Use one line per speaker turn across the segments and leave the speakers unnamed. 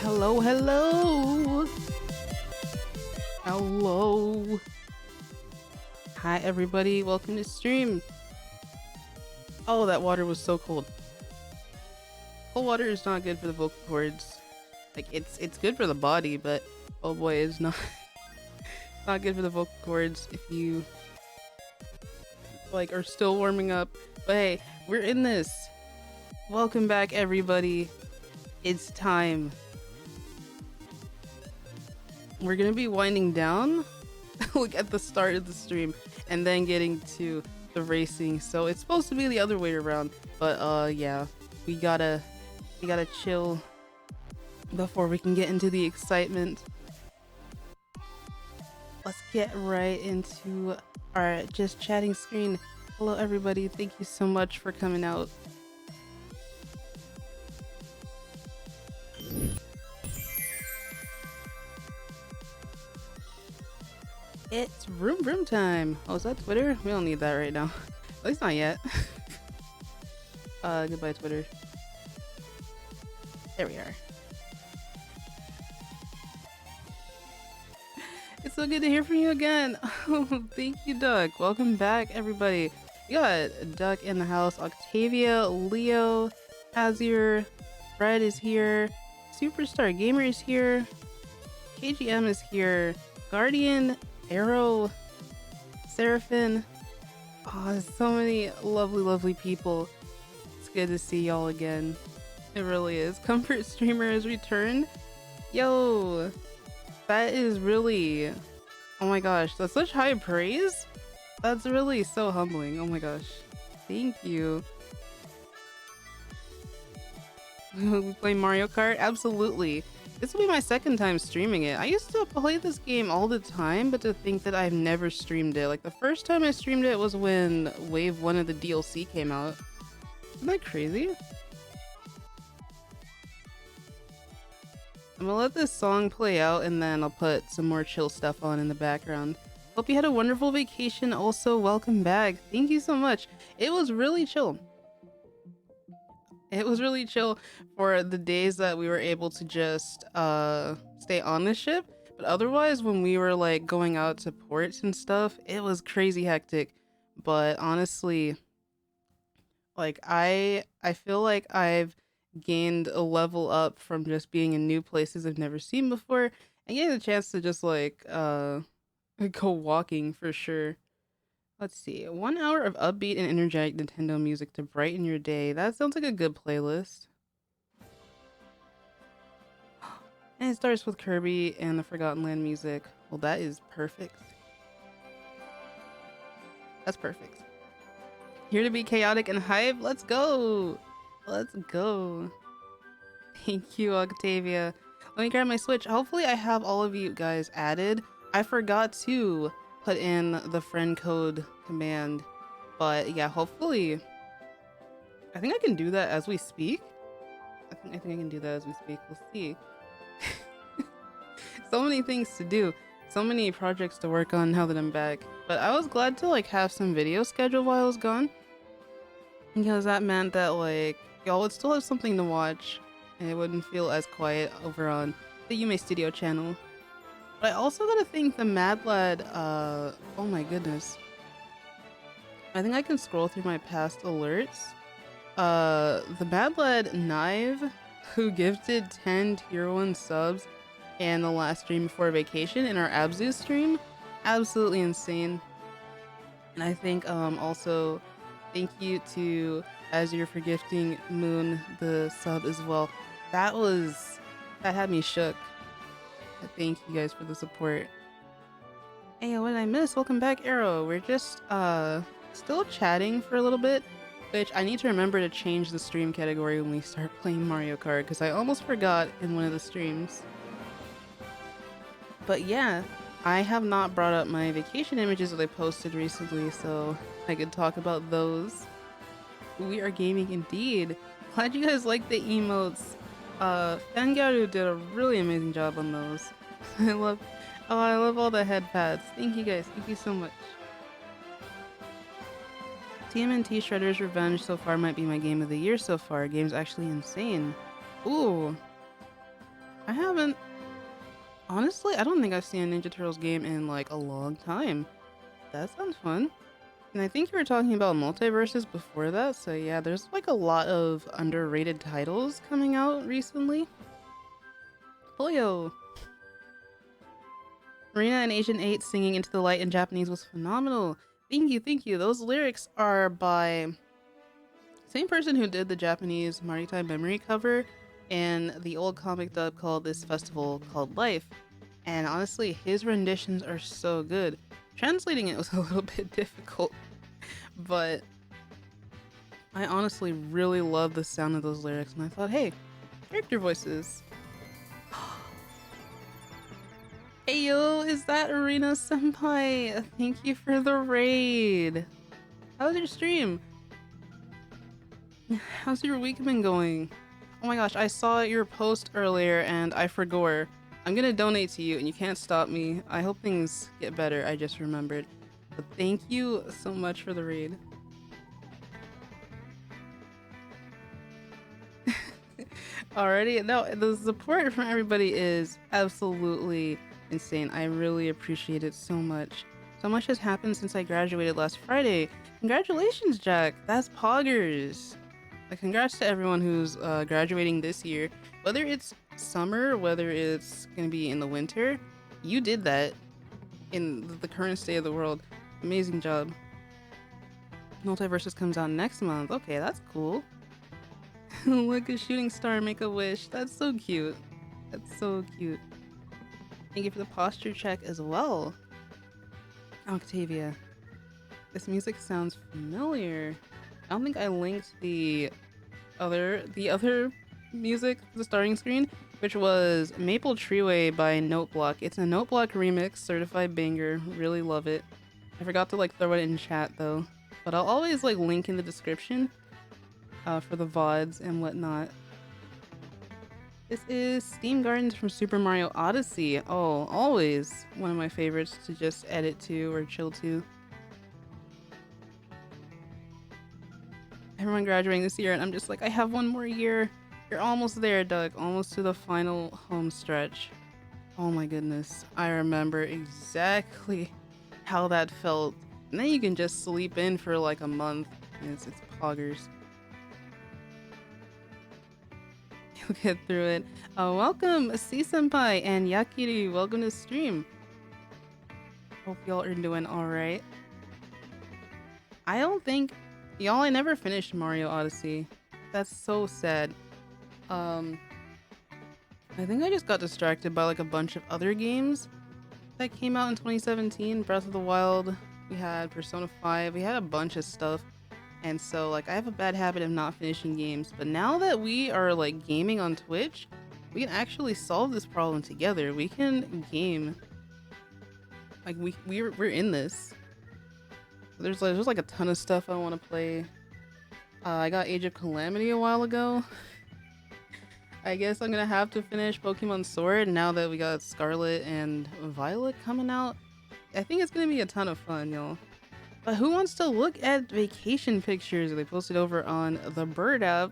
Hello, hello. Hello. Hi, everybody. Welcome to stream. Oh, that water was so cold. Cold water is not good for the vocal cords. Like, it's good for the body, but oh boy, it's not not good for the vocal cords if you like are still warming up. But hey, we're in this. Welcome back, everybody. It's time. We're gonna be winding down like at the start of the stream and then getting to the racing, so it's supposed to be the other way around, but yeah, we gotta chill before we can get into the excitement. Let's get right into our just chatting screen. Hello everybody, thank you so much for coming out. It's vroom time. Oh, is that Twitter? We don't need that right now. At least not yet. Goodbye Twitter. There we are. It's so good to hear from you again. Oh, thank you, Duck. Welcome back, everybody. We got Duck in the house. Octavia, Leo, Azir, Fred is here. Superstar Gamer is here. KGM is here. Guardian, Arrow, Seraphin. Oh, so many lovely people. It's good to see y'all again. It really is. Comfort Streamer has returned. Yo, that is really, oh my gosh, that's such high praise. That's really so humbling. Oh my gosh, thank you. We play Mario Kart? Absolutely. This will be my second time streaming it. I used to play this game all the time, but to think that I've never streamed it. Like the first time I streamed it was when Wave 1 of the DLC came out. Isn't that crazy? I'm gonna let this song play out and then I'll put some more chill stuff on in the background. Hope you had a wonderful vacation. Also, welcome back. Thank you so much. It was really chill. It was really chill for the days that we were able to just stay on the ship. But otherwise, when we were like going out to ports and stuff, it was crazy hectic. But honestly, like I feel like I've gained a level up from just being in new places I've never seen before and getting the chance to just like go walking for sure. Let's see. 1 hour of upbeat and energetic Nintendo music to brighten your day. That sounds like a good playlist. And it starts with Kirby and the Forgotten Land music. Well, that is perfect. That's perfect. Here to be chaotic and hype. Let's go. Let's go. Thank you, Octavia. Let me grab my Switch. Hopefully I have all of you guys added. I forgot to put in the friend code command, but yeah, hopefully I think I can do that as we speak. I think I can do that as we speak. We'll see. So many things to do, so many projects to work on now that I'm back, but I was glad to like have some video scheduled while I was gone, because that meant that like y'all would still have something to watch and it wouldn't feel as quiet over on the Yume Studio channel. But I also gotta thank the Mad Lad, oh my goodness. I think I can scroll through my past alerts. The Mad Lad Knive, who gifted 10 tier 1 subs and the last stream before vacation in our Abzu stream. Absolutely insane. And I think also thank you to Azir for gifting Moon the sub as well. That had me shook. Thank you guys for the support. Hey, what did I miss? Welcome back, Arrow. We're just still chatting for a little bit, which I need to remember to change the stream category when we start playing Mario Kart, because I almost forgot in one of the streams. But yeah, I have not brought up my vacation images that I posted recently, so I could talk about those. We are gaming indeed. Glad you guys like the emotes. Fangaru did a really amazing job on those. I love all the head pads. Thank you guys. Thank you so much. TMNT Shredder's Revenge so far might be my game of the year so far. Game's actually insane. Ooh. I haven't. Honestly, I don't think I've seen a Ninja Turtles game in like a long time. That sounds fun. And I think you were talking about multiverses before that, so yeah, there's like a lot of underrated titles coming out recently. Polio! Marina and Agent 8 singing Into the Light in Japanese was phenomenal. Thank you, thank you. Those lyrics are by same person who did the Japanese Maritime Memory cover and the old comic dub called This Festival Called Life. And honestly, his renditions are so good. Translating it was a little bit difficult, but I honestly really love the sound of those lyrics, and I thought, hey, character voices. Hey yo, is that Arena Senpai? Thank you for the raid. How's your stream? How's your week been going? Oh my gosh, I saw your post earlier and I forgot. I'm gonna donate to you and you can't stop me. I hope things get better, I just remembered. But thank you so much for the raid. Already? No, the support from everybody is absolutely insane. I really appreciate it so much. So much has happened since I graduated last Friday. Congratulations, Jack. That's poggers. Congrats to everyone who's graduating this year. Whether it's summer, whether it's going to be in the winter, you did that in the current state of the world. Amazing job. Multiverses comes out next month. Okay, that's cool. Look, a shooting star, make a wish. That's so cute. That's so cute. Thank you for the posture check as well. Octavia. This music sounds familiar. I don't think I linked the other music to the starting screen, which was Maple Treeway by Noteblock. It's a Noteblock remix, certified banger. Really love it. I forgot to throw it in chat though, but I'll always link in the description for the VODs and whatnot. This is Steam Gardens from Super Mario Odyssey. Oh, always one of my favorites to just edit to or chill to. Everyone graduating this year and I'm just I have one more year. You're almost there, Doug. Almost to the final home stretch. Oh my goodness. I remember exactly how that felt. And then you can just sleep in for a month. It's poggers. You'll get through it. Welcome, C-Senpai and Yakiru. Welcome to the stream. Hope y'all are doing alright. I don't think... Y'all, I never finished Mario Odyssey. That's so sad. I think I just got distracted by a bunch of other games that came out in 2017. Breath of the Wild, we had Persona 5, we had a bunch of stuff. And so I have a bad habit of not finishing games. But now that we are gaming on Twitch, we can actually solve this problem together. We can game. We're in this. There's a ton of stuff I want to play. I got Age of Calamity a while ago. I guess I'm gonna have to finish Pokemon Sword now that we got Scarlet and Violet coming out. I think it's gonna be a ton of fun, y'all. But who wants to look at vacation pictures they posted over on the Bird app?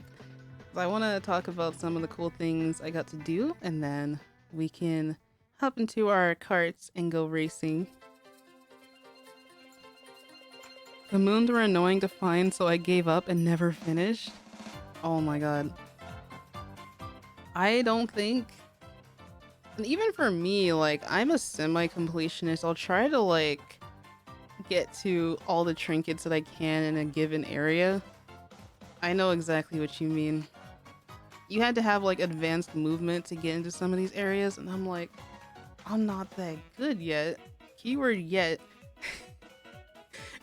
I want to talk about some of the cool things I got to do, and then we can hop into our carts and go racing. The moons were annoying to find, so I gave up and never finished. Oh my god. I don't think... And even for me, I'm a semi-completionist. I'll try to, get to all the trinkets that I can in a given area. I know exactly what you mean. You had to have, advanced movement to get into some of these areas, and I'm not that good yet. Keyword yet.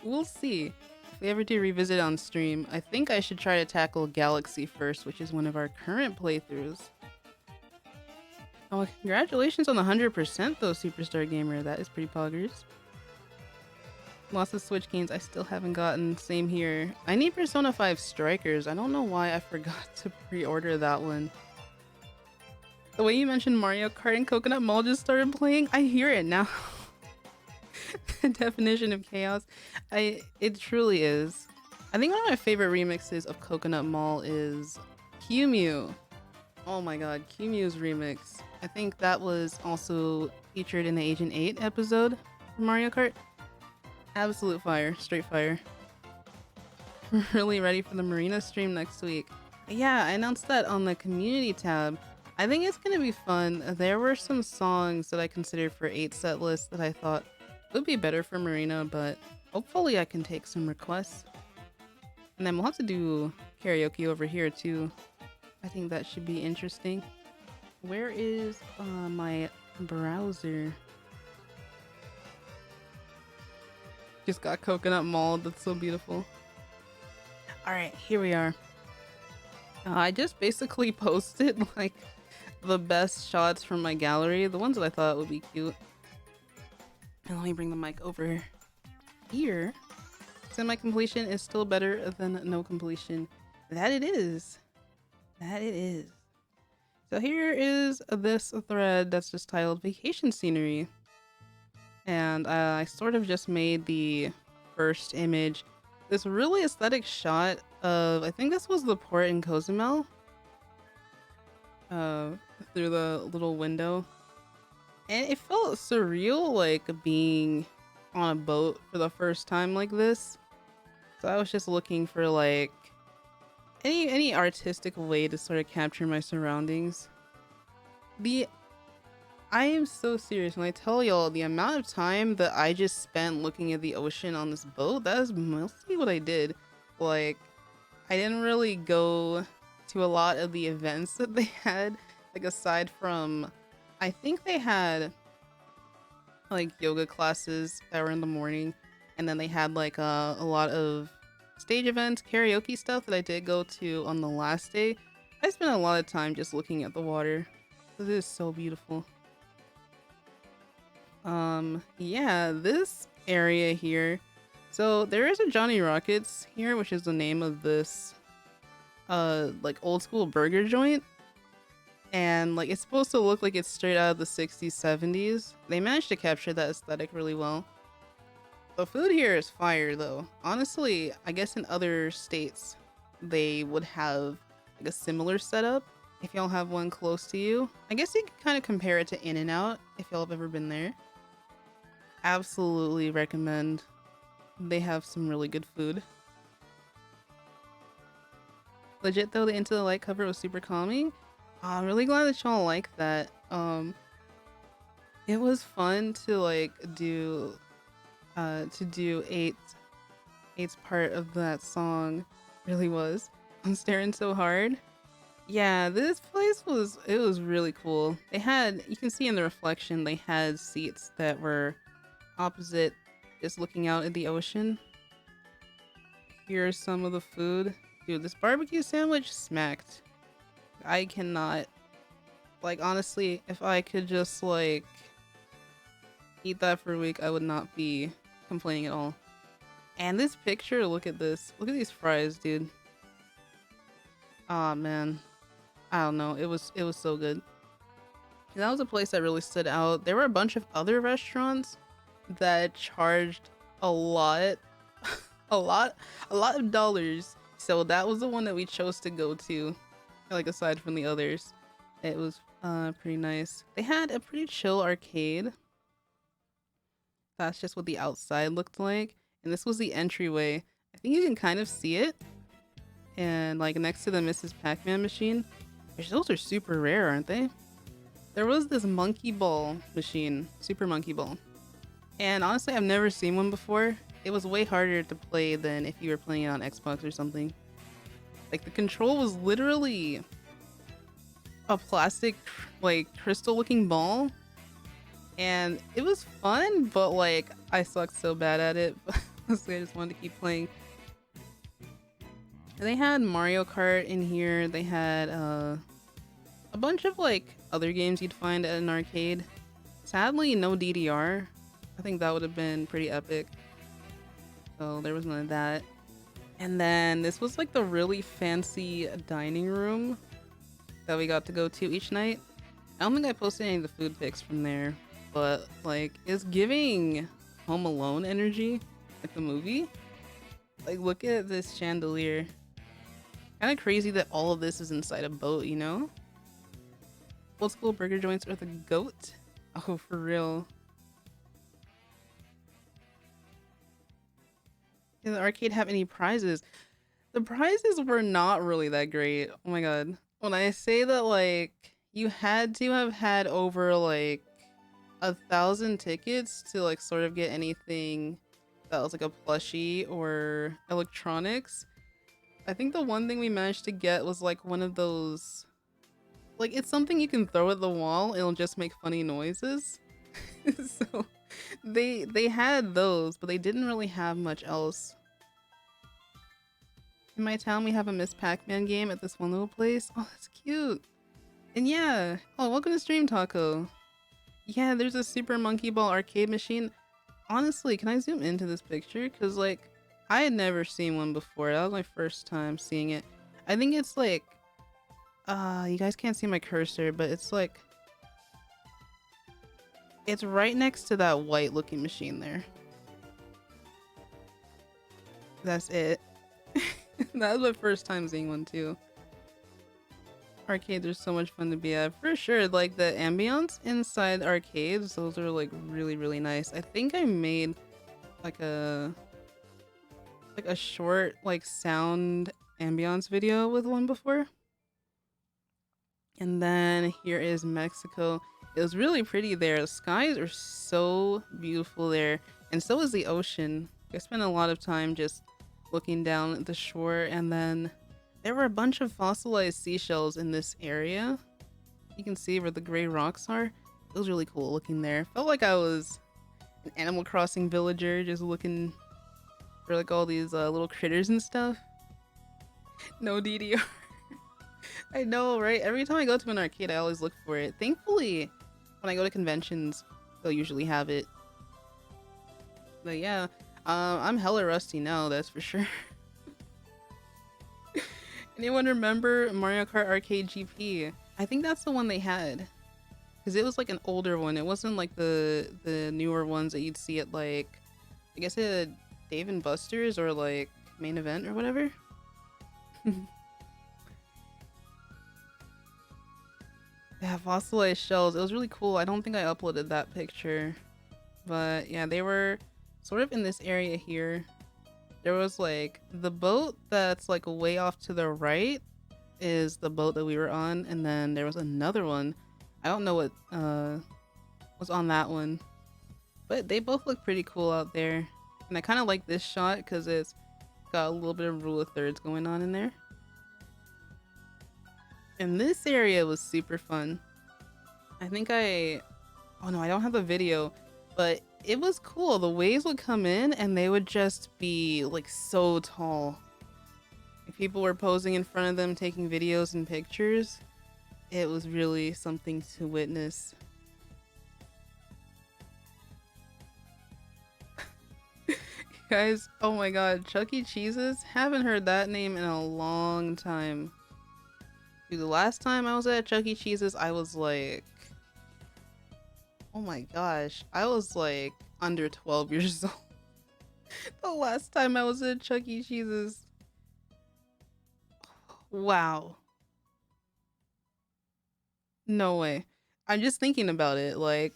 We'll see. If we ever do revisit on stream, I think I should try to tackle Galaxy first, which is one of our current playthroughs. Oh, congratulations on the 100% though, Superstar Gamer. That is pretty poggers. Lots of Switch games I still haven't gotten. Same here. I need Persona 5 Strikers. I don't know why I forgot to pre-order that one. The way you mentioned Mario Kart and Coconut Mall just started playing, I hear it now. The definition of chaos. It truly is. I think one of my favorite remixes of Coconut Mall is Q-Mew. Oh my god, Q-Mew's remix. I think that was also featured in the Agent 8 episode of Mario Kart. Absolute fire, straight fire. Really ready for the Marina stream next week. Yeah, I announced that on the community tab. I think it's gonna be fun. There were some songs that I considered for 8 set lists that I thought would be better for Marina, but hopefully I can take some requests. And then we'll have to do karaoke over here too. I think that should be interesting. Where is my browser? Just got coconut mauled. That's so beautiful. All right, here we are. I just basically posted like the best shots from my gallery, the ones that I thought would be cute. And let me bring the mic over here. Semi-completion is still better than no completion. That it is. That it is. So here is this thread that's just titled Vacation Scenery. And I sort of just made the first image. This really aesthetic shot of, I think this was the port in Cozumel. Through the little window. And it felt surreal, like being on a boat for the first time like this. So I was just looking for like any artistic way to sort of capture my surroundings. I am so serious when I tell y'all the amount of time that I just spent looking at the ocean on this boat. That is mostly what I did. Like, I didn't really go to a lot of the events that they had. Like, aside from, I think they had like yoga classes that were in the morning, and then they had like a lot of stage events, karaoke stuff that I did go to on the last day. I spent a lot of time just looking at the water. This is so beautiful. Yeah, this area here. So there is a Johnny Rockets here, which is the name of this like old school burger joint. And like it's supposed to look like it's straight out of the 60s, 70s. They managed to capture that aesthetic really well. The food here is fire though. Honestly, I guess in other states they would have like a similar setup if y'all have one close to you. I guess you could kind of compare it to In-N-Out if y'all have ever been there. Absolutely recommend. They have some really good food. Legit though, the Into the Light cover was super calming. I'm really glad that y'all like that. It was fun to like do eight's part of that song. Really was. I'm staring so hard. Yeah, this place was really cool. They had, you can see in the reflection, they had seats that were opposite, just looking out at the ocean. Here's some of the food. Dude, this barbecue sandwich smacked. I cannot, like, honestly, if I could just like eat that for a week, I would not be complaining at all. And this picture, look at this. Look at these fries, dude. Aw, man. I don't know. It was so good. And that was a place that really stood out. There were a bunch of other restaurants that charged a lot, a lot of dollars. So that was the one that we chose to go to. Like, aside from the others, it was pretty nice. They had a pretty chill arcade. That's just what the outside looked like. And this was the entryway. I think you can kind of see it. And like next to the Mrs. Pac-Man machine. Which those are super rare, aren't they? There was this monkey ball machine. Super monkey ball. And honestly, I've never seen one before. It was way harder to play than if you were playing it on Xbox or something. Like, the control was literally a plastic, like, crystal-looking ball. And it was fun, but, like, I sucked so bad at it. So I just wanted to keep playing. And they had Mario Kart in here. They had a bunch of, like, other games you'd find at an arcade. Sadly, no DDR. I think that would have been pretty epic. So there was none of that. And then this was like the really fancy dining room that we got to go to each night. I don't think I posted any of the food pics from there, but like it's giving Home Alone energy, like the movie. Like, look at this chandelier. Kind of crazy that all of this is inside a boat, you know? Old school burger joints are the goat. Oh, for real. Did the arcade have any prizes? The prizes were not really that great. Oh my god. When I say that, like, you had to have had over like 1,000 tickets to like sort of get anything that was like a plushie or electronics. I think the one thing we managed to get was like one of those, like, it's something you can throw at the wall, it'll just make funny noises. So they had those, but they didn't really have much else. In my town, we have a Miss Pac-Man game at this one little place. Oh, that's cute. And yeah. Oh, welcome to Stream Taco. Yeah, there's a Super Monkey Ball arcade machine. Honestly, can I zoom into this picture? Because, like, I had never seen one before. That was my first time seeing it. I think it's like, you guys can't see my cursor, but it's like, it's right next to that white looking machine there. That's it. That was my first time seeing one too. Arcades are so much fun to be at, for sure. Like the ambience inside arcades, those are like really, really nice. I think I made like a short like sound ambience video with one before. And then here is Mexico. It was really pretty there. The skies are so beautiful there, and so is the ocean. I spent a lot of time just looking down at the shore, and then there were a bunch of fossilized seashells in this area. You can see where the gray rocks are. It was really cool looking there. Felt like I was an Animal Crossing villager, just looking for like all these little critters and stuff. No DDR. I know, right? Every time I go to an arcade, I always look for it. Thankfully, when I go to conventions, they'll usually have it. But yeah, I'm hella rusty now, that's for sure. Anyone remember Mario Kart Arcade GP? I think that's the one they had. Because it was like an older one. It wasn't like the newer ones that you'd see at like, I guess it had Dave and Buster's or like Main Event or whatever. Yeah, fossilized shells. It was really cool. I don't think I uploaded that picture. But yeah, they were sort of in this area here. There was like the boat that's like way off to the right is the boat that we were on, and then there was another one. I don't know what was on that one, but they both look pretty cool out there. And I kind of like this shot because it's got a little bit of rule of thirds going on in there. And this area was super fun. I think oh no, I don't have the video, but it was cool. The waves would come in and they would just be like so tall. Like, people were posing in front of them, taking videos and pictures. It was really something to witness. Guys, oh my god, Chuck E. Cheese's? Haven't heard that name in a long time. Dude, the last time I was at Chuck E. Cheese's, I was like, oh my gosh, I was like under 12 years old. The last time I was at Chuck E. Cheese's. Wow. No way. I'm just thinking about it, like,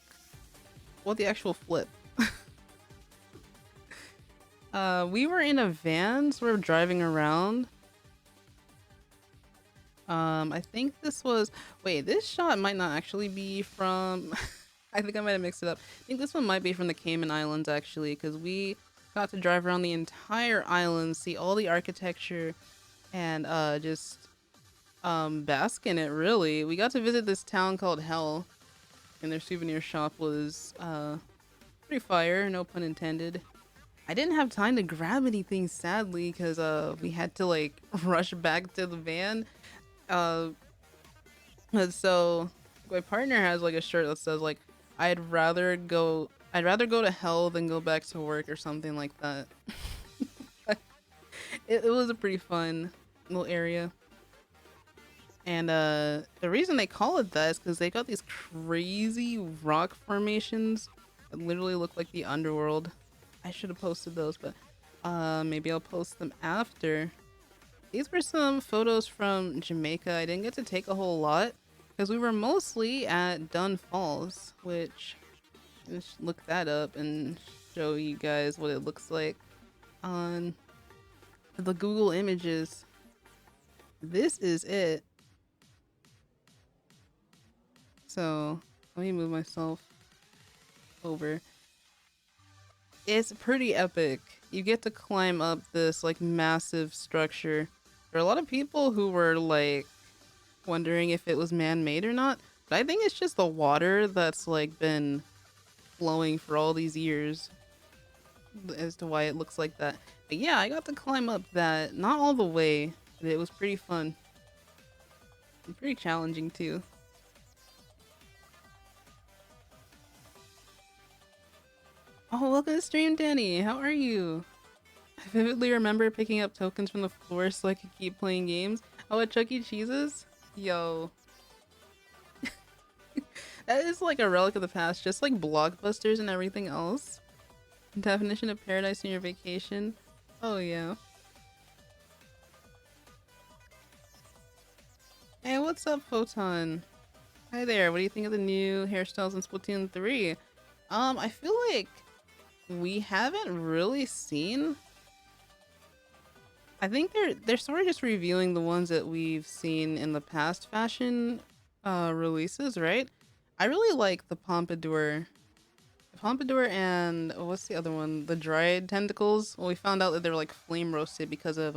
what the actual flip. We were in a van, sort of driving around. I think this was, wait, this shot might not actually be from, I think I might have mixed it up. I think this one might be from the Cayman Islands actually, because we got to drive around the entire island, see all the architecture, and just bask in it really. We got to visit this town called Hell, and their souvenir shop was pretty fire, no pun intended. I didn't have time to grab anything sadly because we had to like rush back to the van. So my partner has like a shirt that says like, I'd rather go to hell than go back to work or something like that. It was a pretty fun little area. And the reason they call it that is because they got these crazy rock formations that literally look like the underworld. I should have posted those, but maybe I'll post them after. These were some photos from Jamaica. I didn't get to take a whole lot, because we were mostly at Dunn Falls, which let's look that up and show you guys what it looks like on the Google images. This is it. So let me move myself over. It's pretty epic. You get to climb up this like massive structure. There are a lot of people who were like wondering if it was man-made or not, but I think it's just the water that's like been flowing for all these years as to why it looks like that. But yeah, I got to climb up that, not all the way, but it was pretty fun. And pretty challenging too. Oh, welcome to stream, Danny. How are you? I vividly remember picking up tokens from the floor so I could keep playing games. Oh, at Chuck E. Cheese's? Yo. That is like a relic of the past, just like blockbusters and everything else. Definition of paradise in your vacation. Oh yeah. Hey, what's up, Photon? Hi there, what do you think of the new hairstyles in Splatoon 3? I feel like we haven't really seen. I think they're sort of just reviewing the ones that we've seen in the past fashion releases, right? I really like the pompadour. The pompadour and what's the other one? The dried tentacles. Well, we found out that they're like flame roasted because of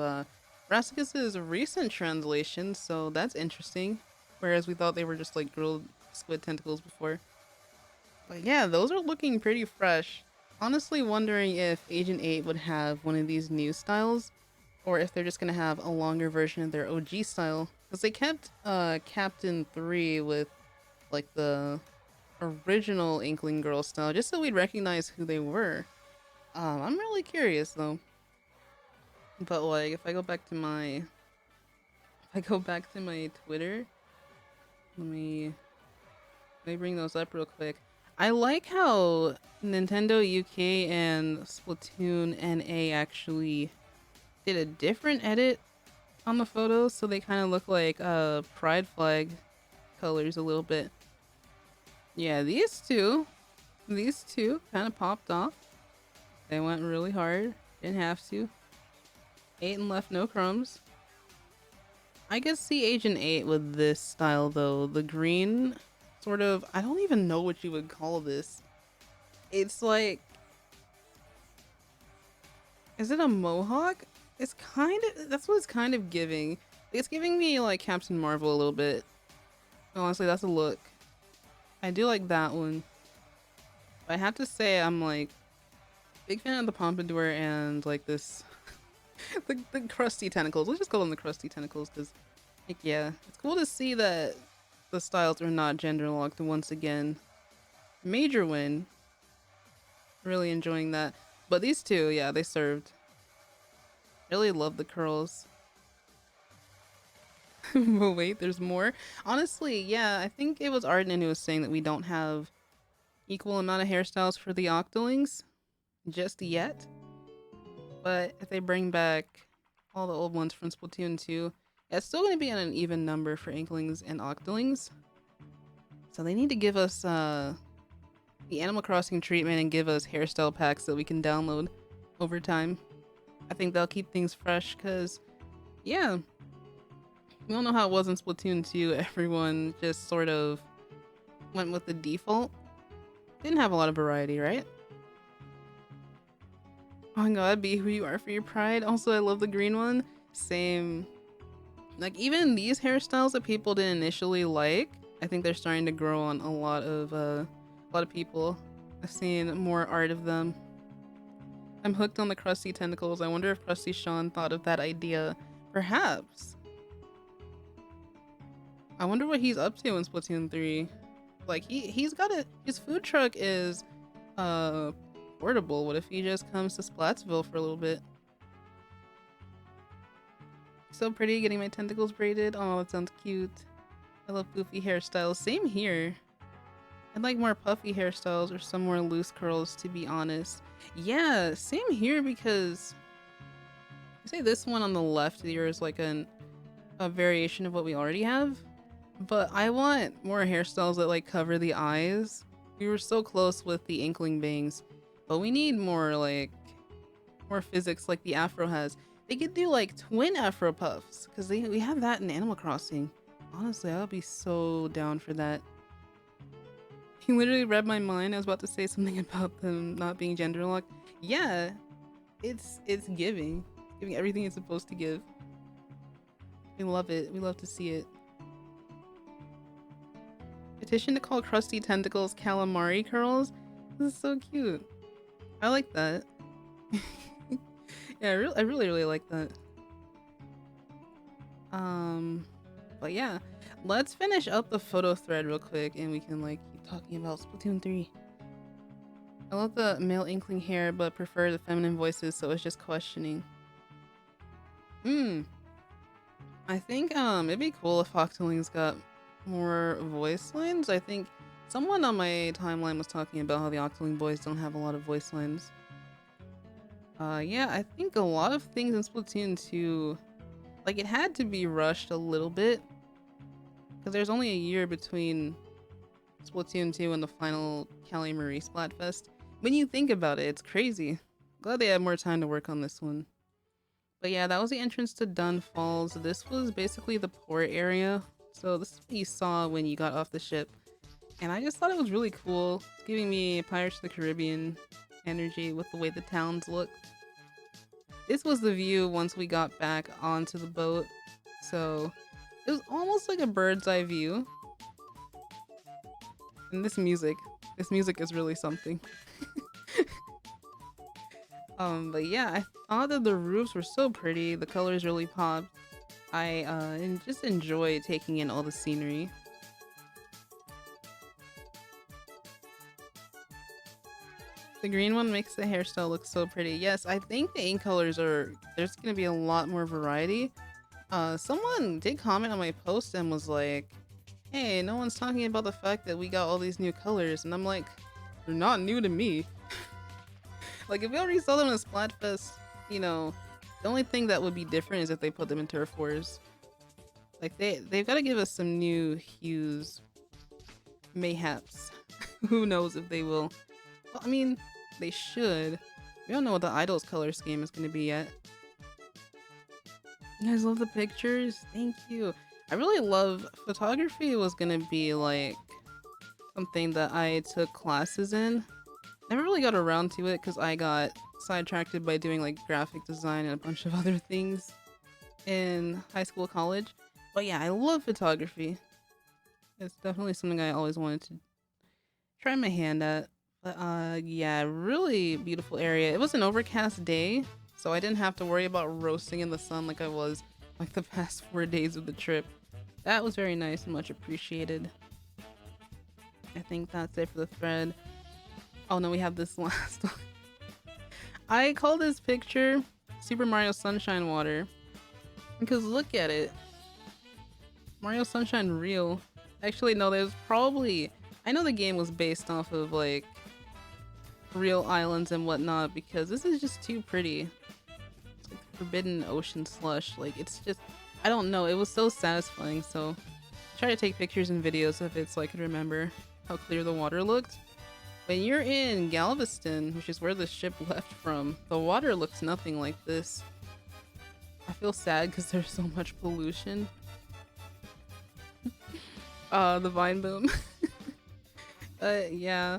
Brassicus's recent translation, so that's interesting. Whereas we thought they were just like grilled squid tentacles before. But yeah, those are looking pretty fresh. Honestly wondering if Agent 8 would have one of these new styles, or if they're just gonna have a longer version of their OG style. Because they kept Captain 3 with like the original Inkling Girl style, just so we'd recognize who they were. I'm really curious though. But like, if I go back to my Twitter, let me bring those up real quick. I like how Nintendo UK and Splatoon NA actually did a different edit on the photos, so they kind of look like pride flag colors a little bit. Yeah, these two kind of popped off. They went really hard. Didn't have to. Ate and left no crumbs. I could see Agent 8 with this style though. The green sort of, I don't even know what you would call this. It's like, is it a mohawk? It's kind of, that's what it's kind of giving. It's giving me like Captain Marvel a little bit. Honestly, that's a look. I do like that one. But I have to say, I'm like big fan of the pompadour and like this the crusty tentacles. Let's just call them the crusty tentacles because like yeah, it's cool to see that the styles are not gender locked once again. Major win. Really enjoying that. But these two, yeah, they served. Really love the curls. But wait, there's more. Honestly, yeah, I think it was Arden who was saying that we don't have equal amount of hairstyles for the Octolings just yet. But if they bring back all the old ones from Splatoon 2, it's still going to be an even number for Inklings and Octolings. So they need to give us the Animal Crossing treatment and give us hairstyle packs that we can download over time. I think they'll keep things fresh because, yeah, we all know how it was in Splatoon 2. Everyone just sort of went with the default. Didn't have a lot of variety, right? Oh my god, be who you are for your pride. Also, I love the green one. Same. Like, even these hairstyles that people didn't initially like, I think they're starting to grow on a lot of people. I've seen more art of them. I'm hooked on the crusty tentacles. I wonder if Krusty Sean thought of that idea. Perhaps. I wonder what he's up to in Splatoon 3. Like, he's got his food truck is portable. What if he just comes to Splatsville for a little bit? So pretty, getting my tentacles braided. Oh, that sounds cute. I love poofy hairstyles. Same here. I'd like more puffy hairstyles or some more loose curls, to be honest. Yeah, same here because I say this one on the left here is like a variation of what we already have. But I want more hairstyles that like cover the eyes. We were so close with the inkling bangs, but we need more like more physics like the afro has. They could do like twin afro puffs because we have that in Animal Crossing. Honestly, I would be so down for that. He literally read my mind. I was about to say something about them not being gender locked. Yeah, it's giving everything it's supposed to give. We love it. We love to see it. Petition to call crusty tentacles calamari curls. This is so cute. I like that. Yeah, I really like that. But yeah, let's finish up the photo thread real quick, and we can like keep talking about Splatoon 3. I love the male inkling hair, but prefer the feminine voices, so it's just questioning. I think it'd be cool if Octolings got more voice lines. I think someone on my timeline was talking about how the Octoling boys don't have a lot of voice lines. Yeah, I think a lot of things in Splatoon 2, like it had to be rushed a little bit because there's only a year between Splatoon 2 and the final Cali Marie Splatfest. When you think about it, it's crazy. Glad they had more time to work on this one. But yeah, that was the entrance to Dun Falls. This was basically the port area. So this is what you saw when you got off the ship. And I just thought it was really cool. It's giving me Pirates of the Caribbean energy with the way the towns look. This was the view once we got back onto the boat. So it was almost like a bird's eye view. And this music is really something. But yeah, I thought that the roofs were so pretty. The colors really popped. I just enjoy taking in all the scenery. The green one makes the hairstyle look so pretty. Yes, I think the ink colors there's gonna be a lot more variety. Someone did comment on my post and was like, hey, no one's talking about the fact that we got all these new colors. And I'm like, they're not new to me. Like, if we already saw them in Splatfest, you know, the only thing that would be different is if they put them in Turf Wars. Like, they've got to give us some new hues. Mayhaps. Who knows if they will. Well, I mean, they should. We don't know what the Idol's color scheme is going to be yet. You guys love the pictures? Thank you. I really love photography. Was going to be, like, something that I took classes in. Never really got around to it because I got sidetracked by doing like graphic design and a bunch of other things in high school, college. But yeah, I love photography. It's definitely something I always wanted to try my hand at. But yeah, really beautiful area. It was an overcast day, so I didn't have to worry about roasting in the sun like I was like the past 4 days of the trip. That was very nice and much appreciated. I think that's it for the thread. Oh no, we have this last one. I call this picture Super Mario Sunshine Water because look at it. Mario Sunshine real. Actually, no, there's probably... I know the game was based off of like real islands and whatnot because this is just too pretty. It's like Forbidden Ocean Slush. Like, it's just... I don't know. It was so satisfying, so I try to take pictures and videos of it so I could remember how clear the water looked. When you're in Galveston, which is where the ship left from, the water looks nothing like this. I feel sad because there's so much pollution. The vine boom. Yeah,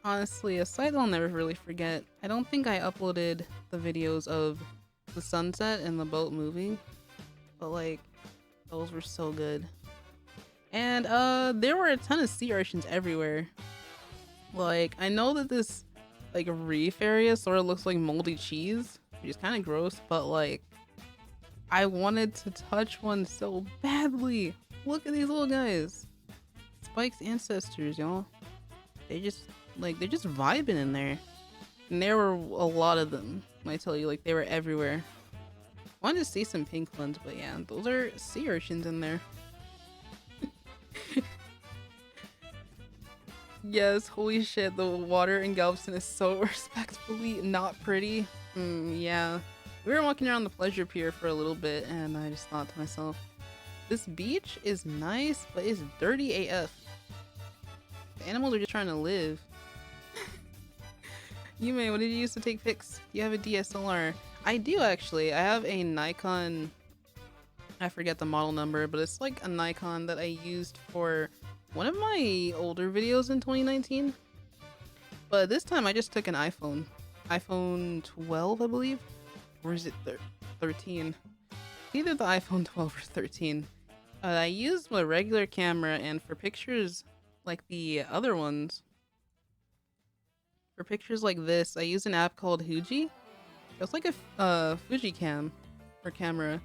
honestly, a sight I'll never really forget. I don't think I uploaded the videos of the sunset and the boat moving, but like, those were so good. And there were a ton of sea urchins everywhere. Like, I know that this like reef area sort of looks like moldy cheese, which is kind of gross, but like, I wanted to touch one so badly. Look at these little guys. Spike's ancestors, y'all. They're just vibing in there. And there were a lot of them. I tell you, like, they were everywhere. Wanted to see some pink ones, but yeah, those are sea urchins in there. Yes, holy shit, the water in Galveston is so respectfully not pretty. Yeah. We were walking around the pleasure pier for a little bit, and I just thought to myself, This beach is nice, but it's dirty AF. The animals are just trying to live. Yume, what did you use to take pics? You have a DSLR. I do actually. I have a Nikon. I forget the model number, but it's like a Nikon that I used for one of my older videos in 2019. But this time I just took an iPhone. iPhone 12, I believe? Or is it 13? Either the iPhone 12 or 13. I used my regular camera, and for pictures like the other ones, for pictures like this, I use an app called Huji. It's like a Fuji cam or camera,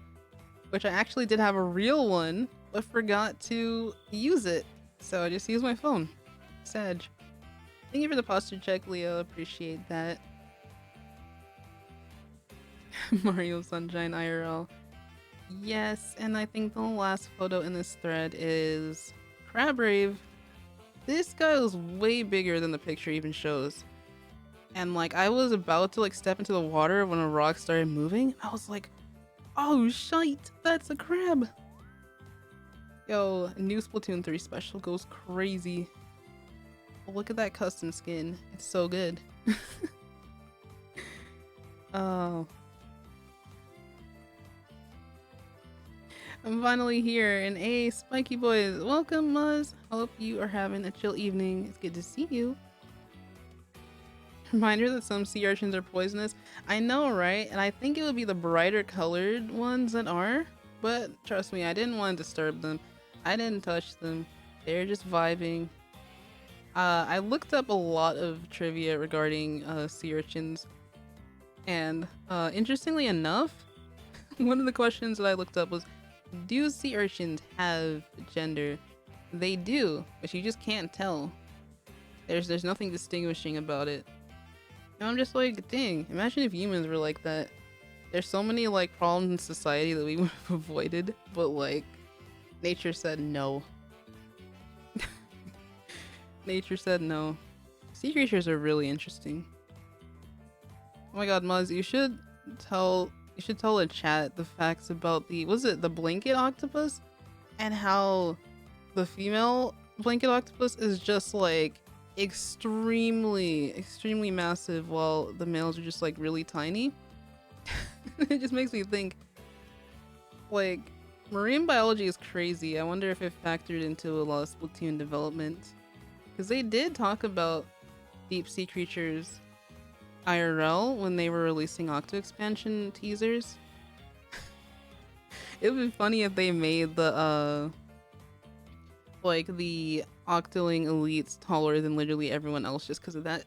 which I actually did have a real one, but forgot to use it. So I just used my phone. Sag. Thank you for the posture check, Leo. Appreciate that. Mario Sunshine IRL. Yes, and I think the last photo in this thread is Crabrave. This guy was way bigger than the picture even shows. And like I was about to like step into the water when a rock started moving. I was like, oh shite, that's a crab. Yo, new Splatoon 3 special goes crazy. Look at that custom skin. It's so good. Oh. I'm finally here, and hey, Spiky Boys, welcome, Muzz. Hope you are having a chill evening. It's good to see you. Reminder that some sea urchins are poisonous. I know, right? And I think it would be the brighter colored ones that are, but trust me, I didn't want to disturb them. I didn't touch them. They're just vibing. I looked up a lot of trivia regarding sea urchins, and interestingly enough, one of the questions that I looked up was, do sea urchins have gender? They do, but you just can't tell. There's nothing distinguishing about it. And I'm just like, dang, imagine if humans were like that. There's so many like problems in society that we would have avoided, but like nature said no. Nature said no. Sea creatures are really interesting. Oh my god, Muzz, you should tell the chat the facts about the, was it the blanket octopus? And how the female blanket octopus is just like extremely massive while the males are just like really tiny. It just makes me think, like, marine biology is crazy. I wonder if it factored into a lot of Splatoon development, because they did talk about deep sea creatures IRL when they were releasing Octo expansion teasers. It would be funny if they made the like the Octoling elites taller than literally everyone else just because of that.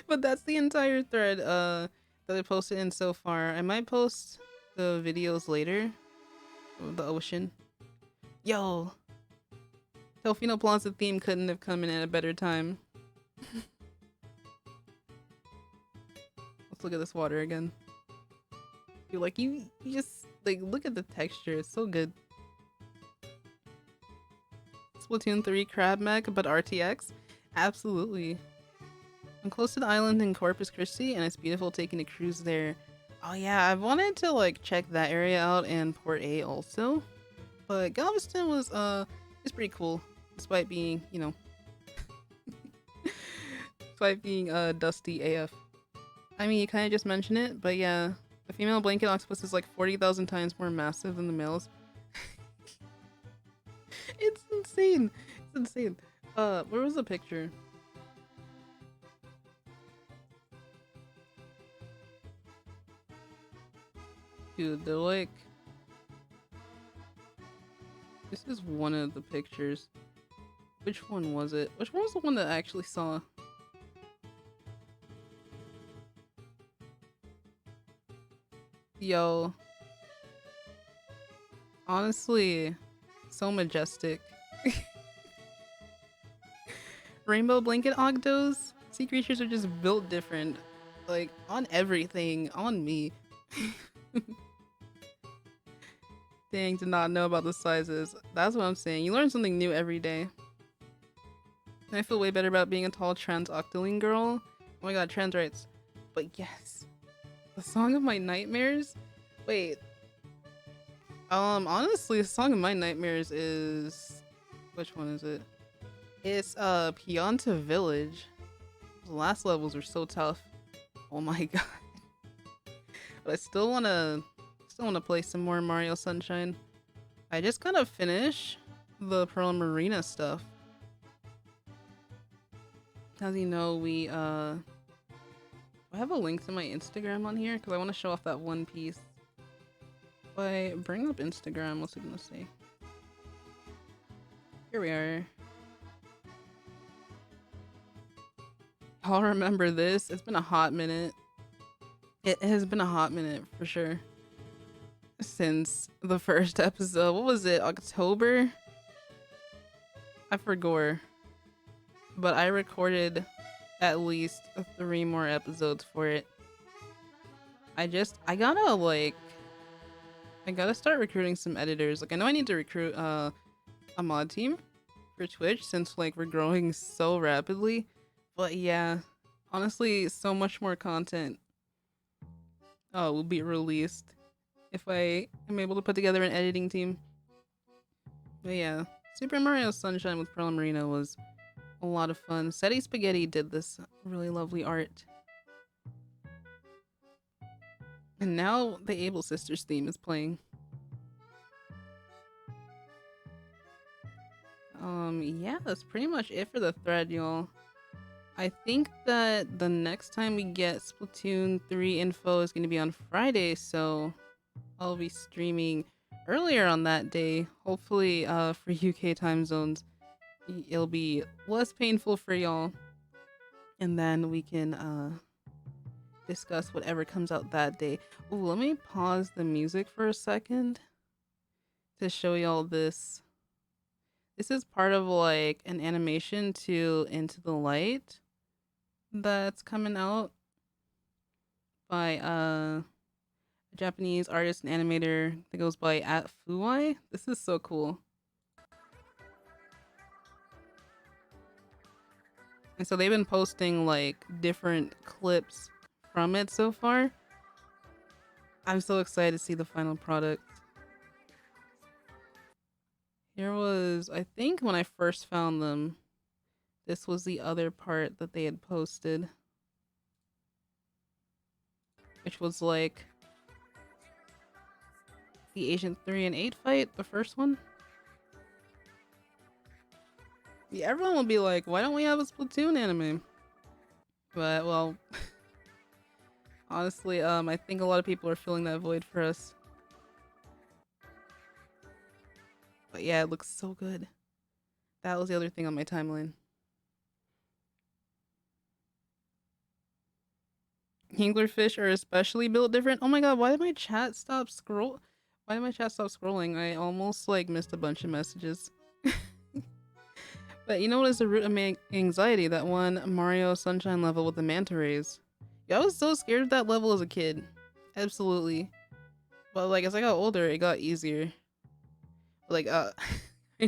But that's the entire thread that I posted in so far. I might post the videos later of the ocean. Yo, Delfino Plaza theme couldn't have come in at a better time. Let's look at this water again. You're like, you just like look at the texture, it's so good. Splatoon 3 crab mech, but RTX? Absolutely. I'm close to the island in Corpus Christi, and it's beautiful taking a cruise there. Oh yeah, I wanted to like check that area out and Port A also, but Galveston was it's pretty cool, despite being, you know, despite being dusty AF. I mean, you kind of just mentioned it, but yeah, the female blanket octopus is like 40,000 times more massive than the males. It's insane. It's insane. Where was the picture? Dude, they're like... This is one of the pictures. Which one was it? Which one was the one that I actually saw? Yo. Honestly, so majestic. Rainbow blanket octos? Sea creatures are just built different. Like, on everything. On me. Dang, did not know about the sizes. That's what I'm saying. You learn something new every day. I feel way better about being a tall trans octoling girl. Oh my god, trans rights. But yes. The song of my nightmares? Wait. Honestly, the Song of My Nightmares is, which one is it? It's Pianta Village. The last levels were so tough. Oh my god. But I still wanna play some more Mario Sunshine. I just gotta finish the Pearl Marina stuff. As you know, I have a link to my Instagram on here because I want to show off that one piece. If I bring up Instagram, what's it gonna say? Here we are. I'll remember this. It's been a hot minute. It has been a hot minute for sure. Since the first episode. What was it? October? I forgot. But I recorded at least 3 more episodes for it. I gotta start recruiting some editors. Like I know I need to recruit a mod team for Twitch since like we're growing so rapidly. But yeah, honestly, so much more content will be released if I am able to put together an editing team. But yeah, Super Mario Sunshine with Pearl Marina was a lot of fun. Seti Spaghetti did this really lovely art. And now the Able Sisters theme is playing. Yeah, that's pretty much it for the thread, y'all. I think that the next time we get Splatoon 3 info is going to be on Friday, so I'll be streaming earlier on that day. Hopefully, for UK time zones, it'll be less painful for y'all. And then we can, discuss whatever comes out that day. Ooh, let me pause the music for a second to show y'all this. This is part of like an animation to Into the Light that's coming out by a Japanese artist and animator that goes by @Fuwai. This is so cool. And so they've been posting like different clips from it so far. I'm so excited to see the final product. Here was, I think when I first found them, this was the other part that they had posted. Which was like the Agent 3 and 8 fight, the first one. Yeah, everyone will be like, why don't we have a Splatoon anime? But, well, honestly, I think a lot of people are filling that void for us. But yeah, it looks so good. That was the other thing on my timeline. Anglerfish are especially built different. Oh my god, why did my chat stop scrolling? I almost like missed a bunch of messages. But you know what is the root of my anxiety? That one Mario Sunshine level with the manta rays. Yeah, I was so scared of that level as a kid. Absolutely. But like as I got older, it got easier. Like I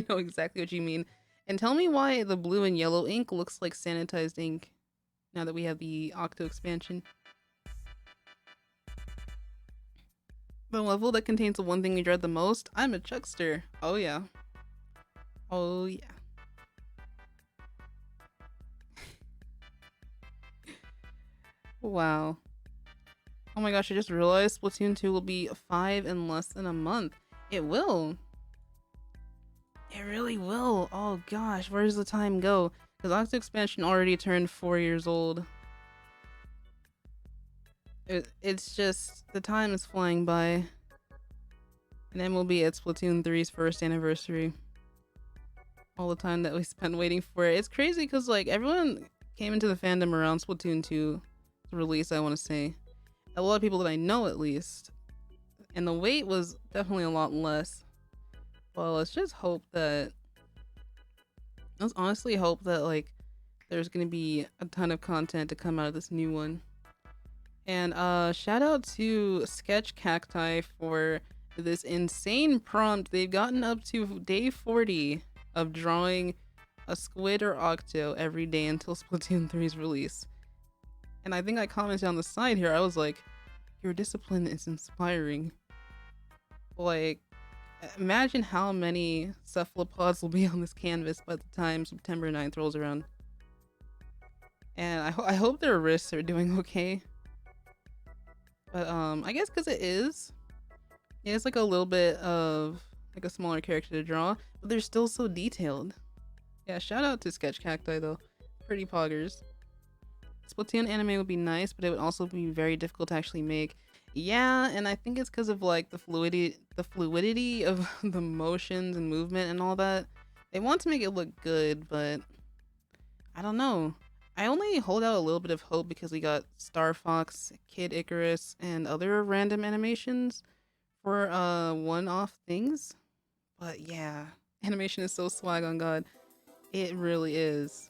know exactly what you mean. And tell me why the blue and yellow ink looks like sanitized ink now that we have the Octo expansion. The level that contains the one thing we dread the most? I'm a Chuckster. Oh yeah. Oh yeah. Wow. Oh my gosh, I just realized Splatoon 2 will be 5 in less than a month. It will. It really will. Oh gosh, where does the time go? Because Octo expansion already turned 4 years old. It's just, the time is flying by. And then we'll be at Splatoon 3's first anniversary. All the time that we spent waiting for it. It's crazy because like everyone came into the fandom around Splatoon 2 release, I want to say. A lot of people that I know at least. And the wait was definitely a lot less. Well, let's just hope that... Let's honestly hope that like there's gonna be a ton of content to come out of this new one. And shout out to Sketch Cacti for this insane prompt. They've gotten up to day 40 of drawing a squid or octo every day until Splatoon 3's release. And I think I commented on the side here, I was like, your discipline is inspiring. Like, Imagine how many cephalopods will be on this canvas by the time September 9th rolls around. And I hope their wrists are doing okay. But I guess because it's like a little bit of like a smaller character to draw, but they're still so detailed. Yeah, shout out to Sketch Cacti though. Pretty poggers. Splatoon anime would be nice, but it would also be very difficult to actually make. Yeah, and I think it's because of like the fluidity of the motions and movement and all that. They want to make it look good, but I don't know. I only hold out a little bit of hope because we got Star Fox, Kid Icarus, and other random animations for one-off things. But yeah, animation is so swag on God. It really is.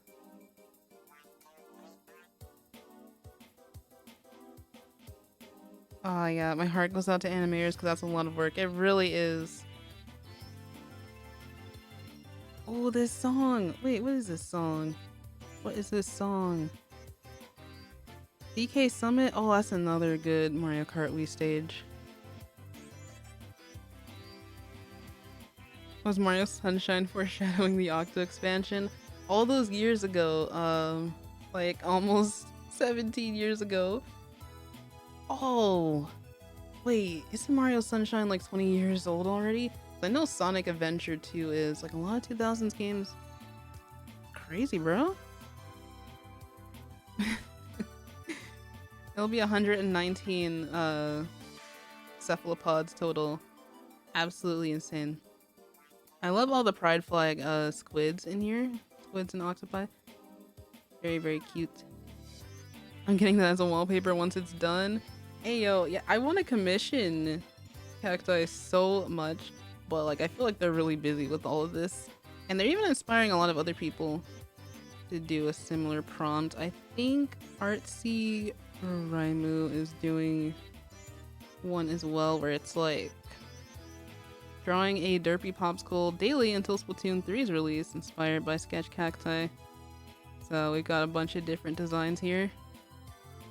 Oh yeah, my heart goes out to animators because that's a lot of work. It really is. Oh, this song. Wait, what is this song? What is this song? DK Summit? Oh, that's another good Mario Kart Wii stage. Was Mario Sunshine foreshadowing the Octo expansion? All those years ago, like almost 17 years ago. Oh, wait, isn't Mario Sunshine like 20 years old already? I know Sonic Adventure 2 is like a lot of 2000s games. Crazy, bro. It'll be 119 cephalopods total. Absolutely insane. I love all the pride flag squids in here. Squids and octopi. Very, very cute. I'm getting that as a wallpaper once it's done. Hey yo, yeah, I want to commission cacti so much, but like I feel like they're really busy with all of this. And they're even inspiring a lot of other people to do a similar prompt. I think Artsy Raimu is doing one as well where it's like drawing a derpy popsicle daily until Splatoon 3 is released, inspired by Sketch Cacti. So we've got a bunch of different designs here.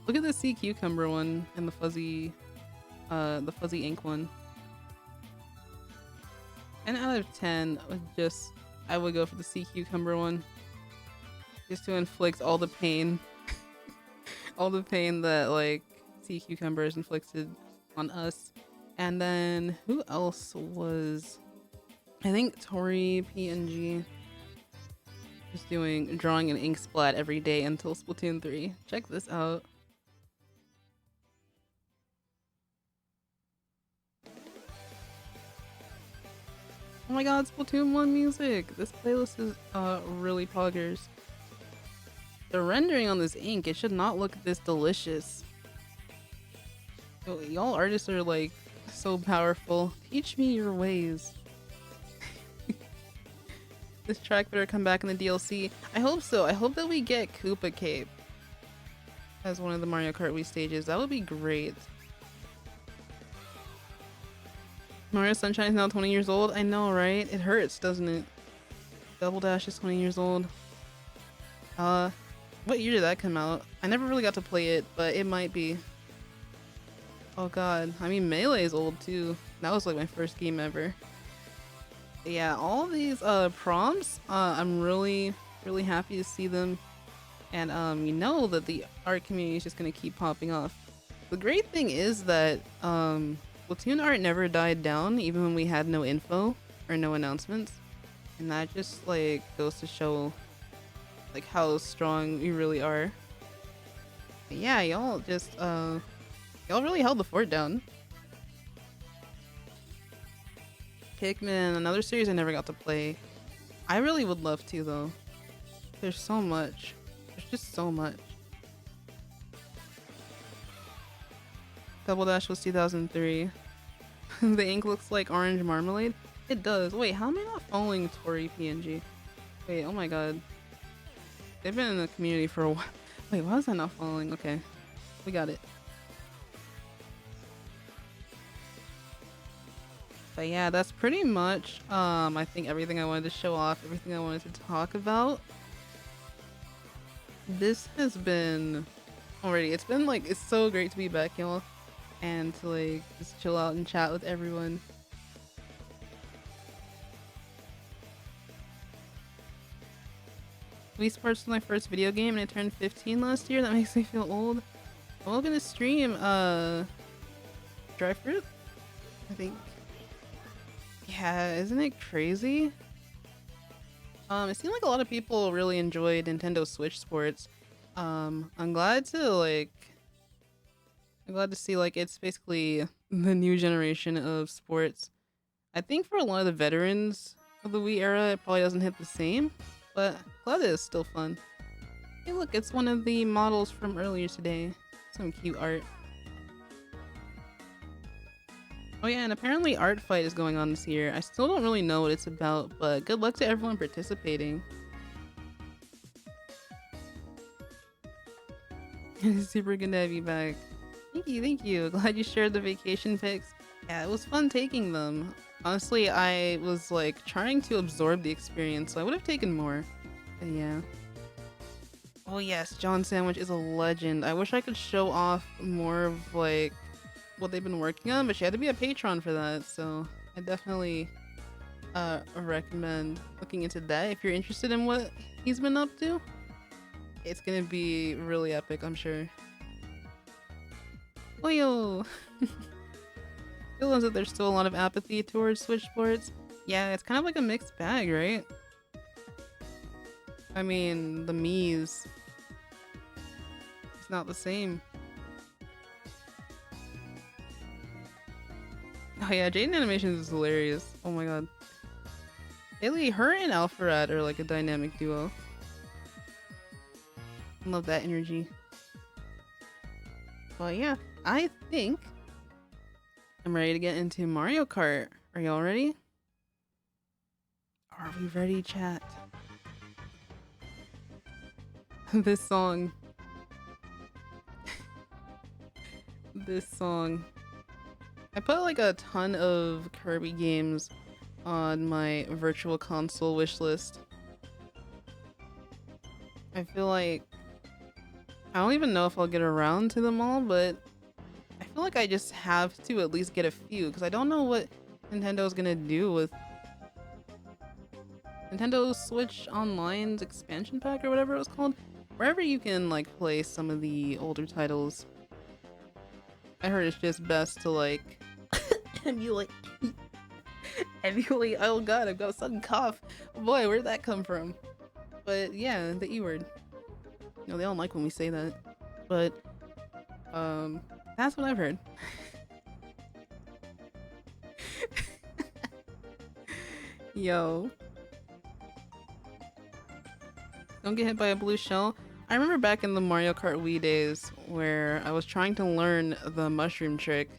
Look at the sea cucumber one and the fuzzy ink one. 10 out of 10 I would go for the sea cucumber one. Just to inflict all the pain. All the pain that like sea cucumbers inflicted on us. And then who else was, I think Tori PNG just drawing an ink splat every day until Splatoon 3. Check this out. Oh my god, Splatoon 1 music! This playlist is really poggers. The rendering on this ink, it should not look this delicious. Y'all artists are like so powerful. Teach me your ways. This track better come back in the DLC. I hope so. I hope that we get Koopa Cape as one of the Mario Kart Wii stages. That would be great. Mario Sunshine is now 20 years old. I know, right? It hurts, doesn't it? Double Dash is 20 years old. What year did that come out? I never really got to play it, but it might be. Oh god. I mean, Melee is old too. That was like my first game ever. But yeah, all these prompts, I'm really happy to see them. And you know that the art community is just gonna keep popping off. The great thing is that Splatoon art never died down, even when we had no info or no announcements. And that just like goes to show like how strong we really are. But yeah, y'all just y'all really held the fort down. Pikmin, another series I never got to play. I really would love to though. There's so much. There's just so much. Double Dash was 2003. The ink looks like orange marmalade. It does. Wait, how am I not following Tori PNG? Wait, oh my god. They've been in the community for a while. Wait, why was I not following? Okay, we got it. But yeah, that's pretty much I think everything I wanted to show off, everything I wanted to talk about. This has been already, it's been like, it's so great to be back, y'all, and to like just chill out and chat with everyone. Wii Sports was my first video game and I turned 15 last year. That makes me feel old. I'm all gonna stream Dry Fruit, I think. Yeah, isn't it crazy? It seemed like a lot of people really enjoyed Nintendo Switch Sports. I'm glad to see like it's basically the new generation of sports. I think for a lot of the veterans of the Wii era, it probably doesn't hit the same, but glad it is still fun. Hey look, it's one of the models from earlier today. Some cute art. Oh yeah, and apparently Art Fight is going on this year. I still don't really know what it's about, but good luck to everyone participating. It's super good to have you back. Thank you. Glad you shared the vacation pics. Yeah, it was fun taking them. Honestly, I was like trying to absorb the experience, so I would have taken more. But yeah. Oh yes, John Sandwich is a legend. I wish I could show off more of like what they've been working on, but she had to be a patron for that, so I definitely recommend looking into that if you're interested in what he's been up to. It's gonna be really epic, I'm sure. Oh yo! Feels that there's still a lot of apathy towards Switch sports. Yeah, it's kind of like a mixed bag, right? I mean, the Mii's, it's not the same. Oh yeah, Jaden Animations is hilarious. Oh my god. Haley, her and Alpharad are like a dynamic duo. Love that energy. But yeah, I think I'm ready to get into Mario Kart. Are y'all ready? Are we ready, chat? This song. This song. I put like a ton of Kirby games on my virtual console wishlist. I feel like I don't even know if I'll get around to them all, but I feel like I just have to at least get a few because I don't know what Nintendo's gonna do with Nintendo Switch Online's expansion pack or whatever it was called. Wherever you can like play some of the older titles. I heard it's just best to like emulate. Oh god, I've got a sudden cough. Boy, where'd that come from? But yeah, the E word. You know, they don't like when we say that. But that's what I've heard. Yo. Don't get hit by a blue shell. I remember back in the Mario Kart Wii days where I was trying to learn the mushroom trick.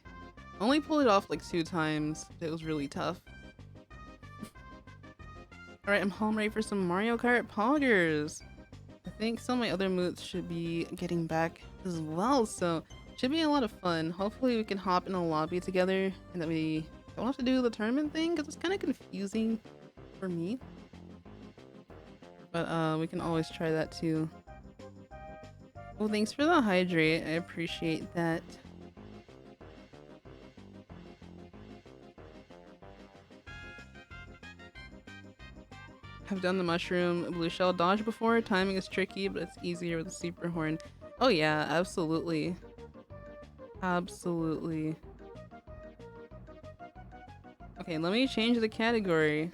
I only pulled it off like 2 times. It was really tough. Alright, I'm home ready for some Mario Kart Poggers. I think some of my other moots should be getting back as well, so should be a lot of fun. Hopefully we can hop in a lobby together and that we don't have to do the tournament thing because it's kind of confusing for me. But we can always try that too. Well, thanks for the hydrate. I appreciate that. I've done the mushroom blue shell dodge before. Timing is tricky, but it's easier with the super horn. Oh yeah, absolutely. Absolutely. Okay, let me change the category.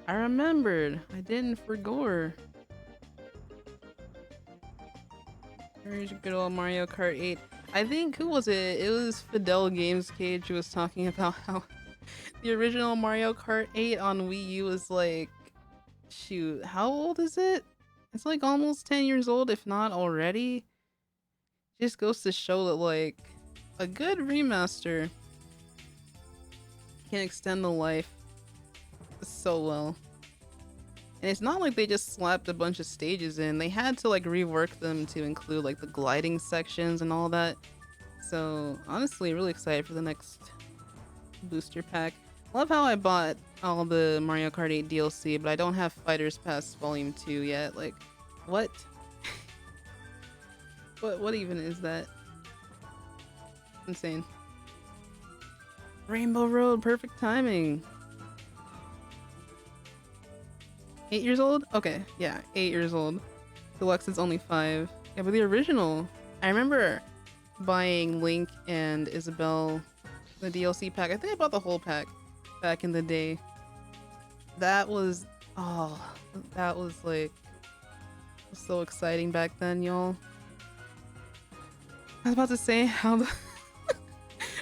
I remembered. I didn't for gore. There's good old Mario Kart 8. I think, who was it? It was Fidel Games Cage who was talking about how the original Mario Kart 8 on Wii U was like, shoot, how old is it? It's like almost 10 years old, if not already. Just goes to show that like a good remaster can extend the life so well. And it's not like they just slapped a bunch of stages in. They had to like rework them to include like the gliding sections and all that. So honestly, really excited for the next booster pack. Love how I bought all the Mario Kart 8 DLC, but I don't have Fighters Pass Volume 2 yet. Like, what? What even is that? Insane. Rainbow Road, perfect timing. 8 years old? Okay, yeah, 8 years old. Deluxe is only 5. Yeah, but the original, I remember buying Link and Isabelle the DLC pack. I think I bought the whole pack back in the day. That was, oh, that was like so exciting back then, y'all. I was about to say, how the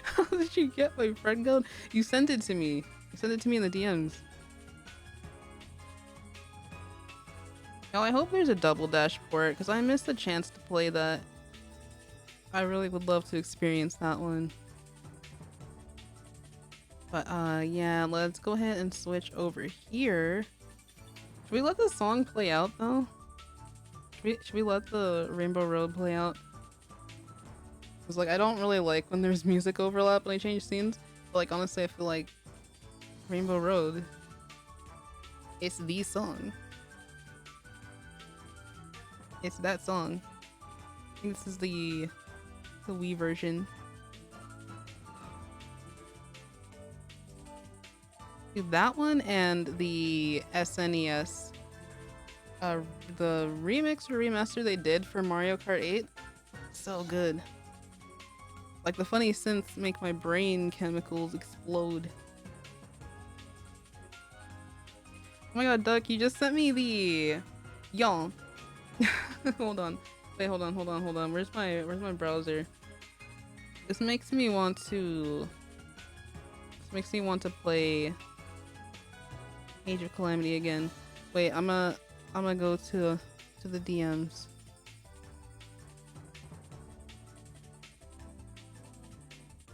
how did you get my friend code? You sent it to me. You sent it to me in the DMs. Oh, I hope there's a double dash port because I missed the chance to play that. I really would love to experience that one. But yeah, let's go ahead and switch over here. Should we let the song play out though? Should we let the Rainbow Road play out? Cause like I don't really like when there's music overlap when I change scenes. But like honestly, I feel like Rainbow Road, it's the song. It's that song. I think this is the Wii version. That one and the SNES, the remix or remaster they did for Mario Kart 8, so good. Like the funny synths make my brain chemicals explode. Oh my god, Duck, you just sent me the y'all. Hold on. Wait, hold on. Where's my browser? This makes me want to play Age of Calamity again. Wait, I'm gonna go to the DMs.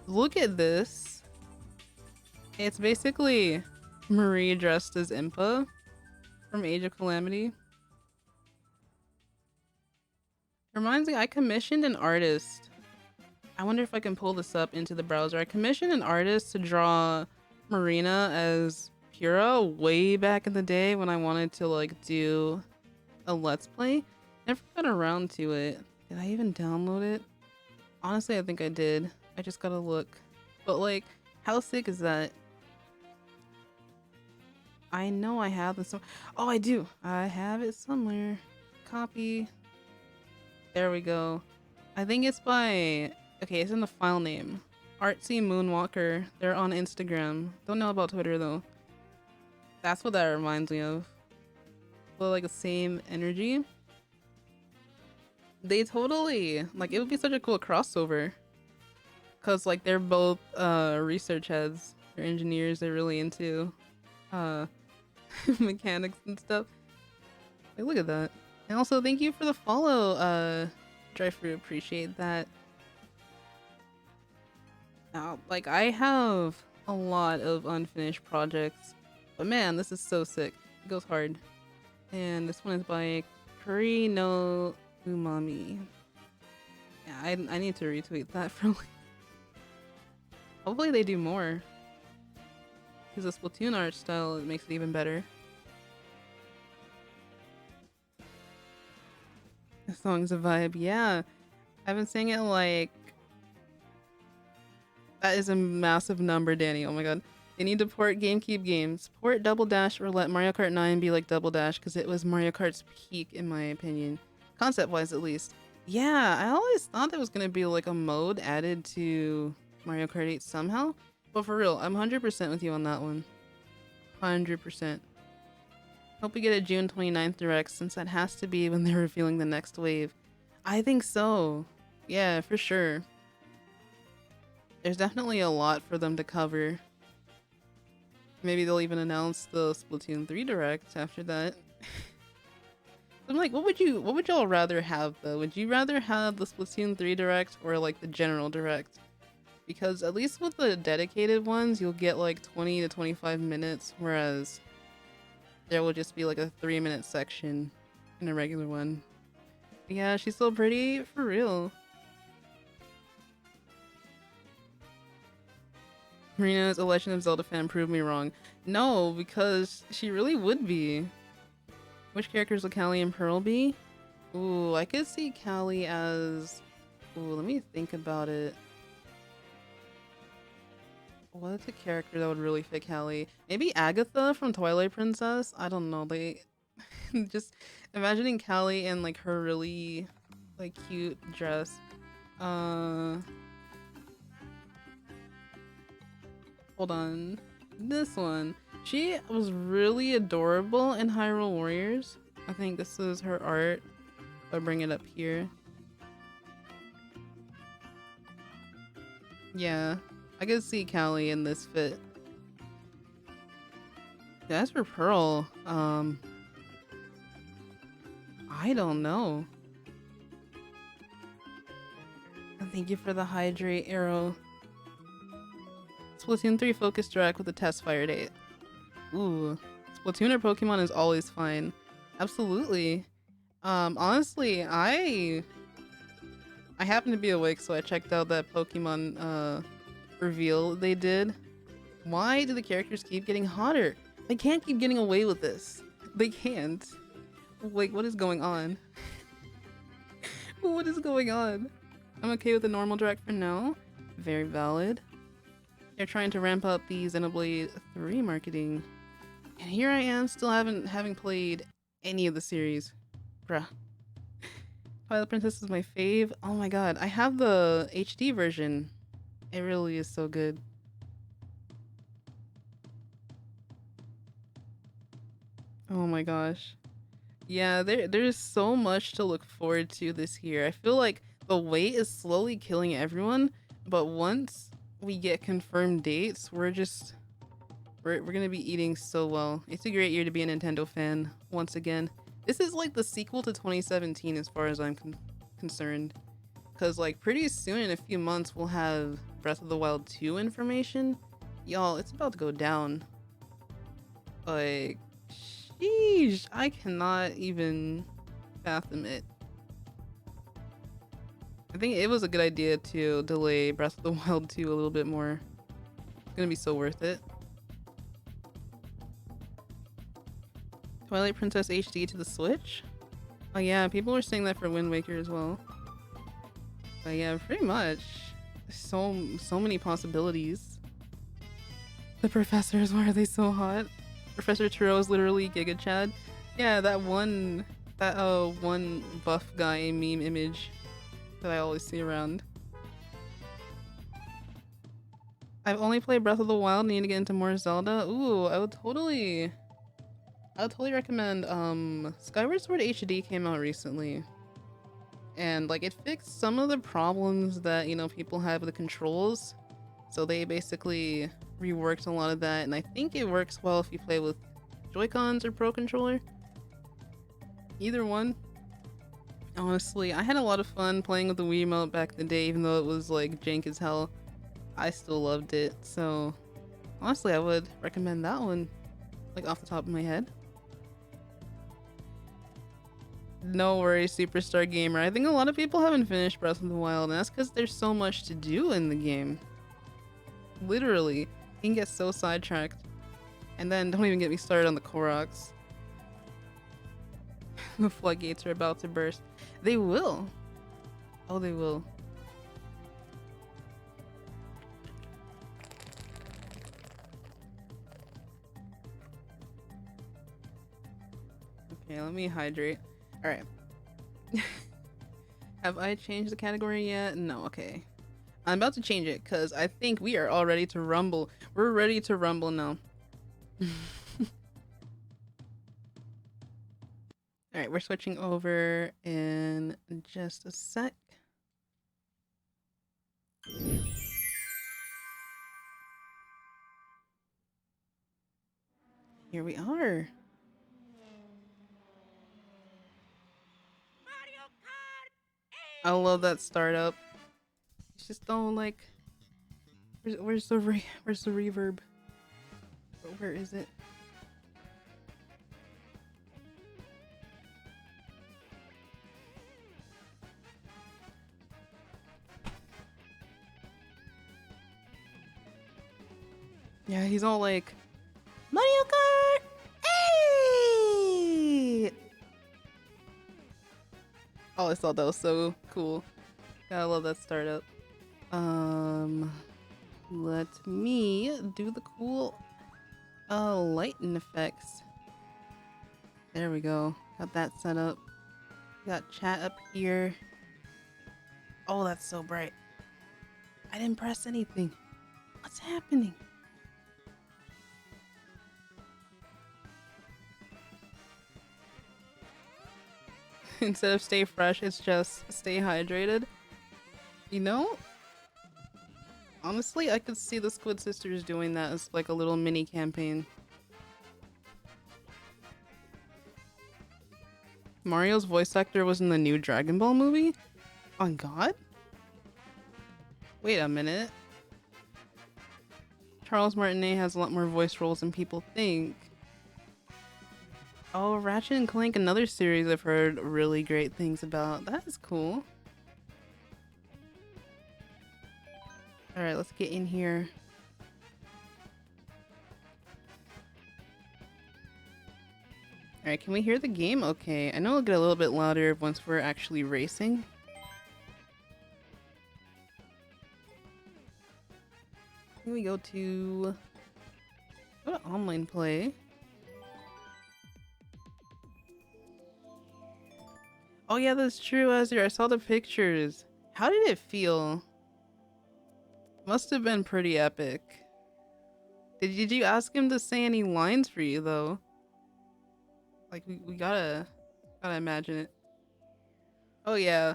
Look at this. It's basically Marie dressed as Impa from Age of Calamity. Reminds me, I commissioned an artist. I wonder if I can pull this up into the browser. I commissioned an artist to draw Marina as Pura way back in the day when I wanted to like do a let's play. Never got around to it. Did I even download it? Honestly, I think I did. I just gotta look. But like, how sick is that? I know I have this. Oh, I do. I have it somewhere. Copy. There we go. I think it's by... Okay, it's in the file name. Artsy Moonwalker. They're on Instagram. Don't know about Twitter though. That's what that reminds me of. But like the same energy. They totally... Like, it would be such a cool crossover. Cause like they're both research heads. They're engineers. They're really into mechanics and stuff. Like, look at that. And also, thank you for the follow, Dry Fruit. Appreciate that. Now, like, I have a lot of unfinished projects, but man, this is so sick. It goes hard. And this one is by Curry no Umami. Yeah, I need to retweet that for like... Hopefully they do more. Because the Splatoon art style, it makes it even better. The song's a vibe, yeah. I've been saying it like... That is a massive number, Danny. Oh my god. They need to port GameCube games. Port Double Dash or let Mario Kart 9 be like Double Dash because it was Mario Kart's peak in my opinion. Concept-wise at least. Yeah, I always thought there was going to be like a mode added to Mario Kart 8 somehow. But for real, I'm 100% with you on that one. 100%. Hope we get a June 29th Direct since that has to be when they're revealing the next wave. I think so. Yeah, for sure. There's definitely a lot for them to cover. Maybe they'll even announce the Splatoon 3 Direct after that. I'm like, what would y'all rather have though? Would you rather have the Splatoon 3 Direct or like the general Direct? Because at least with the dedicated ones, you'll get like 20 to 25 minutes, whereas there will just be like a 3-minute section in a regular one. Yeah, she's so pretty, for real. Marina is a Legend of Zelda fan, prove me wrong. No, because she really would be. Which characters will Callie and Pearl be? Ooh, I could see Callie as... Ooh, let me think about it. What's a character that would really fit Callie? Maybe Agatha from Twilight Princess? I don't know. Just imagining Callie in like her really like cute dress. Uh, hold on. This one. She was really adorable in Hyrule Warriors. I think this is her art. I'll bring it up here. Yeah, I could see Callie in this fit. Yeah, as for Pearl, I don't know. Thank you for the hydrate arrow. Splatoon 3 focus direct with a test fire date. Ooh, Splatoon or Pokemon is always fine. Absolutely. Honestly, I happened to be awake, so I checked out that Pokemon reveal they did. Why do the characters keep getting hotter? They can't keep getting away with this. They can't. Like, what is going on? What is going on? I'm okay with the normal direct for now. Very valid. They're trying to ramp up the Xenoblade 3 marketing. And here I am, still having played any of the series. Bruh. Twilight Princess is my fave. Oh my god, I have the HD version. It really is so good. Oh my gosh. Yeah, there's so much to look forward to this year. I feel like the wait is slowly killing everyone, but once we get confirmed dates, we're gonna be eating so well. It's a great year to be a Nintendo fan once again. This is like the sequel to 2017 as far as I'm concerned. Cause like pretty soon in a few months we'll have Breath of the Wild 2 information. Y'all, it's about to go down. Like, sheesh, I cannot even fathom it. I think it was a good idea to delay Breath of the Wild 2 a little bit more. It's gonna be so worth it. Twilight Princess HD to the Switch? Oh yeah, people were saying that for Wind Waker as well. But yeah, pretty much. So many possibilities. The professors, why are they so hot? Professor Turo is literally Giga Chad. Yeah, that one buff guy meme image that I always see around. I've only played Breath of the Wild, need to get into more Zelda. Ooh, I would totally recommend Skyward Sword HD came out recently. And like it fixed some of the problems that, you know, people have with the controls. So they basically reworked a lot of that, and I think it works well if you play with Joy-Cons or Pro Controller. Either one. Honestly, I had a lot of fun playing with the Wiimote back in the day, even though it was like jank as hell. I still loved it, so honestly I would recommend that one, like off the top of my head. No worries, Superstar Gamer. I think a lot of people haven't finished Breath of the Wild, and that's because there's so much to do in the game. Literally, you can get so sidetracked. And then don't even get me started on the Koroks. The floodgates are about to burst. They will. Oh, they will. Okay, let me hydrate. Alright. Have I changed the category yet? No, okay. I'm about to change it because I think we are all ready to rumble. We're ready to rumble now. Alright, we're switching over in just a sec. Here we are. Mario Kart! I love that startup. It's just don't like. Where's the reverb? Where is it? Yeah, he's all like, Mario Kart! Hey! Oh, I thought that was so cool. Gotta love that startup. Let me do the cool lighting effects. There we go. Got that set up. Got chat up here. Oh, that's so bright. I didn't press anything. What's happening? Instead of stay fresh, it's just stay hydrated. You know, honestly, I could see the Squid Sisters doing that as like a little mini campaign. Mario's voice actor was in the new Dragon Ball movie? On God? Wait a minute. Charles Martinet has a lot more voice roles than people think. Oh, Ratchet and Clank, another series I've heard really great things about. That is cool. Alright, let's get in here. Alright, can we hear the game? Okay, I know it'll get a little bit louder once we're actually racing. Here we go to online play. Oh yeah, that's true, Azir. I saw the pictures. How did it feel? Must have been pretty epic. Did you ask him to say any lines for you though? Like we gotta imagine it. Oh yeah.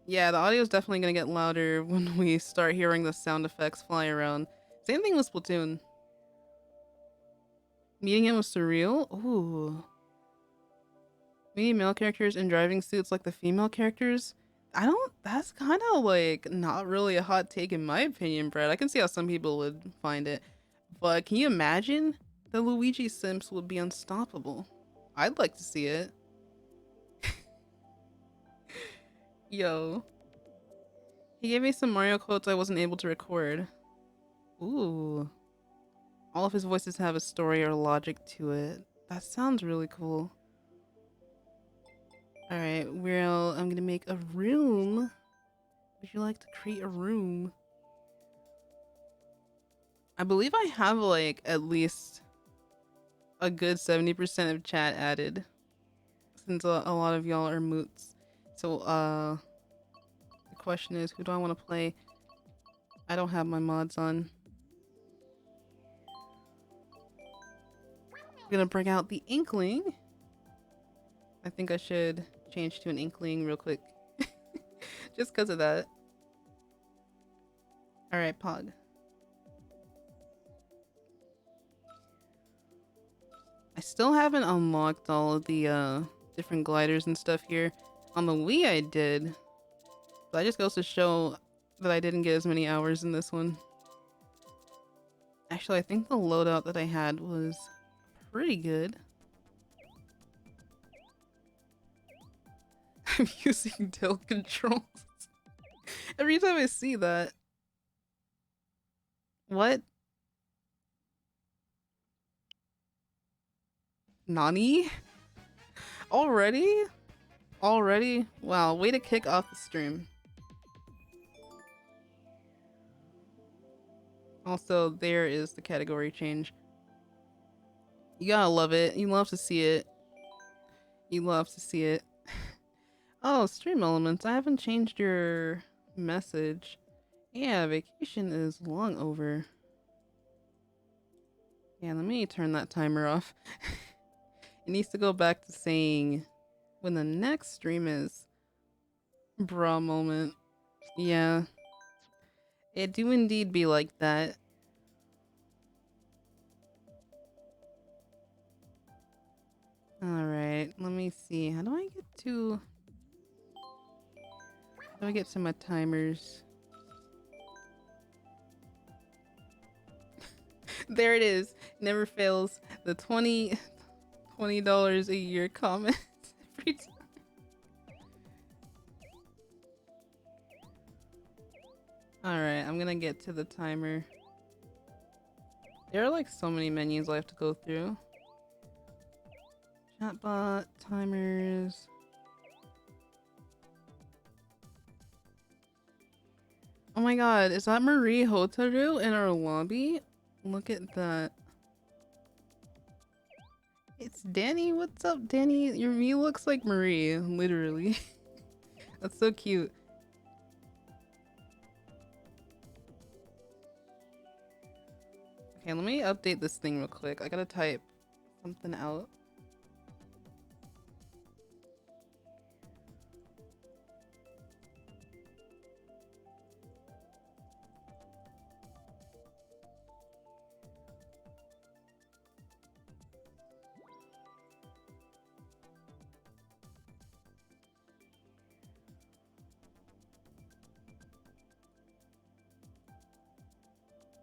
Yeah, the audio is definitely gonna get louder when we start hearing the sound effects fly around. Same thing with Splatoon. Meeting him was surreal? Ooh. Meeting male characters in driving suits like the female characters? That's kind of like not really a hot take in my opinion, Brett. I can see how some people would find it. But can you imagine? The Luigi Simps would be unstoppable. I'd like to see it. Yo. He gave me some Mario quotes I wasn't able to record. Ooh. All of his voices have a story or logic to it. That sounds really cool. Alright, I'm gonna make a room. Would you like to create a room? I believe I have like at least a good 70% of chat added. Since a lot of y'all are moots. So the question is, who do I want to play? I don't have my mods on. I'm gonna bring out the Inkling. I think I should change to an Inkling real quick. Just because of that. Alright, Pog. I still haven't unlocked all of the different gliders and stuff here. On the Wii I did. But that just goes to show that I didn't get as many hours in this one. Actually, I think the loadout that I had was pretty good. I'm using tilt controls. Every time I see that. What? Nani? Already? Already? Wow, way to kick off the stream. Also, there is the category change. You gotta love it. You love to see it. You love to see it. Oh, stream elements. I haven't changed your message. Yeah, vacation is long over. Yeah, let me turn that timer off. It needs to go back to saying when the next stream is. Bra moment. Yeah. It do indeed be like that. Alright, let me see. How do I get to my timers? There it is. Never fails. The $20 a year comment every time. Alright, I'm gonna get to the timer. There are like so many menus I have to go through. Chatbot, timers. Oh my god, is that Marie Hotaru in our lobby? Look at that. It's Danny. What's up, Danny? Your me looks like Marie, literally. That's so cute. Okay, let me update this thing real quick. I gotta type something out.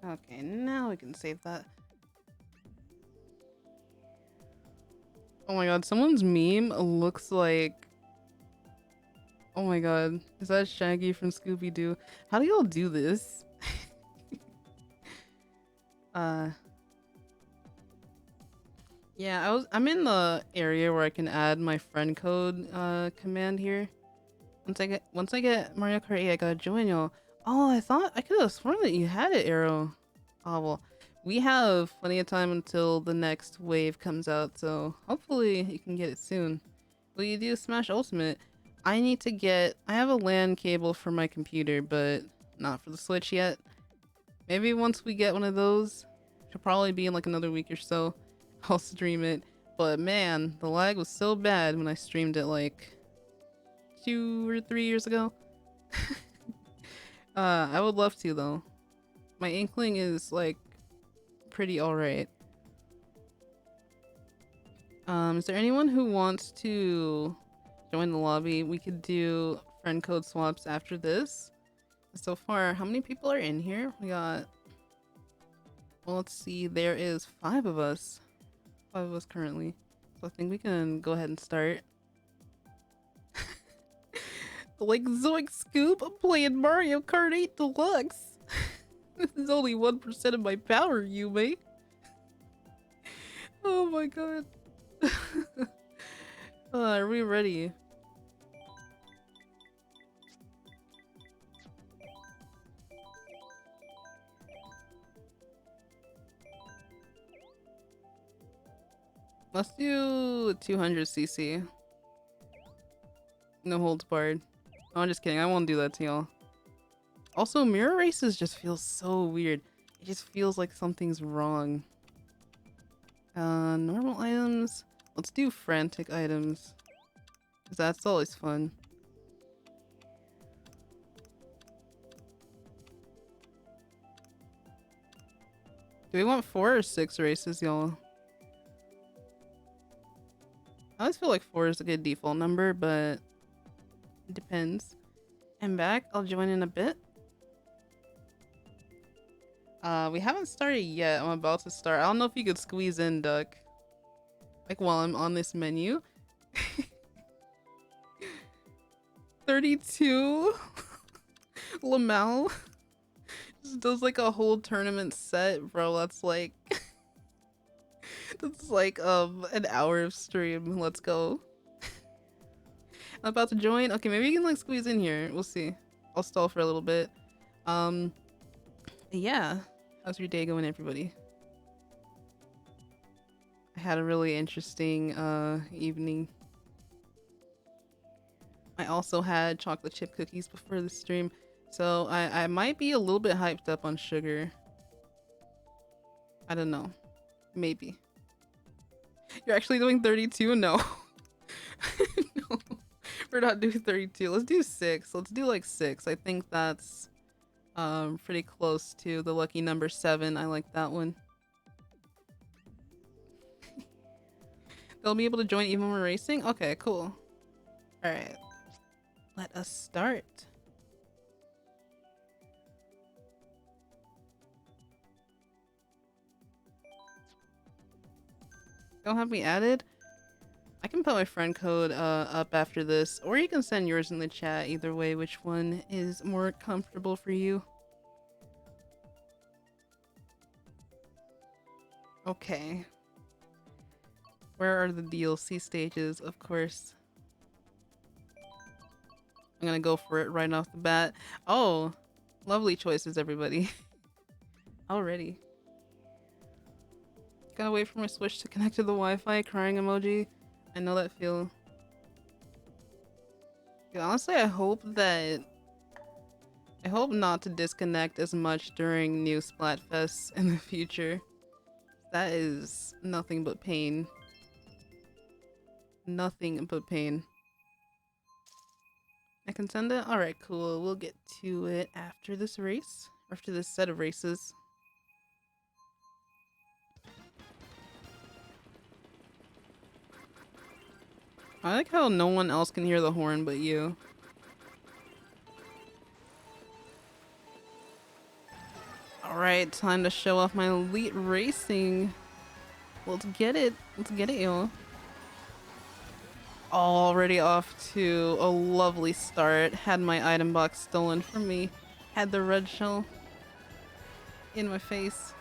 Okay, now we can save that. Oh my god, someone's meme looks like... Oh my god, is that Shaggy from Scooby-Doo? How do y'all do this? Yeah, I'm in the area where I can add my friend code command here. Once I get Mario Kart 8, I gotta join y'all. Oh, I could have sworn that you had it, Arrow. Oh well, we have plenty of time until the next wave comes out, so hopefully you can get it soon. Will you do Smash Ultimate? I have a LAN cable for my computer, but not for the Switch yet. Maybe once we get one of those, which will probably be in like another week or so, I'll stream it. But man, the lag was so bad when I streamed it like 2 or 3 years ago. I would love to though. My inkling is like pretty alright. Is there anyone who wants to join the lobby? We could do friend code swaps after this. So far, how many people are in here? We got... Well, let's see. There is 5 of us. 5 of us currently. So I think we can go ahead and start. Like Zoic Scoop, I'm playing Mario Kart 8 Deluxe. This is only 1% of my power, Yume. Oh my god. Are we ready? Let's do 200cc. No holds barred. Oh, I'm just kidding. I won't do that to y'all. Also, mirror races just feel so weird. It just feels like something's wrong. Normal items. Let's do frantic items. Because that's always fun. Do we want 4 or 6 races, y'all? I always feel like 4 is a good default number, but it depends. I'm back. I'll join in a bit. We haven't started yet. I'm about to start. I don't know if you could squeeze in, Duck. Like while I'm on this menu. 32? Lamel just does like a whole tournament set, bro. That's like... That's like an hour of stream. Let's go. I'm about to join. Okay, maybe you can like squeeze in here. We'll see. I'll stall for a little bit. Yeah. How's your day going, everybody? I had a really interesting evening. I also had chocolate chip cookies before the stream, so I might be a little bit hyped up on sugar. I don't know. Maybe. You're actually doing 32? No. No. We're not doing 32. Let's do 6. Let's do like 6. I think that's pretty close to the lucky number 7. I like that one. They'll be able to join even when we're racing? Okay, cool. Alright. Let us start. Don't have me added? I can put my friend code up after this, or you can send yours in the chat. Either way, which one is more comfortable for you? Okay. Where are the DLC stages? Of course. I'm gonna go for it right off the bat. Oh, lovely choices, everybody. Already. Gotta wait for my Switch to connect to the Wi-Fi. Crying emoji. I know that feel. Yeah, honestly, I hope not to disconnect as much during new Splatfests in the future. That is nothing but pain. Nothing but pain. I can send it? Alright, cool. We'll get to it after this race. Or after this set of races. I like how no one else can hear the horn but you. Alright, time to show off my elite racing. Let's get it. Let's get it, y'all. Already off to a lovely start. Had my item box stolen from me. Had the red shell in my face.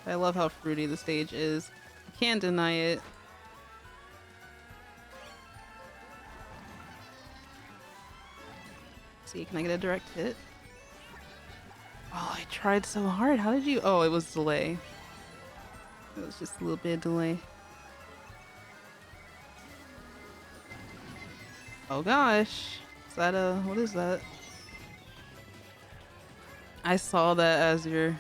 I love how fruity the stage is. You can't deny it. See, can I get a direct hit? Oh, I tried so hard. How did you? Oh, it was delay. It was just a little bit of delay. Oh gosh. Is that a... what is that? I saw that as your...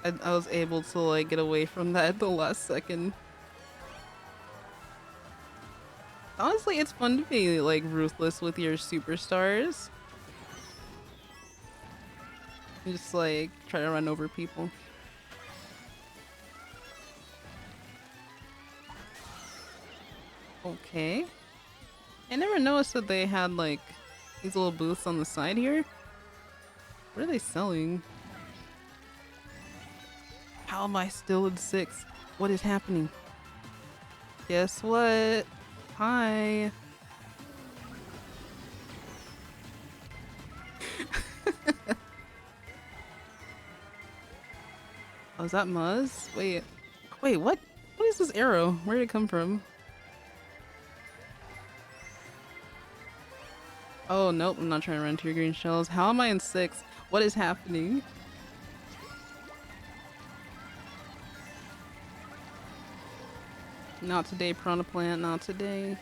I was able to like get away from that at the last second. Honestly, it's fun to be like ruthless with your superstars. You just like try to run over people. Okay. I never noticed that they had like these little booths on the side here. What are they selling? How am I still in 6th? What is happening? Guess what? Hi. Oh, is that Muzz? Wait. Wait, what? What is this arrow? Where did it come from? Oh, nope. I'm not trying to run to your green shells. How am I in 6th? What is happening? Not today, Piranha Plant. Not today.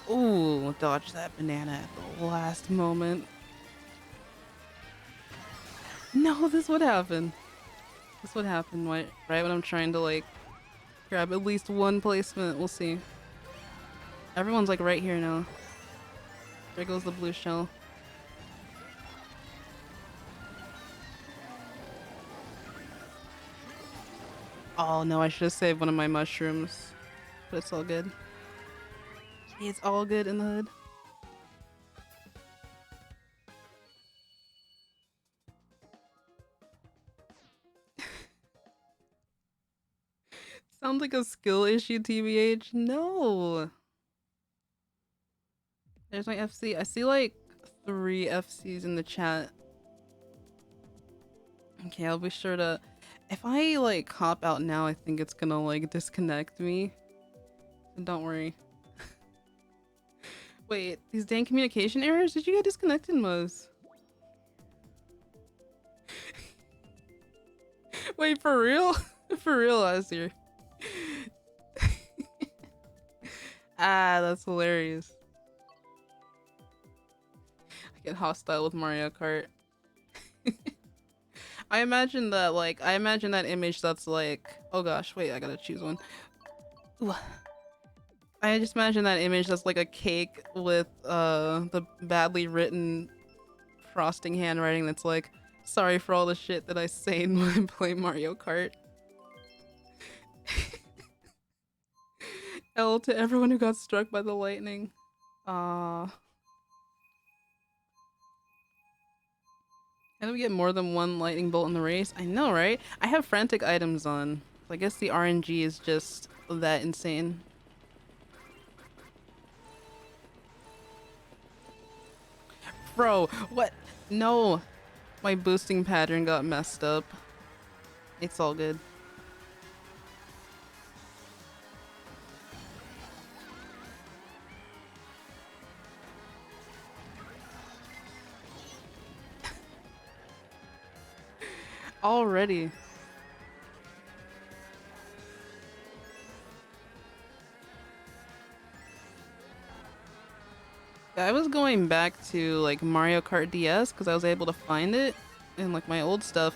Ooh, dodge that banana at the last moment. No, this would happen. This would happen right when I'm trying to like grab at least one placement. We'll see. Everyone's like right here now. There goes the blue shell. Oh no, I should have saved one of my mushrooms. But it's all good. It's all good in the hood. Sounds like a skill issue, TBH. No. There's my FC. I see like 3 FCs in the chat. Okay, I'll be sure to... If I like hop out now, I think it's gonna like disconnect me. So don't worry. Wait, these dang communication errors? Did you get disconnected, Mose? Wait, for real? For real, Azir. Ah, that's hilarious. I get hostile with Mario Kart. I imagine that image that's like, oh gosh, wait, I gotta choose one. Ooh. I just imagine that image that's like a cake with the badly written frosting handwriting that's like, sorry for all the shit that I say when I play Mario Kart. L to everyone who got struck by the lightning. How do we get more than one lightning bolt in the race? I know, right? I have frantic items on. So I guess the RNG is just that insane. Bro, what? No. My boosting pattern got messed up. It's all good. Already. I was going back to like Mario Kart DS because I was able to find it in like my old stuff.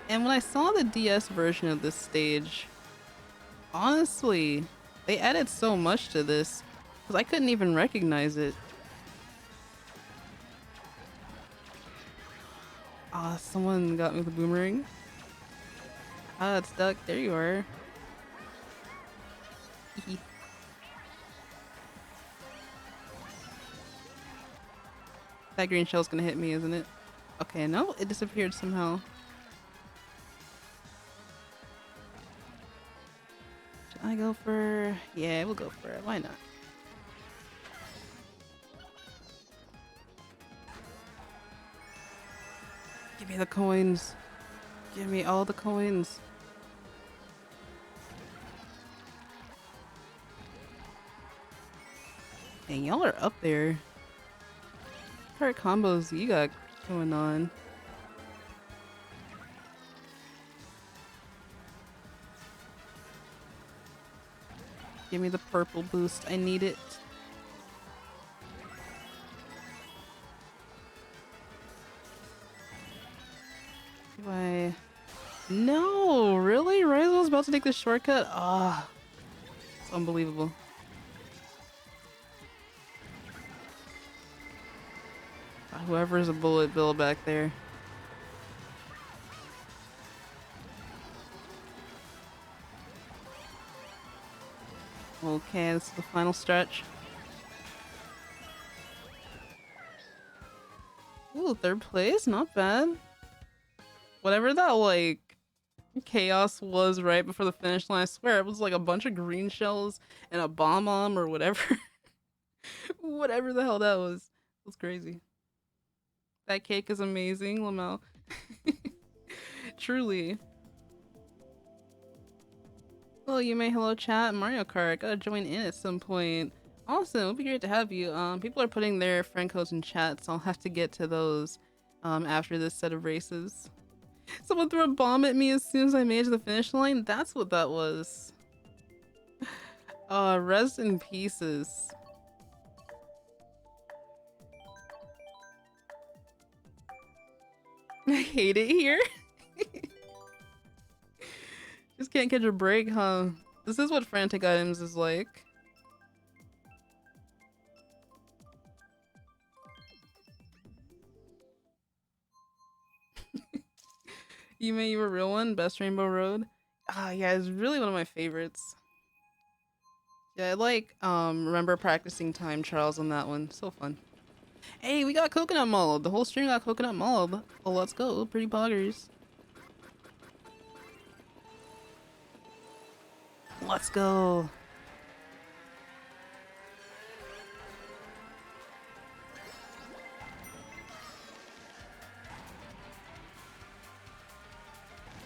And when I saw the DS version of this stage, honestly, they added so much to this because I couldn't even recognize it. Ah, someone got me with a boomerang. Ah, it's stuck. There you are. That green shell's gonna hit me, isn't it? Okay, no, it disappeared somehow. Should I go for... Yeah, we'll go for it. Why not? Give me the coins. Give me all the coins. Dang, y'all are up there. What kind of combos you got going on? Give me the purple boost. I need it. Do I... No! Really? Right as I was about to take the shortcut? Ah. It's unbelievable. Whoever's a bullet bill back there. Okay, this is the final stretch. Ooh, third place? Not bad. Whatever that, like, chaos was right before the finish line, I swear it was like a bunch of green shells and a bomb or whatever. Whatever the hell that was. It was crazy. That cake is amazing, Lamel. Truly. Well, you may hello chat Mario Kart. Gotta join in at some point. Awesome, it'll be great to have you. People are putting their friend codes in chat, so I'll have to get to those after this set of races. Someone threw a bomb at me as soon as I made it to the finish line. That's what that was. Rest in pieces. I hate it here. Just can't catch a break, huh? This is what frantic items is like. You were a real one? Best Rainbow Road? Ah, yeah, it's really one of my favorites. Yeah, I like, remember practicing time trials on that one. So fun. Hey, we got coconut mold. The whole stream got coconut mold. Oh, let's go. Pretty poggers. Let's go.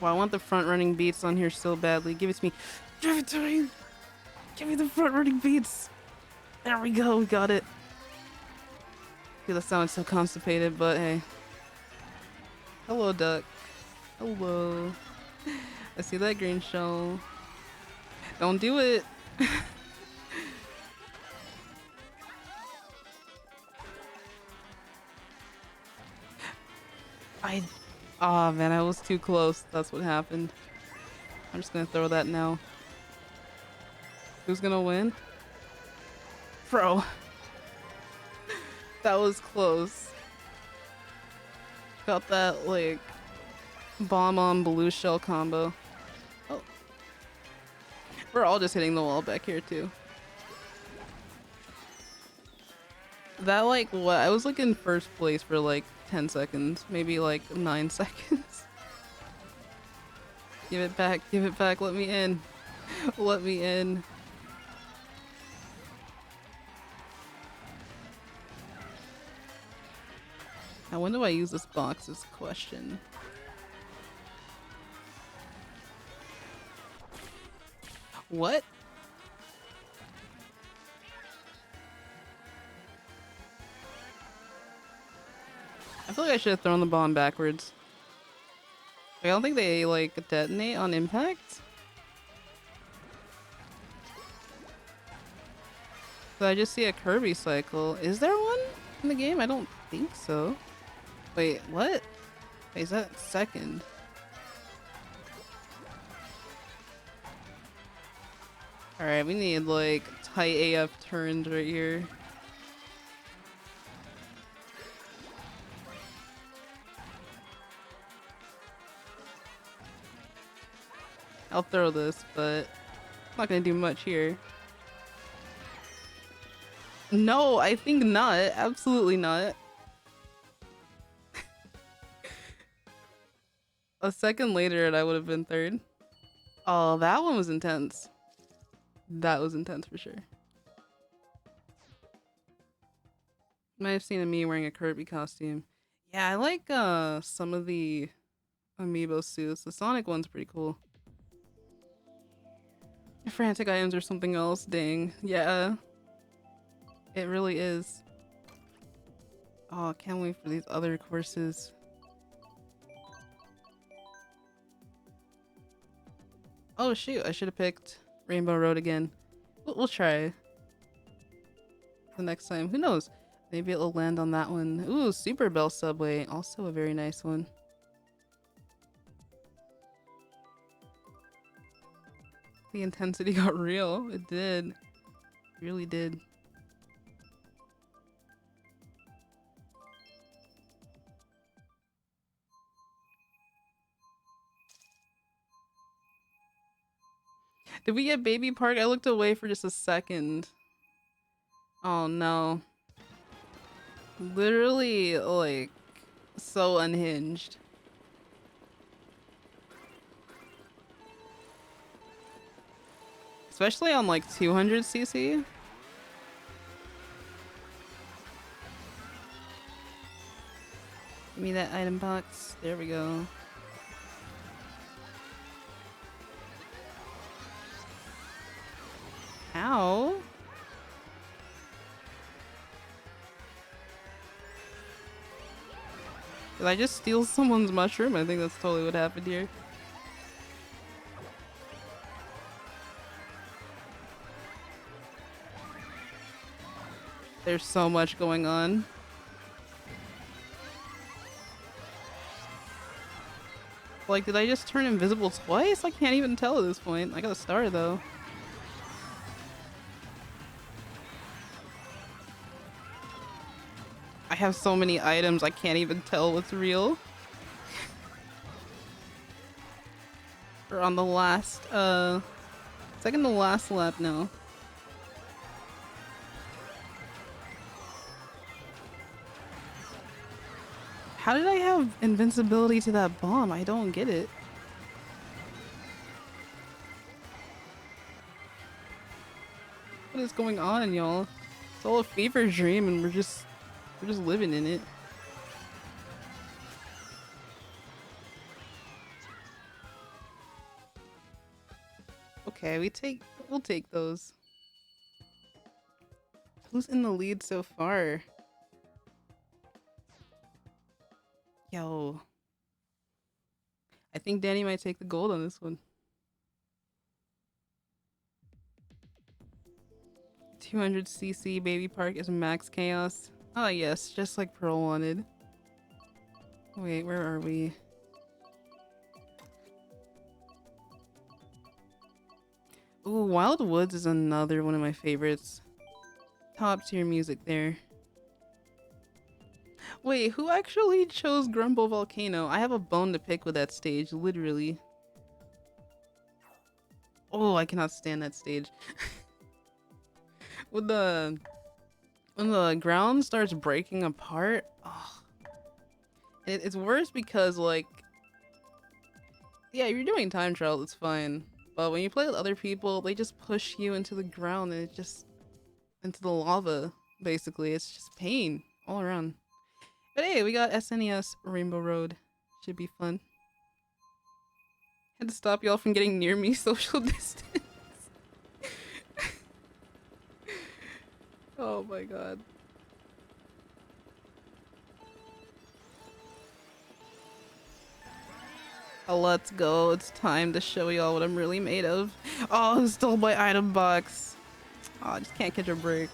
Wow, I want the front running beats on here so badly. Give it to me. Give it to me. Give me the front running beats. There we go. We got it. I feel that sounds so constipated, but hey. Hello, duck. Hello. I see that green shell. Don't do it. Aw, man, I was too close. That's what happened. I'm just gonna throw that now. Who's gonna win? Bro. That was close. Got that, like, bomb on blue shell combo. Oh. We're all just hitting the wall back here, too. That, like, what? I was, like, in first place for, like, 10 seconds. Maybe, like, 9 seconds. Give it back. Give it back. Let me in. Let me in. Now, when do I use this box is the question. What? I feel like I should have thrown the bomb backwards. I don't think they like detonate on impact. So I just see a Kirby cycle. Is there one in the game? I don't think so. Wait, what? Wait, is that second? Alright, we need like tight AF turns right here. I'll throw this, but I'm not gonna do much here. No, I think not. Absolutely not. A second later and I would have been third. Oh, that one was intense. That was intense for sure. Might have seen me wearing a Kirby costume. Yeah, I like some of the amiibo suits. The Sonic one's pretty cool. Frantic items or something else, dang. Yeah. It really is. Oh, can't wait for these other courses. Oh shoot, I should have picked Rainbow Road again. We'll try the next time. Who knows? Maybe it'll land on that one. Ooh, Super Bell Subway. Also a very nice one. The intensity got real. It did. It really did. Did we get Baby Park? I looked away for just a second. Oh no. Literally, like, so unhinged. Especially on like 200cc. Give me that item box. There we go. Ow. Did I just steal someone's mushroom? I think that's totally what happened here. There's so much going on. Like, did I just turn invisible twice? I can't even tell at this point. I got a star though. I have so many items, I can't even tell what's real. We're on the last, second to last lap now. How did I have invincibility to that bomb? I don't get it. What is going on, y'all? It's all a fever dream and we're just living in it. Okay, we'll take those. Who's in the lead so far? Yo. I think Danny might take the gold on this one. 200cc Baby Park is max chaos. Oh yes, just like Pearl wanted. Wait, where are we? Ooh, Wild Woods is another one of my favorites. Top tier music there. Wait, who actually chose Grumble Volcano? I have a bone to pick with that stage, literally. Oh, I cannot stand that stage. When the ground starts breaking apart, oh, it's worse because like, yeah, if you're doing time trial, it's fine. But when you play with other people, they just push you into the ground and it just into the lava. Basically, it's just pain all around. But hey, we got SNES Rainbow Road. Should be fun. Had to stop y'all from getting near me. Social distance. Oh my god. Let's go. It's time to show y'all what I'm really made of. Oh, stole my item box. Oh, I just can't catch a break.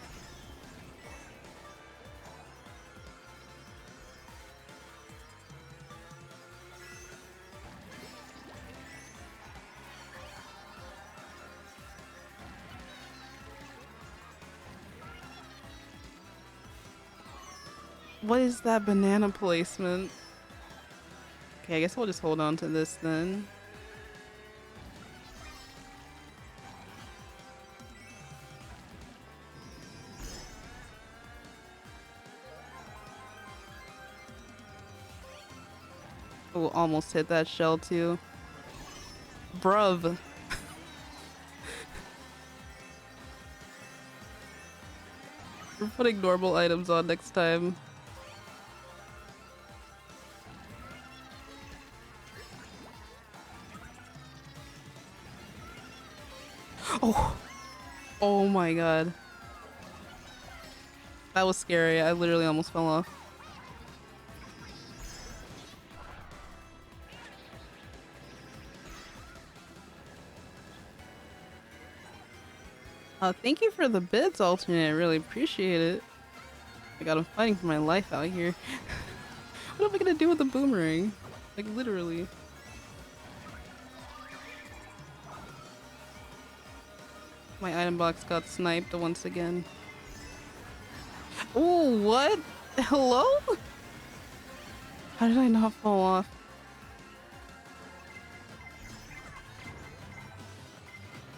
What is that banana placement? Okay, I guess I'll just hold on to this then. Oh, almost hit that shell too. Bruv. We're putting normal items on next time. Oh. Oh my god. That was scary. I literally almost fell off. Thank you for the bits, alternate. I really appreciate it. I got him fighting for my life out here. What am I gonna do with the boomerang? Like, literally. My item box got sniped once again. Oh, what? Hello? How did I not fall off?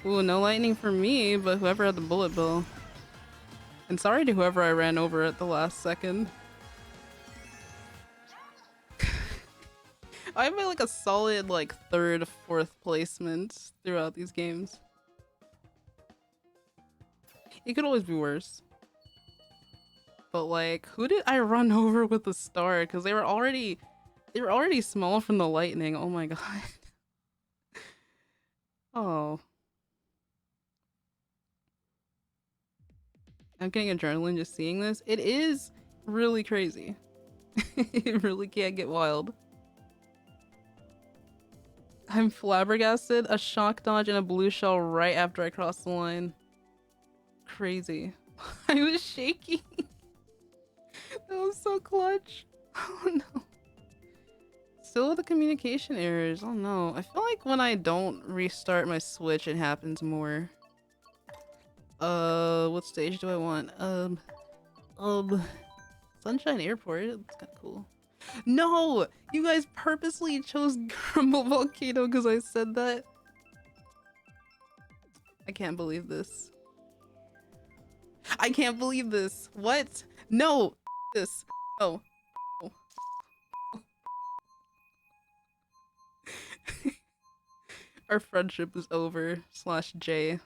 Ooh, no lightning for me, but whoever had the bullet bill. And sorry to whoever I ran over at the last second. I'm at like a solid like 3rd, 4th placement throughout these games. It could always be worse. But like, who did I run over with the star? Because they were already small from the lightning. Oh my god. Oh. I'm getting adrenaline just seeing this. It is really crazy. It really can't get wild. I'm flabbergasted. A shock dodge and a blue shell right after I crossed the line. Crazy. I was shaking. That was so clutch. Oh no. Still the communication errors. Oh no. I feel like when I don't restart my Switch, it happens more. What stage do I want? Sunshine Airport. It's kind of cool. No! You guys purposely chose Grumble Volcano because I said that. I can't believe this. I can't believe this. What? No! This. Oh. Oh. Our friendship is over. /J.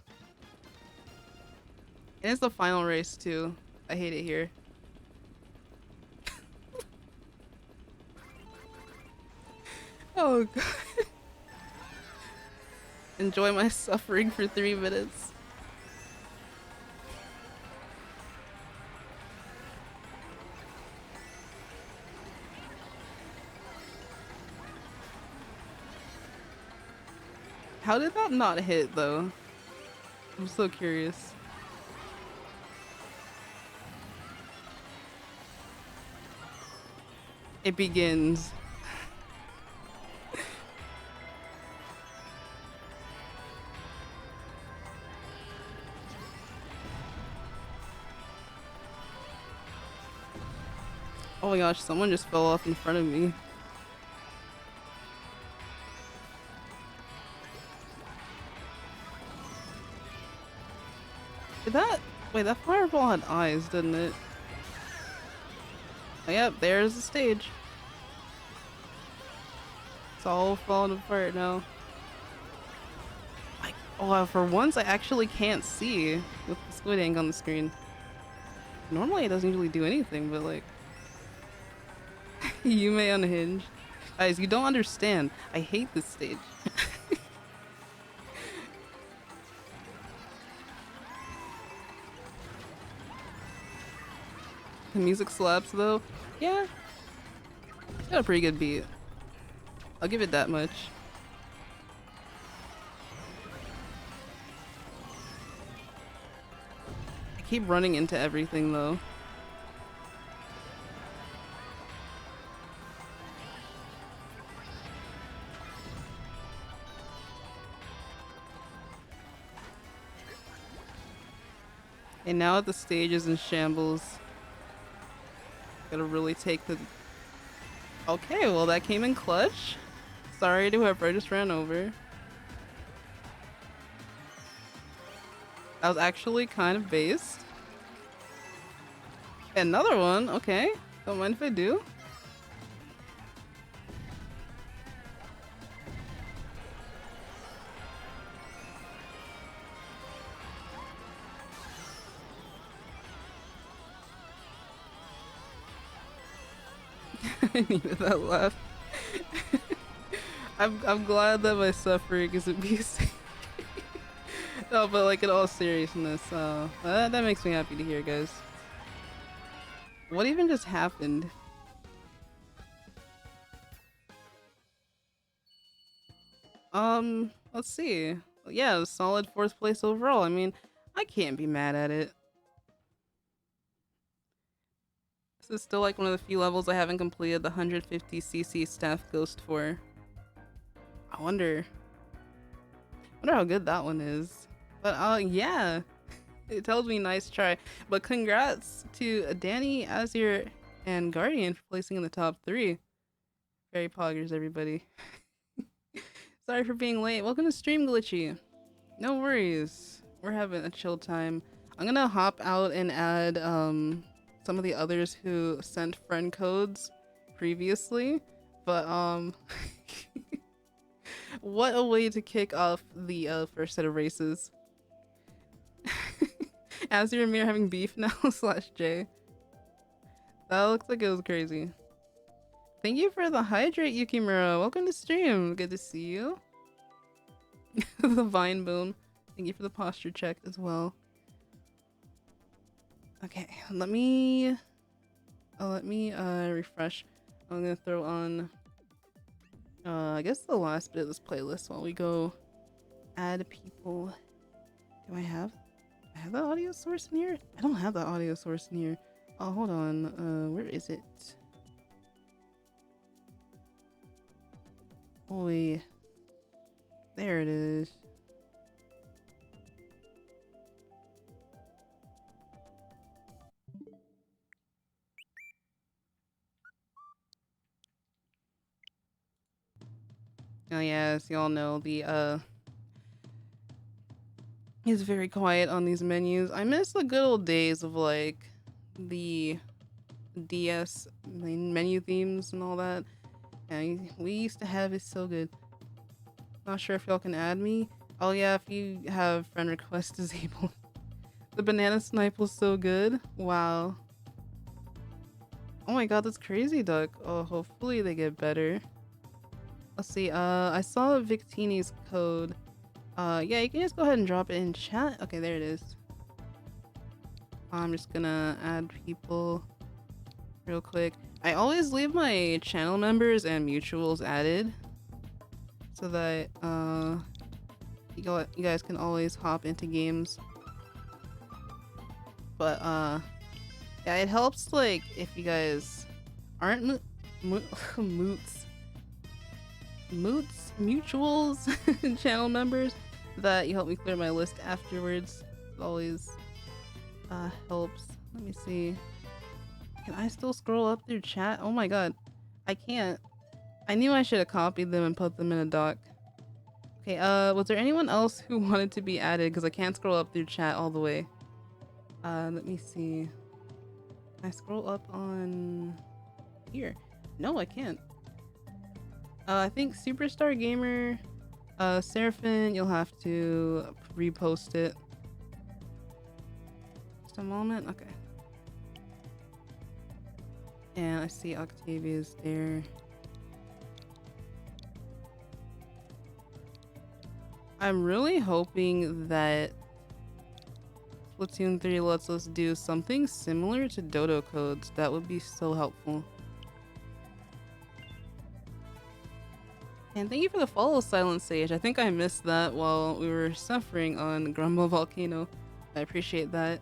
And it's the final race too. I hate it here. Oh god. Enjoy my suffering for 3 minutes. How did that not hit though? I'm so curious. It begins. Oh my gosh, someone just fell off in front of me. Did that... Wait, that fireball had eyes, didn't it? Oh, yep, there's the stage. It's all falling apart now. Oh, for once I actually can't see with the squid ink on the screen. Normally it doesn't usually do anything, but like... You may unhinge. Guys, you don't understand. I hate this stage. The music slaps though. Yeah. It's got a pretty good beat. I'll give it that much. keep running into everything though. And now the stage is in shambles. Gotta really take the... Okay, well that came in clutch. Sorry to whoever I just ran over. That was actually kind of based. Another one, okay. Don't mind if I do. I needed that laugh. I'm glad that my suffering is abusing. No, but like in all seriousness, that makes me happy to hear, guys. What even just happened? Let's see. Yeah, solid 4th place overall. I mean, I can't be mad at it. This is still like one of the few levels I haven't completed the 150cc staff ghost for. I wonder how good that one is. But yeah, it tells me nice try. But congrats to Danny, Azir, and Guardian for placing in the top 3. Very poggers, everybody. Sorry for being late. Welcome to Stream Glitchy. No worries. We're having a chill time. I'm gonna hop out and add some of the others who sent friend codes previously. But what a way to kick off the first set of races. Azir and me are having beef now /J. That looks like it was crazy. Thank you for the hydrate, Yukimura. Welcome to stream. Good to see you. The vine boom. Thank you for the posture check as well. Okay, let me refresh. I'm gonna throw on I guess the last bit of this playlist while we go add people. Do I have the audio source in here? I don't have the audio source in here. Oh, hold on. Where is it? Boy, there it is. Oh yeah, as y'all know, the it's very quiet on these menus. I miss the good old days of like the DS menu themes and all that. Yeah, we used to have it so good. Not sure if y'all can add me. Oh yeah, if you have friend request disabled. The banana snipe was so good. Wow. Oh my god, that's crazy, Duck. Oh, hopefully they get better. Let's see. I saw Victini's code. Yeah, you can just go ahead and drop it in chat. Okay, there it is. I'm just gonna add people real quick. I always leave my channel members and mutuals added so that you guys can always hop into games. But yeah, it helps like if you guys aren't mutuals channel members, that you help me clear my list afterwards. It always helps. Let me see. Can I still scroll up through chat? Oh my god, I can't. I knew I should have copied them and put them in a doc. Okay, was there anyone else who wanted to be added? Because I can't scroll up through chat all the way. Let me see. Can I scroll up on here? No, I can't. I think Superstar Gamer, Seraphin, you'll have to repost it. Just a moment. Okay. And I see Octavia's there. I'm really hoping that Splatoon 3 lets us do something similar to Dodo codes. That would be so helpful. And thank you for the follow, Silent Sage. I think I missed that while we were suffering on Grumble Volcano. I appreciate that.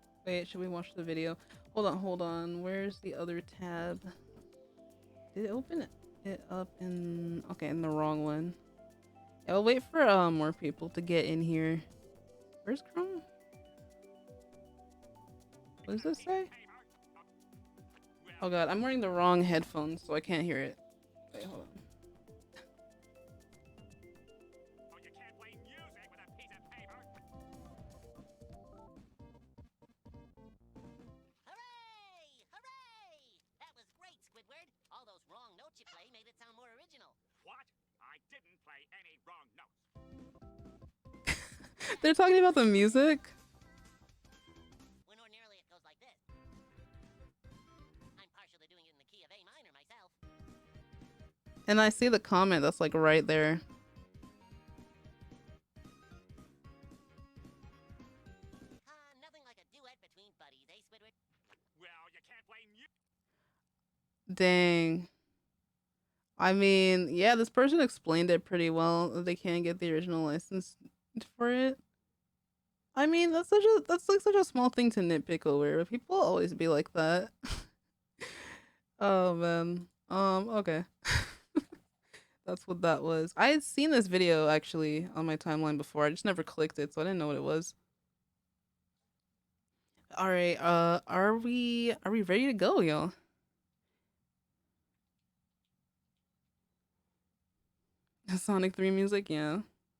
Wait, should we watch the video? Hold on. Where's the other tab? Did it open it up in... Okay, in the wrong one. Yeah, I'll wait for more people to get in here. Where's Chrome? What does this say? Oh god, I'm wearing the wrong headphones, so I can't hear it. Wait, hold on. They're talking about the music?
When ordinarily it goes like this. I'm partially doing it in the key of A minor myself.
And I see the comment that's like right there.
Nothing like a duet between buddies, eh, Squidward?
Well, you can't blame you.
Dang. I mean, yeah, this person explained it pretty well. They can't get the original license for it. I mean, that's like such a small thing to nitpick over, but people always be like that. Oh man. Okay. That's what that was. I had seen this video actually on my timeline before. I just never clicked it, so I didn't know what it was. All right. Are we ready to go, y'all? Sonic 3 music, yeah.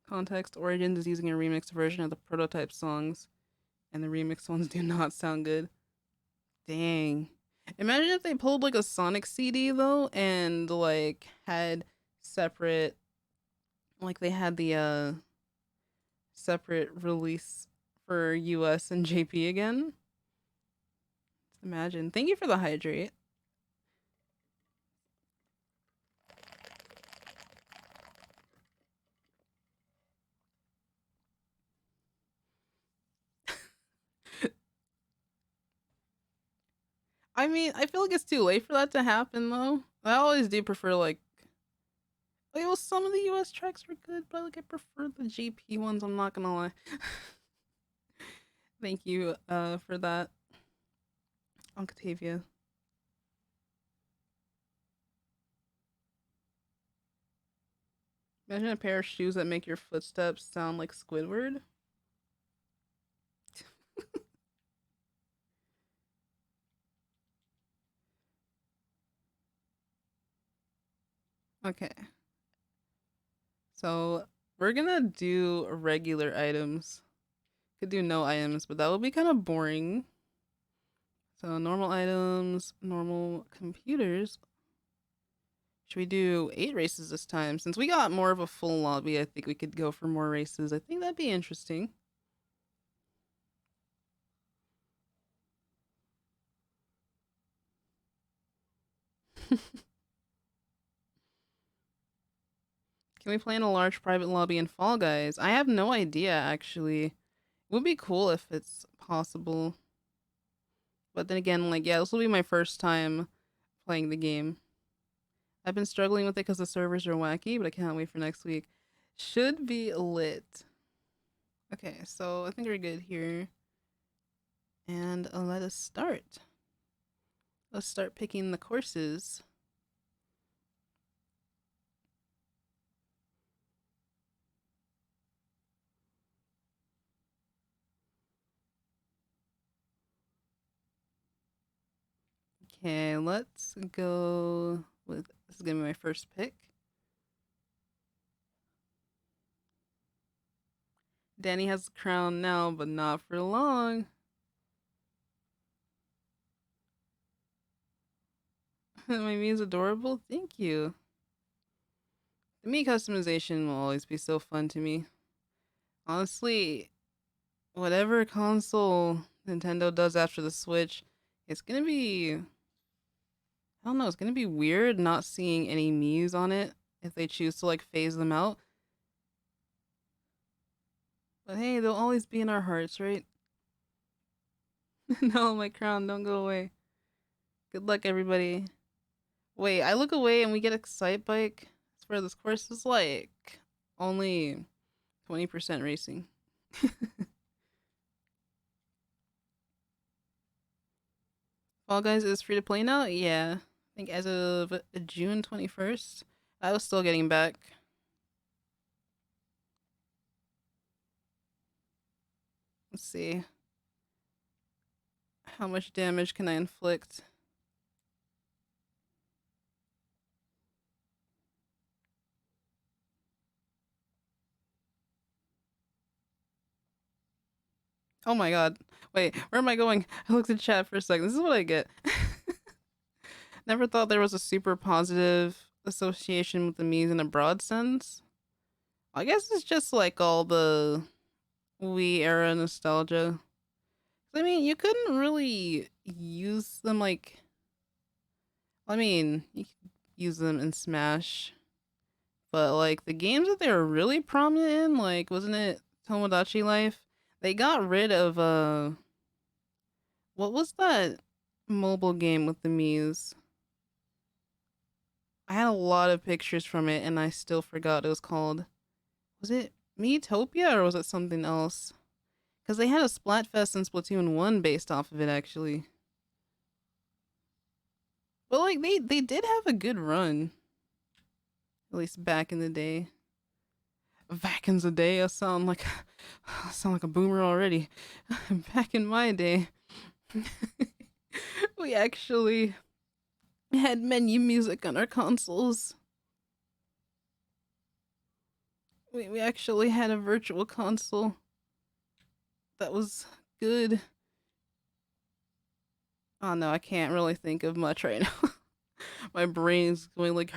Context: Origins is using a remixed version of the prototype songs, and the remixed ones do not sound good. Dang. Imagine if they pulled like a Sonic CD though, and like had separate, like they had the separate release for US and JP again. Just imagine. Thank you for the hydrate. I mean, I feel like it's too late for that to happen though. I always do prefer like well, some of the US tracks are good, but like I prefer the JP ones, I'm not gonna lie. Thank you for that, Octavia. Imagine a pair of shoes that make your footsteps sound like Squidward. Okay. So we're gonna do regular items. Could do no items, but that would be kind of boring. So normal items, normal computers. Should we do 8 races this time? Since we got more of a full lobby, I think we could go for more races. I think that'd be interesting. Can we play in a large private lobby in Fall Guys? I have no idea, actually. It would be cool if it's possible. But then again, like, yeah, this will be my first time playing the game. I've been struggling with it because the servers are wacky, but I can't wait for next week. Should be lit. Okay, so I think we're good here. And let us start. Let's start picking the courses. Okay, let's go with, this is gonna be my first pick. Danny has the crown now, but not for long. My meme's adorable. Thank you. The me customization will always be so fun to me. Honestly, whatever console Nintendo does after the Switch, it's gonna be, I don't know, it's gonna be weird not seeing any Mii's on it if they choose to like phase them out. But hey, they'll always be in our hearts, right? No, my crown, don't go away. Good luck, everybody. Wait, I look away and we get Excite Bike. I swear this course is like only 20% racing. Fall Guys is free to play now? Yeah. I think as of June 21st. I was still getting back. Let's see. How much damage can I inflict? Oh my god. Wait, where am I going? I looked at chat for a second. This is what I get. Never thought there was a super positive association with the Mii's in a broad sense. I guess it's just like all the Wii era nostalgia. I mean, you couldn't really use them like. I mean, you could use them in Smash, but like the games that they were really prominent in, like wasn't it Tomodachi Life? They got rid of what was that mobile game with the Mii's? I had a lot of pictures from it and I still forgot it was called. Was it Miitopia or was it something else? Because they had a Splatfest in Splatoon 1 based off of it actually. But like they did have a good run. At least back in the day. Back in the day, I sound like a boomer already. Back in my day, we actually had menu music on our consoles. We actually had a virtual console that was good. Oh no, I can't really think of much right now. My brain's going like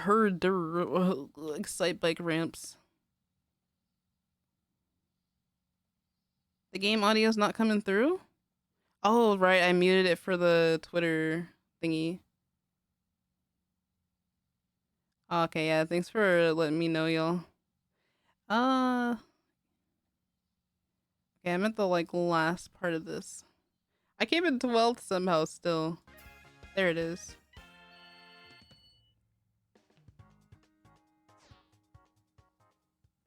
like sight bike ramps. The game audio's not coming through? Oh, right, I muted it for the Twitter thingy. Okay, yeah, thanks for letting me know, y'all. Uh, okay, I'm at the like last part of this. I came in 12th somehow still. There it is.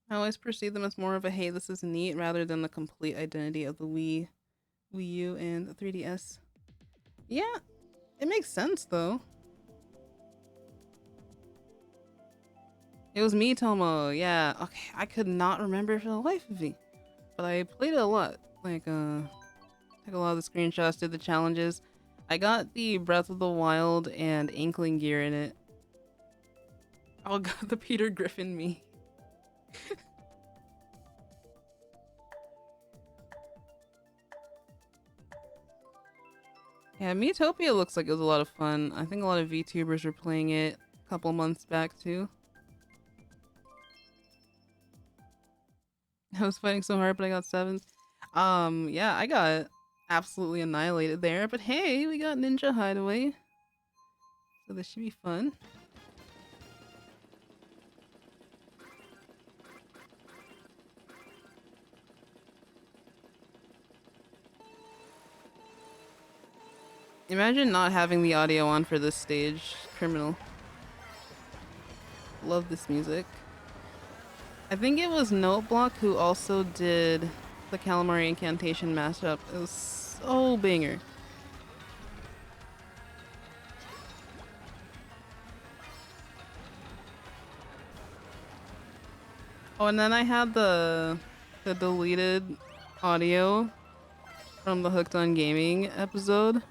I always perceive them as more of a hey, this is neat rather than the complete identity of the Wii U, and the 3DS. Yeah, it makes sense though. It was me, Tomo. Yeah, okay, I could not remember for the life of me, but I played it a lot. Like, took a lot of the screenshots, did the challenges. I got the Breath of the Wild and Inkling gear in it. Oh god, the Peter Griffin me. Yeah, Miitopia looks like it was a lot of fun. I think a lot of VTubers were playing it a couple months back too. I was fighting so hard, but I got 7th. Yeah, I got absolutely annihilated there, but hey, we got Ninja Hideaway. So this should be fun. Imagine not having the audio on for this stage. Criminal. Love this music. I think it was Noteblock who also did the Calamari Incantation mashup. It was so banger. Oh, and then I had the deleted audio from the Hooked on Gaming episode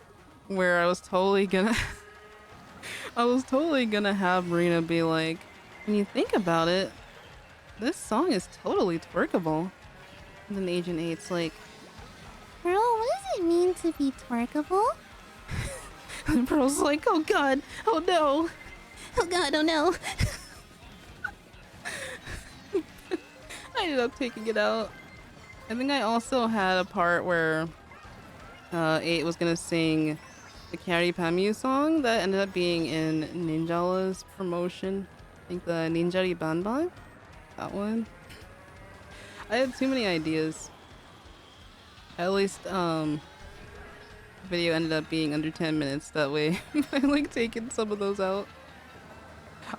where I was totally gonna I was totally gonna have Marina be like, when you think about it, this song is totally twerkable. And then Agent 8's like,
Girl, what does it mean to be twerkable?
and Pearl's like, oh god, oh no.
Oh god, oh no.
I ended up taking it out. I think I also had a part where 8 was gonna sing the Kyari Pamyu song that ended up being in Ninjala's promotion. I think the Ninjari Banban? That one. I had too many ideas. At least, the video ended up being under 10 minutes that way. I like taking some of those out.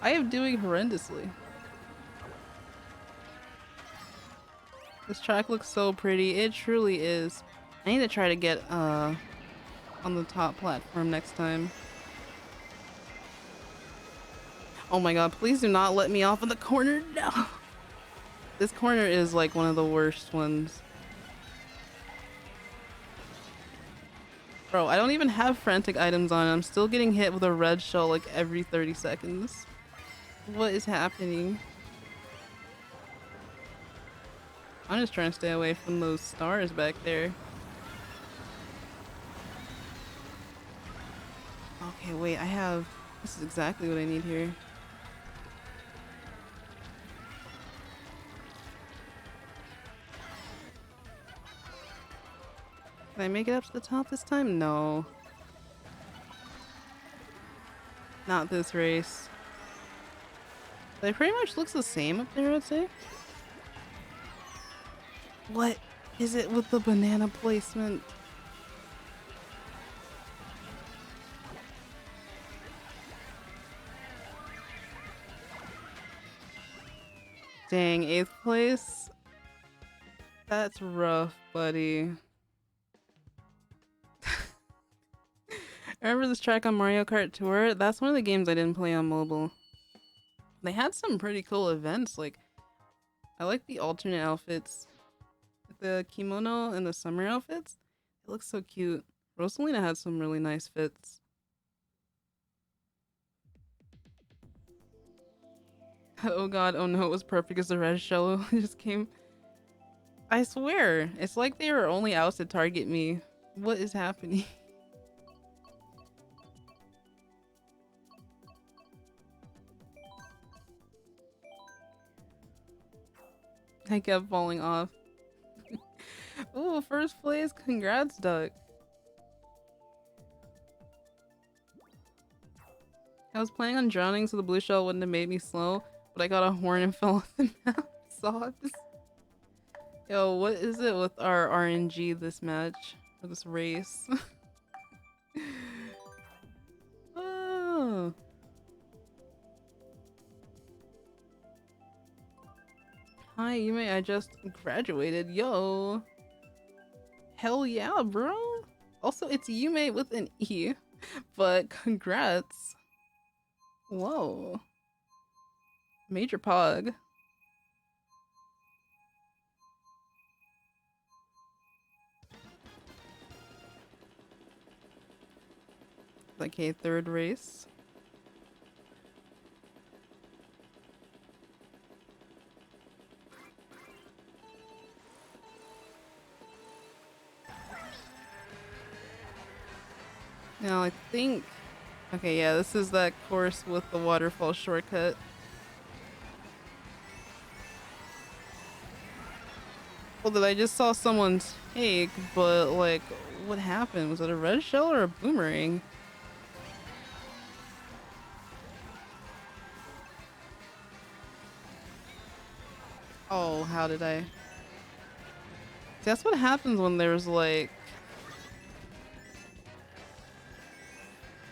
I am doing horrendously. This track looks so pretty. It truly is. I need to try to get on the top platform next time. Oh my god, please do not let me off in the corner. No! This corner is like one of the worst ones. Bro, I don't even have frantic items on. I'm still getting hit with a red shell like every 30 seconds. What is happening? I'm just trying to stay away from those stars back there. Okay, wait, I have... This is exactly what I need here. Can I make it up to the top this time? No. Not this race. It pretty much looks the same up there, I'd say. What is it with the banana placement? Dang, 8th place? That's rough, buddy. I remember this track on Mario Kart Tour. That's one of the games I didn't play on mobile. They had some pretty cool events. Like, I like the alternate outfits. The kimono and the summer outfits. It looks so cute. Rosalina had some really nice fits. Oh god, oh no, it was perfect as the red shell just came. I swear, it's like they were only out to target me. What is happening? I kept falling off. Ooh, first place. Congrats, Duck. I was planning on drowning so the blue shell wouldn't have made me slow, but I got a horn and fell off the map. Sobs. Yo, what is it with our RNG this match? Or this race? Oh. Hi, Yume, I just graduated. Yo. Hell yeah, bro. Also, it's Yume with an E, but congrats. Whoa. Major pog. Like a third race. Now I think... Okay, yeah, this is that course with the waterfall shortcut. Well, that I just saw someone take, but like, what happened? Was it a red shell or a boomerang? Oh, how did I? See, that's what happens when there's like...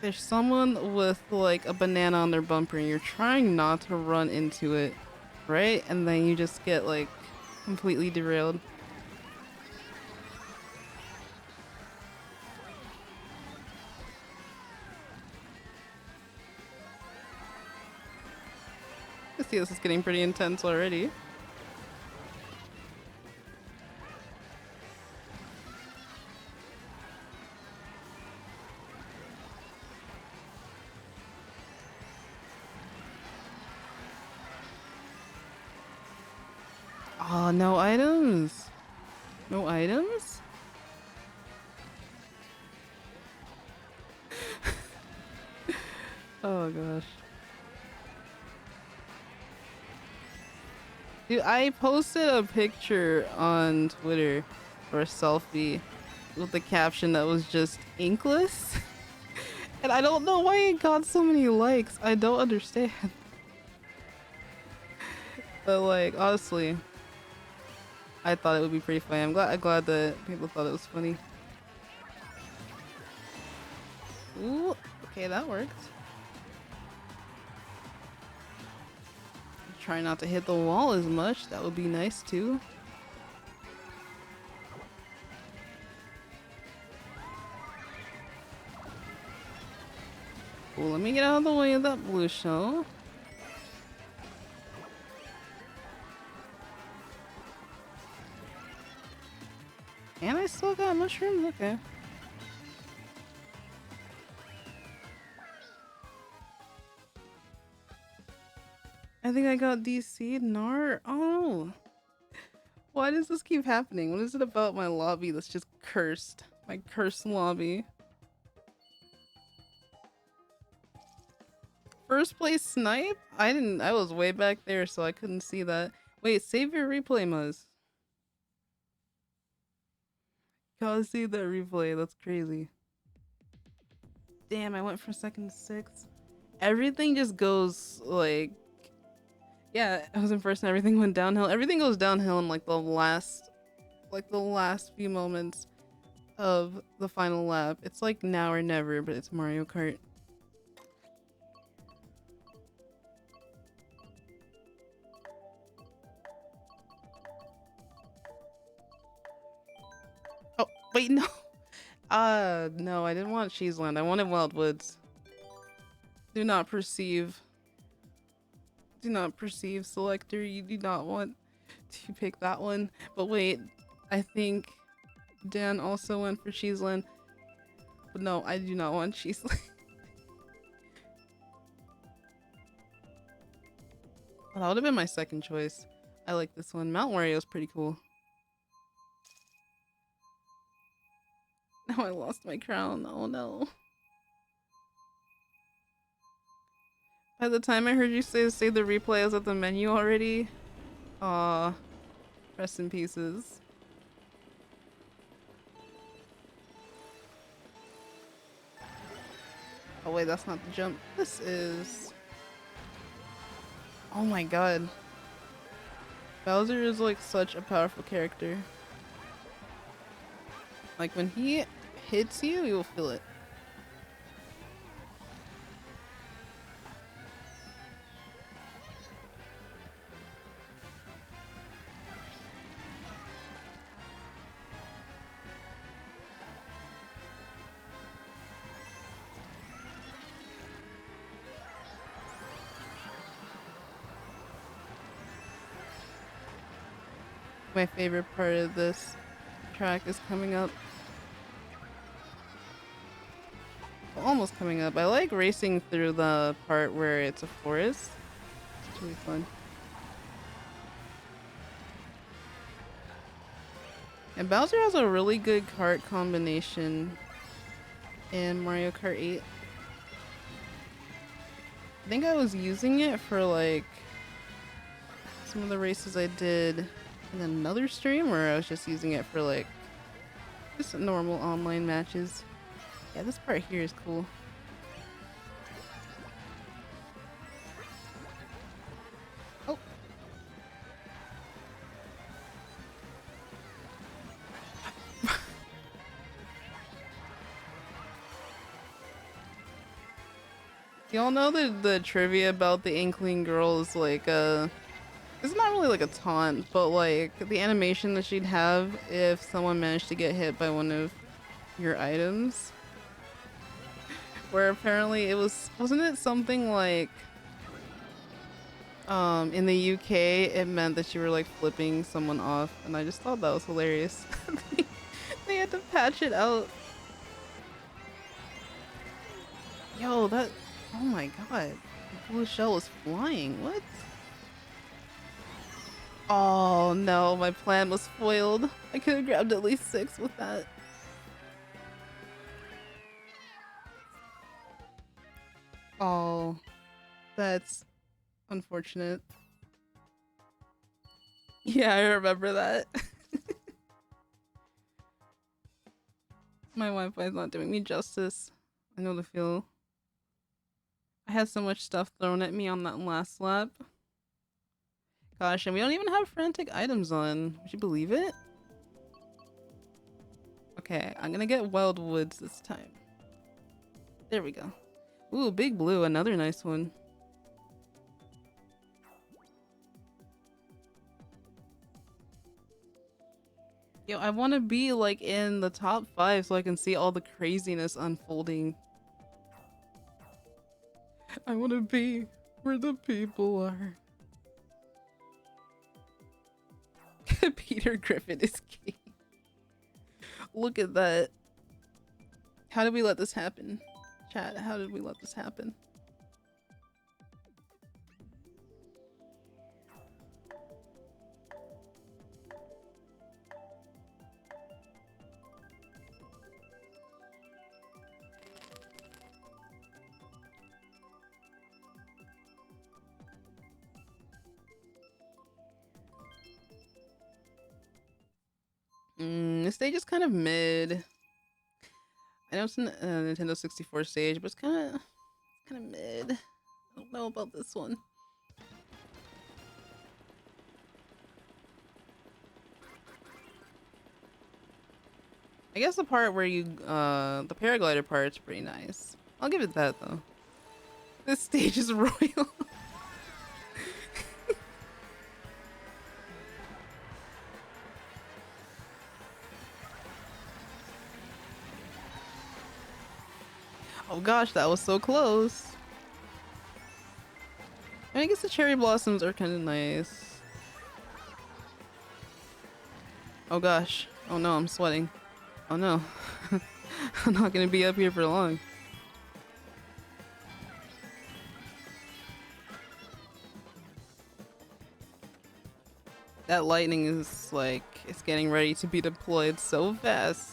There's someone with like a banana on their bumper and you're trying not to run into it, right? And then you just get like completely derailed. I see this is getting pretty intense already. Oh, no items. No items? Oh gosh. Dude, I posted a picture on Twitter, or a selfie, with the caption that was just inkless. And I don't know why it got so many likes. I don't understand. But like, honestly, I thought it would be pretty funny. I'm glad that people thought it was funny. Ooh, okay, that worked. Try not to hit the wall as much. That would be nice too. Cool, let me get out of the way of that blue shell. And I still got mushrooms? Okay. I think I got DC'd. Nar. Oh. Why does this keep happening? What is it about my lobby that's just cursed? My cursed lobby. First place snipe? I was way back there, so I couldn't see that. Wait, save your replay, Muzz. Gotta see that replay, that's crazy. Damn, I went from second to sixth. Everything just goes like, yeah, I was in first and everything went downhill. Everything goes downhill in like the last few moments of the final lap. It's like now or never, but it's Mario Kart. Oh, wait, no. No, I didn't want Cheeseland. I wanted Wildwoods. Do not perceive. Do not perceive, selector. You do not want to pick that one. But wait, I think Dan also went for Cheeseland. But no, I do not want Cheeseland. Well, that would have been my second choice. I like this one. Mount Wario is pretty cool. Now I lost my crown. Oh no. By the time I heard you say the replay, I was at the menu already. Aw. Rest in pieces. Oh wait, that's not the jump. This is... Oh my god. Bowser is like such a powerful character. Like when he hits you, you will feel it. My favorite part of this track is coming up. Well, almost coming up. I like racing through the part where it's a forest. It's really fun. And Bowser has a really good kart combination in Mario Kart 8. I think I was using it for like some of the races I did in another stream, or I was just using it for like just normal online matches. Yeah, this part here is cool. Oh. Y'all know the trivia about the Inkling girl is like it's not really like a taunt, but like the animation that she'd have if someone managed to get hit by one of your items. Where apparently it wasn't it something like in the UK it meant that you were like flipping someone off, and I just thought that was hilarious. They had to patch it out. Yo, that, oh my god, the blue shell was flying. What? Oh no, my plan was foiled. I could have grabbed at least 6 with that. Oh, that's unfortunate. Yeah, I remember that. My Wi-Fi is not doing me justice. I know the feel. I had so much stuff thrown at me on that last lap. Gosh, and we don't even have frantic items on. Would you believe it? Okay, I'm gonna get Wild Woods this time. There we go. Ooh, Big Blue, another nice one. Yo, I want to be like in the top 5 so I can see all the craziness unfolding. I want to be where the people are. Peter Griffin is king. Look at that. How did we let this happen? Chat, how did we let this happen? This stage is kind of mid. I know it's a Nintendo 64 stage, but it's kind of mid. I don't know about this one. I guess the part where you, the paraglider part's pretty nice. I'll give it that though. This stage is royal. Oh gosh, that was so close. I guess the cherry blossoms are kind of nice. Oh gosh. Oh no, I'm sweating. Oh no. I'm not gonna be up here for long. That lightning is like, it's getting ready to be deployed so fast.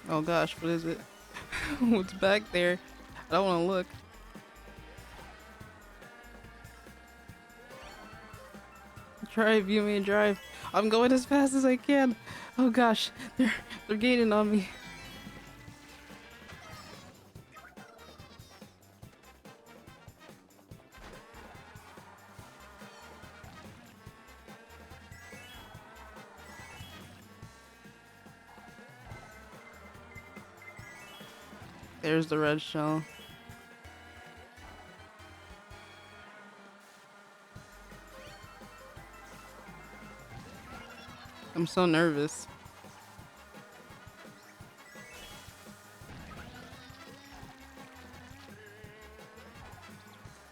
Oh gosh, what is it? What's back there? I don't want to look. Drive, you mean drive. I'm going as fast as I can. Oh gosh, they're gaining on me. There's the red shell. I'm so nervous.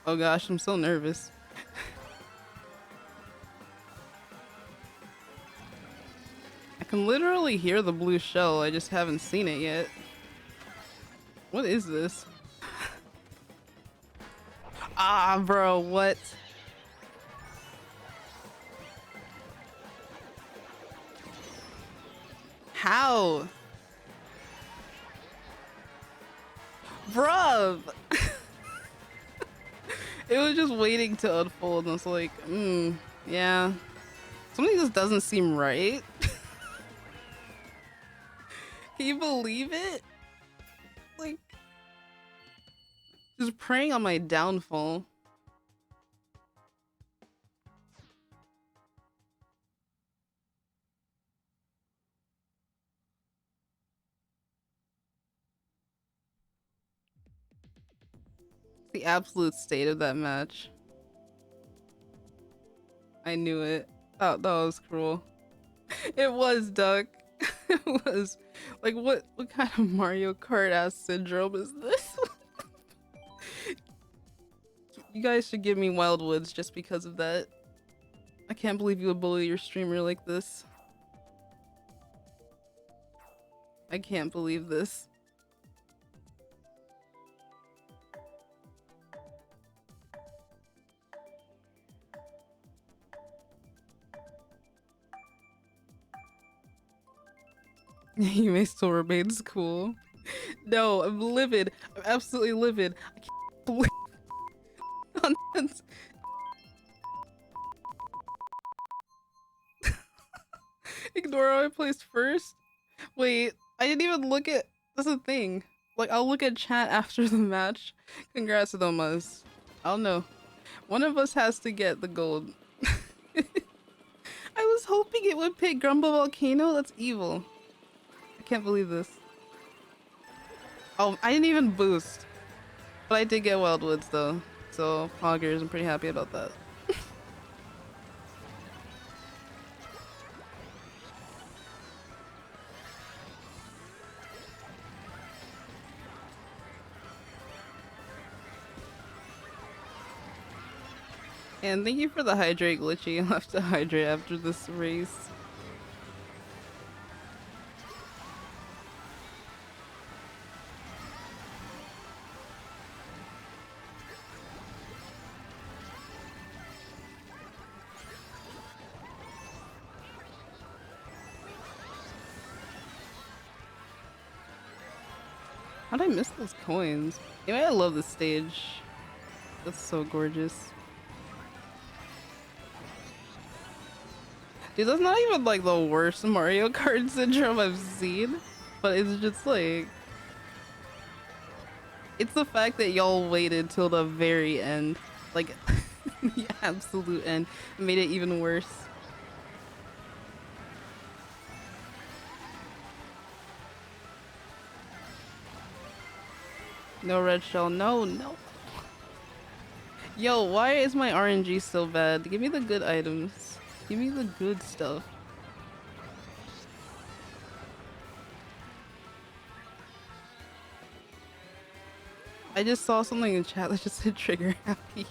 Oh gosh, I'm so nervous. I can literally hear the blue shell, I just haven't seen it yet. What is this? Ah, bro, what? How? Bruv! It was just waiting to unfold and I was like, yeah. Something just doesn't seem right. Can you believe it? Like, just preying on my downfall. The absolute state of that match. I knew it. Oh, that was cruel. It was, Duck. It was. Like, what kind of Mario Kart ass syndrome is this? You guys should give me Wildwoods just because of that. I can't believe you would bully your streamer like this. I can't believe this. You may still remain cool. No, I'm livid. I'm absolutely livid. I can't believe nonsense. Ignore how I placed first. Wait, I didn't even look at. That's the thing. Like, I'll look at chat after the match. Congrats, Thomas. I don't know. One of us has to get the gold. I was hoping it would pick Grumble Volcano. That's evil. I can't believe this. Oh, I didn't even boost. But I did get Wildwoods though. So, Poggers, I'm pretty happy about that. And thank you for the hydrate, Glitchy. I'll have to hydrate after this race. How did I miss those coins? Anyway, I love this stage. That's so gorgeous. Dude, that's not even like the worst Mario Kart syndrome I've seen. But it's just like... It's the fact that y'all waited till the very end. Like, the absolute end. Made it even worse. No red shell. No, no. Yo, why is my RNG so bad? Give me the good items. Give me the good stuff. I just saw something in chat that just said trigger happy.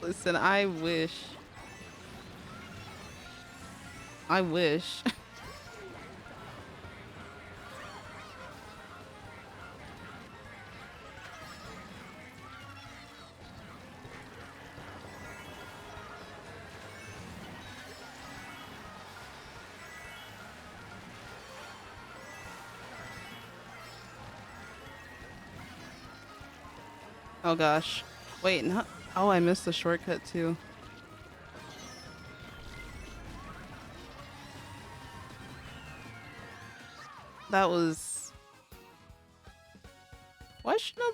Listen, I wish. I wish. Oh gosh. Wait, not. Oh, I missed the shortcut too. That was questionable.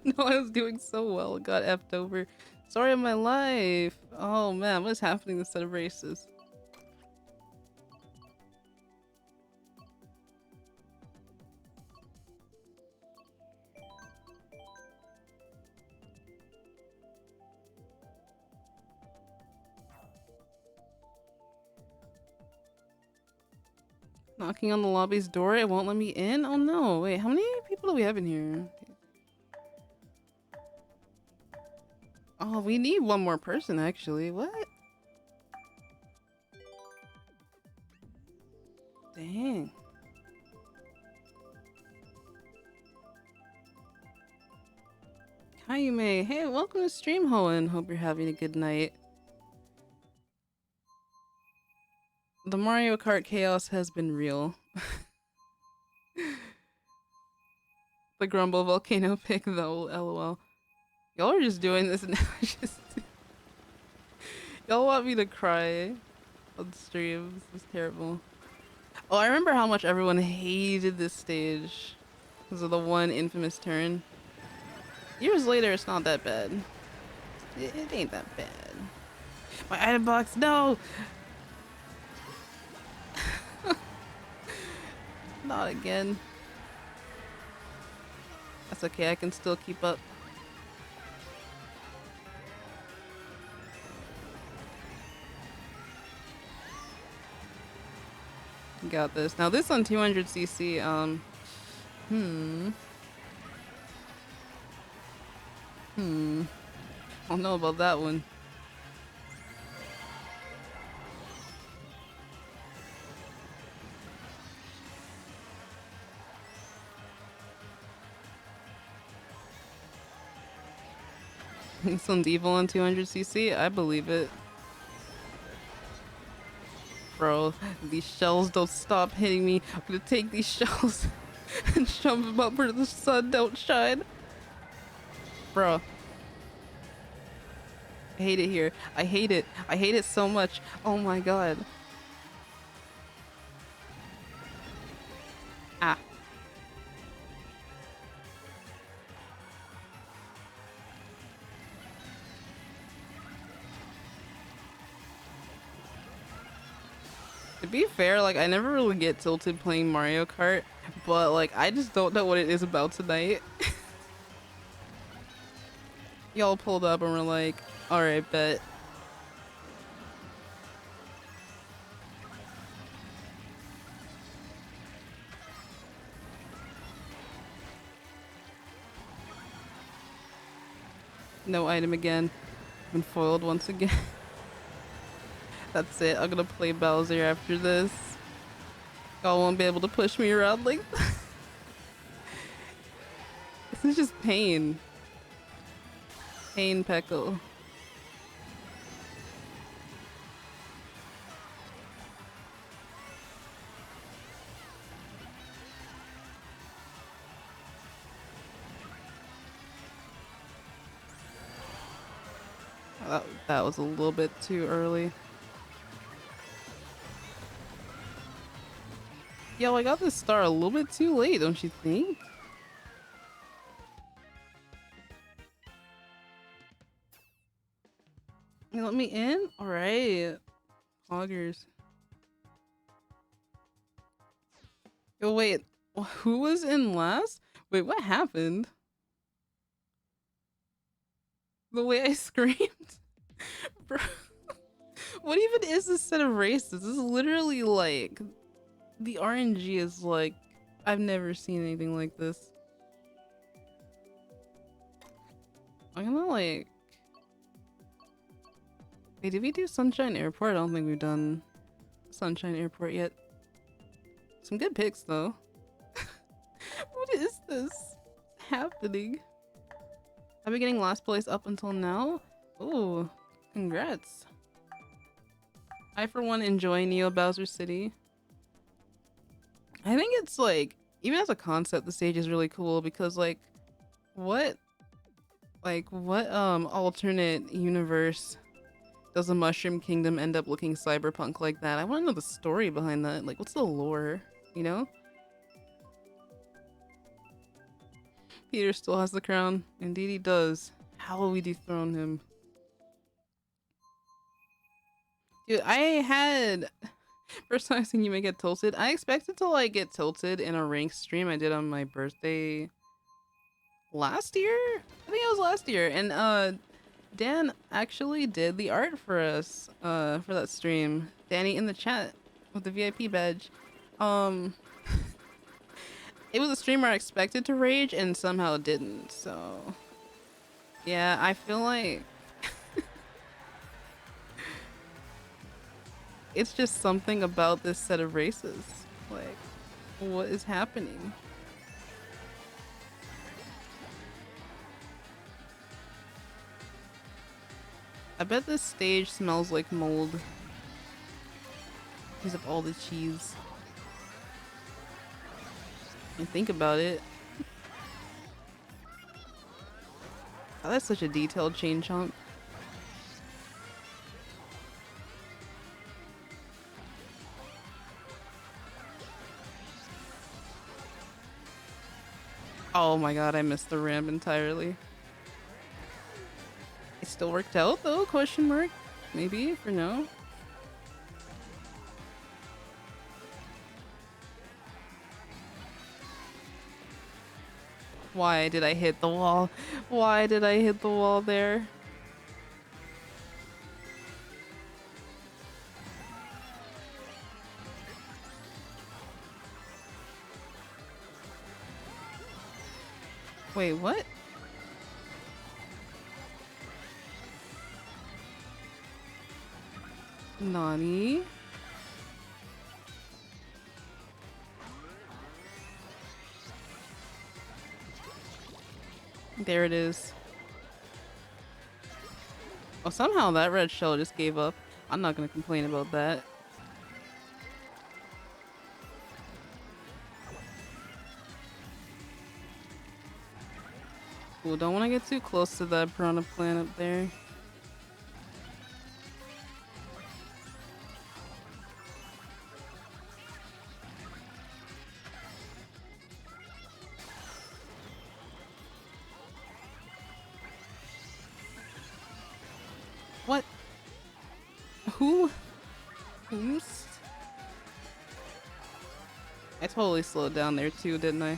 No, I was doing so well. Got effed over. Story of my life. Oh man, what's happening this set of races? Knocking on the lobby's door, it won't let me in? Oh no, wait, how many people do we have in here? Oh, we need one more person actually. What? Dang. Kayume, hey, welcome to stream, Hoenn. Hope you're having a good night. The Mario Kart chaos has been real. The Grumble Volcano pick though, lol. Y'all are just doing this now. Y'all want me to cry on streams. It's terrible. Oh, I remember how much everyone hated this stage because of the one infamous turn. Years later, it's not that bad. It ain't that bad. My item box, no! Not again. That's okay, I can still keep up. Got this. Now this on 200cc, I don't know about that one. This one's evil on 200cc? I believe it. Bro, these shells don't stop hitting me. I'm gonna take these shells and shove them up where the sun don't shine. Bro. I hate it here. I hate it. I hate it so much. Oh my god. Ah. To be fair, like I never really get tilted playing Mario Kart, but like I just don't know what it is about tonight. Y'all pulled up and we're like, alright, bet. No item again. Been foiled once again. That's it. I'm gonna play Bowser after this. Y'all won't be able to push me around like that. This is just pain. Pain Peckle. That was a little bit too early. Yo, I got this star a little bit too late, don't you think? You let me in? Alright. Poggers. Yo, wait. Who was in last? Wait, what happened? The way I screamed? Bro. What even is this set of races? This is literally like... The RNG is like... I've never seen anything like this. I'm gonna like... Wait, did we do Sunshine Airport? I don't think we've done Sunshine Airport yet. Some good picks though. What is this happening? I've been getting last place up until now. Oh, congrats. I for one enjoy Neo Bowser City. I think it's like, even as a concept, the stage is really cool because like what alternate universe does the Mushroom Kingdom end up looking cyberpunk like that? I want to know the story behind that. Like, what's the lore, you know? Peter still has the crown. Indeed he does. How will we dethrone him? Dude, I had... First time I've seen you may get tilted. I expected to like get tilted in a rank stream I did on my birthday last year? I think it was last year. And Dan actually did the art for us for that stream. Danny in the chat with the VIP badge. It was a stream where I expected to rage and somehow didn't, so yeah, I feel like it's just something about this set of races. Like, what is happening? I bet this stage smells like mold because of all the cheese. And think about it. Oh, that's such a detailed chain chomp. Oh my god, I missed the ramp entirely. It still worked out though? Question mark? Maybe for no. Why did I hit the wall? Why did I hit the wall there? Wait, what? Nani? There it is. Oh, somehow that red shell just gave up. I'm not gonna complain about that. Cool, don't want to get too close to that piranha plant up there. What? Who? Who's? I totally slowed down there too, didn't I?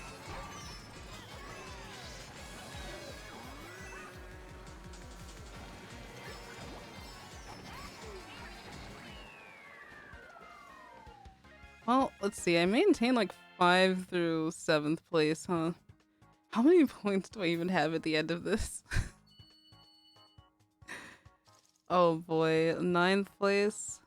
Well, let's see. I maintained like 5 through 7th place, huh? How many points do I even have at the end of this? Oh boy, 9th place.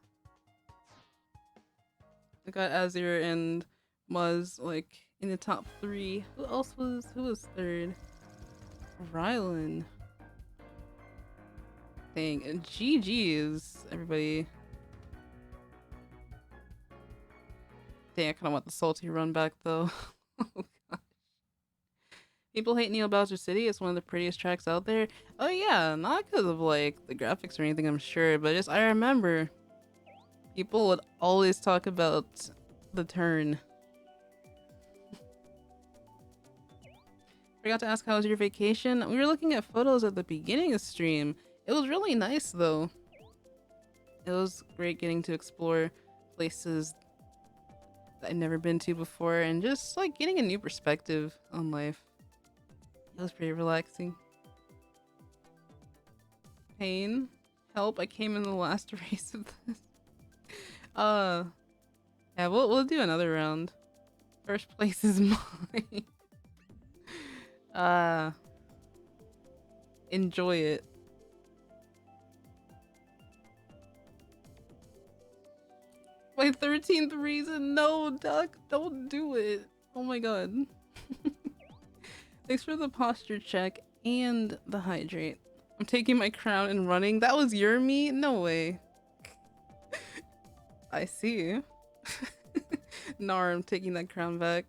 I got Azir and Muzz like in the top 3. Who was 3rd? Rylan. Dang, and GG's, everybody. Dang, I kinda want the salty run back though. Oh gosh. People hate Neo Bowser City. It's one of the prettiest tracks out there. Oh yeah, not because of like the graphics or anything, I'm sure, but just I remember people would always talk about the turn. Forgot to ask how was your vacation? We were looking at photos at the beginning of stream. It was really nice though. It was great getting to explore places that I'd never been to before and just like getting a new perspective on life. It was pretty relaxing. Pain. Help, I came in the last race of this. Yeah, we'll do another round. First place is mine. Enjoy it. My 13th reason. No, Duck, don't do it. Oh my god. Thanks for the posture check and the hydrate. I'm taking my crown and running. That was your meat? No way. I see. Nar, I'm taking that crown back.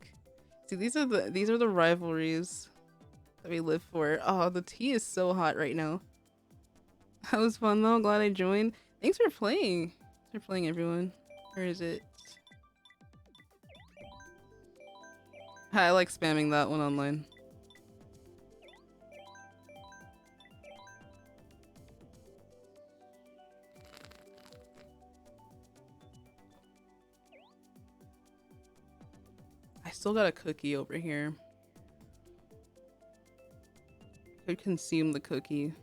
See, these are the rivalries that we live for. Oh, the tea is so hot right now. That was fun though. Glad I joined. Thanks for playing. Thanks for playing, everyone. Where is it? I like spamming that one online. I still got a cookie over here. Could consume the cookie.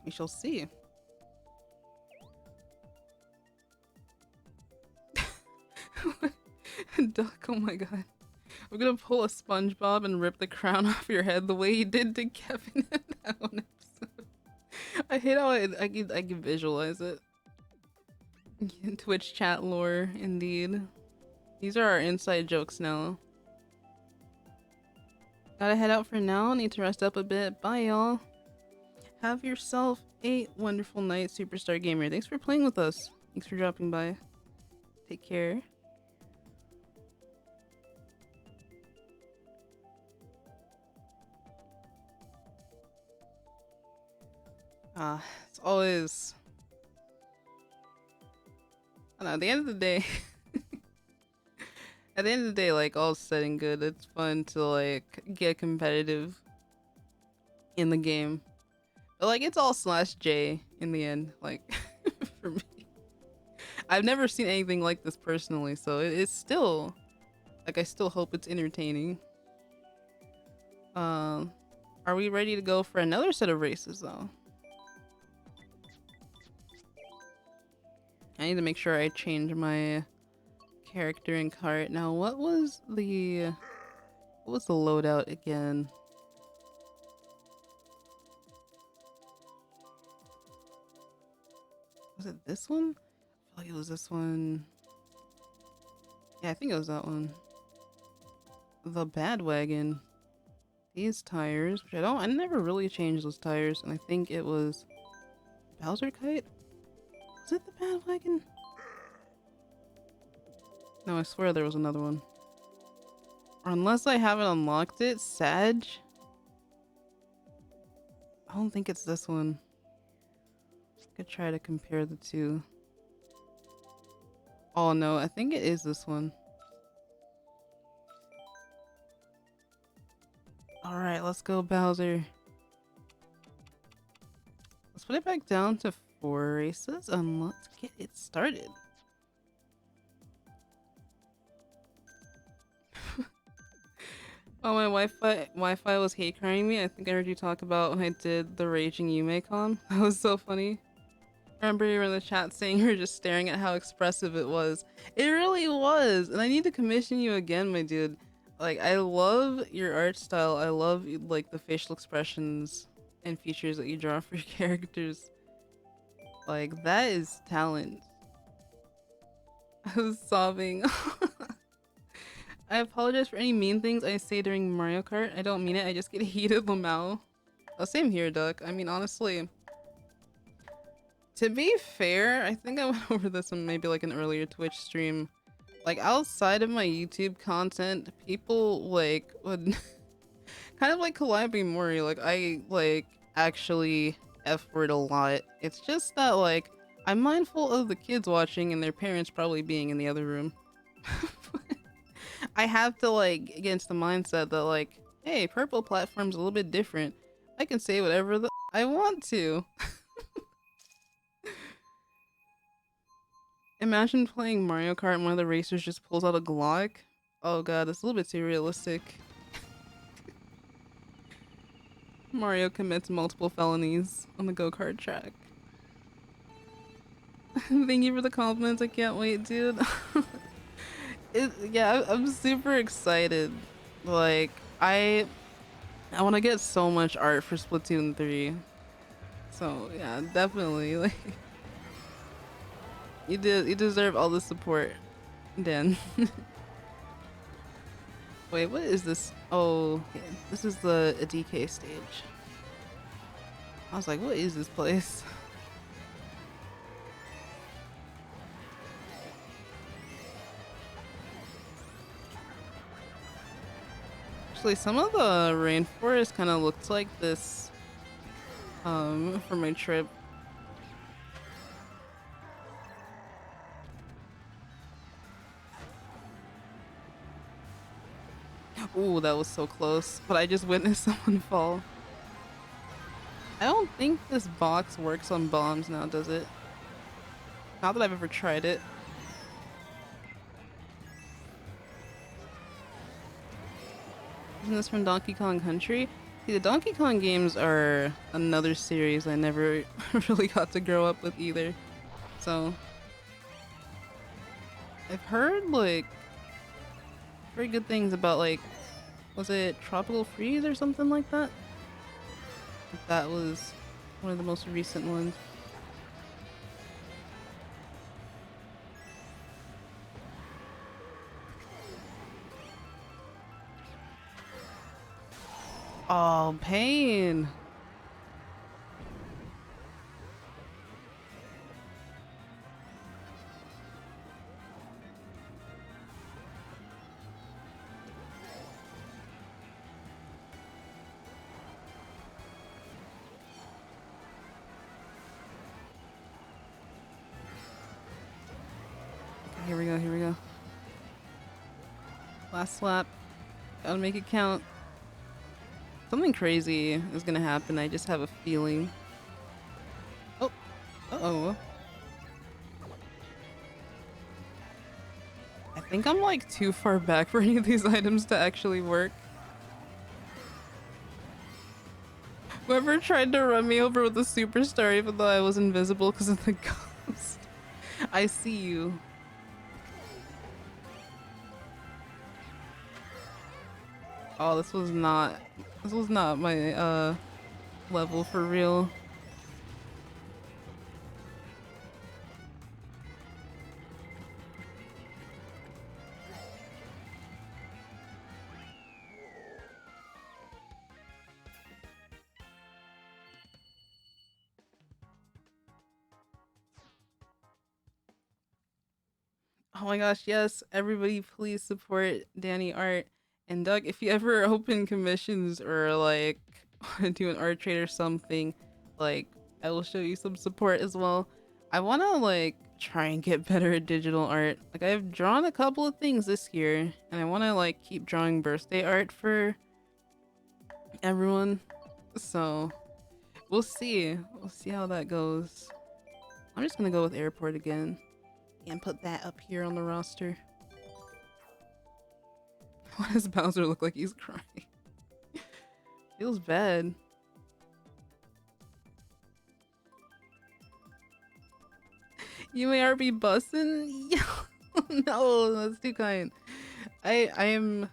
We shall see. Duck, oh my god. I'm gonna pull a SpongeBob and rip the crown off your head the way he did to Kevin in that one episode. I hate how I can visualize it. Twitch chat lore, indeed. These are our inside jokes now. Gotta head out for now. Need to rest up a bit. Bye, y'all. Have yourself a wonderful night, Superstar Gamer. Thanks for playing with us. Thanks for dropping by. Take care. It's always... I don't know, at the end of the day... At the end of the day, like, all said and good, it's fun to, like, get competitive in the game. But, like, it's all /J in the end, like, for me. I've never seen anything like this personally, so it's still... Like, I still hope it's entertaining. Are we ready to go for another set of races, though? I need to make sure I change my character and cart. Now, what was the loadout again? Was it this one? I feel like it was this one. Yeah, I think it was that one. The bad wagon. These tires, which I never really changed those tires, and I think it was Bowser Kite? Was it the bad wagon? No, I swear there was another one. Or unless I haven't unlocked it, Sag? I don't think it's this one. I could try to compare the two. Oh no, I think it is this one. Alright, let's go, Bowser. let's put it back down to 4 races and let's get it started. Oh, my Wi-Fi was hate crying me. I think I heard you talk about when I did the Raging Yume con. That was so funny. I remember you were in the chat saying you were just staring at how expressive it was. It really was, and I need to commission you again, my dude. Like, I love your art style. I love like the facial expressions and features that you draw for your characters. Like, that is talent. I was sobbing. I apologize for any mean things I say during Mario Kart. I don't mean it. I just get heated, Lamau. Oh, same here, Duck. I mean, honestly, to be fair, I think I went over this in maybe like an earlier Twitch stream. Like, outside of my YouTube content, people like would kind of like Calliope Mori. Like, I like actually F-word a lot. It's just that like I'm mindful of the kids watching and their parents probably being in the other room. I have to like get into the mindset that like, hey, purple platform's a little bit different. I can say whatever the I want to. Imagine playing Mario Kart and one of the racers just pulls out a Glock. Oh god, that's a little bit too realistic. Mario commits multiple felonies on the go-kart track. Thank you for the compliments. I can't wait, dude. Yeah, I'm super excited. Like, I want to get so much art for Splatoon 3. So yeah, definitely. Like, you deserve all the support, Dan. Wait, what is this? Oh, yeah, this is the DK stage. I was like, what is this place? Actually, some of the rainforest kind of looks like this for my trip. Ooh, that was so close, but I just witnessed someone fall. I don't think this box works on bombs now, does it? Not that I've ever tried it. Isn't this from Donkey Kong Country? See, the Donkey Kong games are another series I never really got to grow up with either. So, I've heard, like, very good things about, like, was it Tropical Freeze or something like that? That was one of the most recent ones. Oh, pain. Okay, here we go, here we go. Last lap. Gotta make it count. Something crazy is gonna happen. I just have a feeling. Oh. Uh-oh. I think I'm like too far back for any of these items to actually work. Whoever tried to run me over with a superstar even though I was invisible because of the ghost. I see you. Oh, this was not my level for real. Oh my gosh, yes, everybody please support Danny Art. And Doug, if you ever open commissions or like want to do an art trade or something, like I will show you some support as well. I want to like try and get better at digital art. Like I've drawn a couple of things this year and I want to like keep drawing birthday art for everyone. So We'll see. We'll see how that goes. I'm just gonna go with airport again and put that up here on the roster. Why does Bowser look like he's crying? Feels bad. You may are be bussin'? No, that's too kind. I am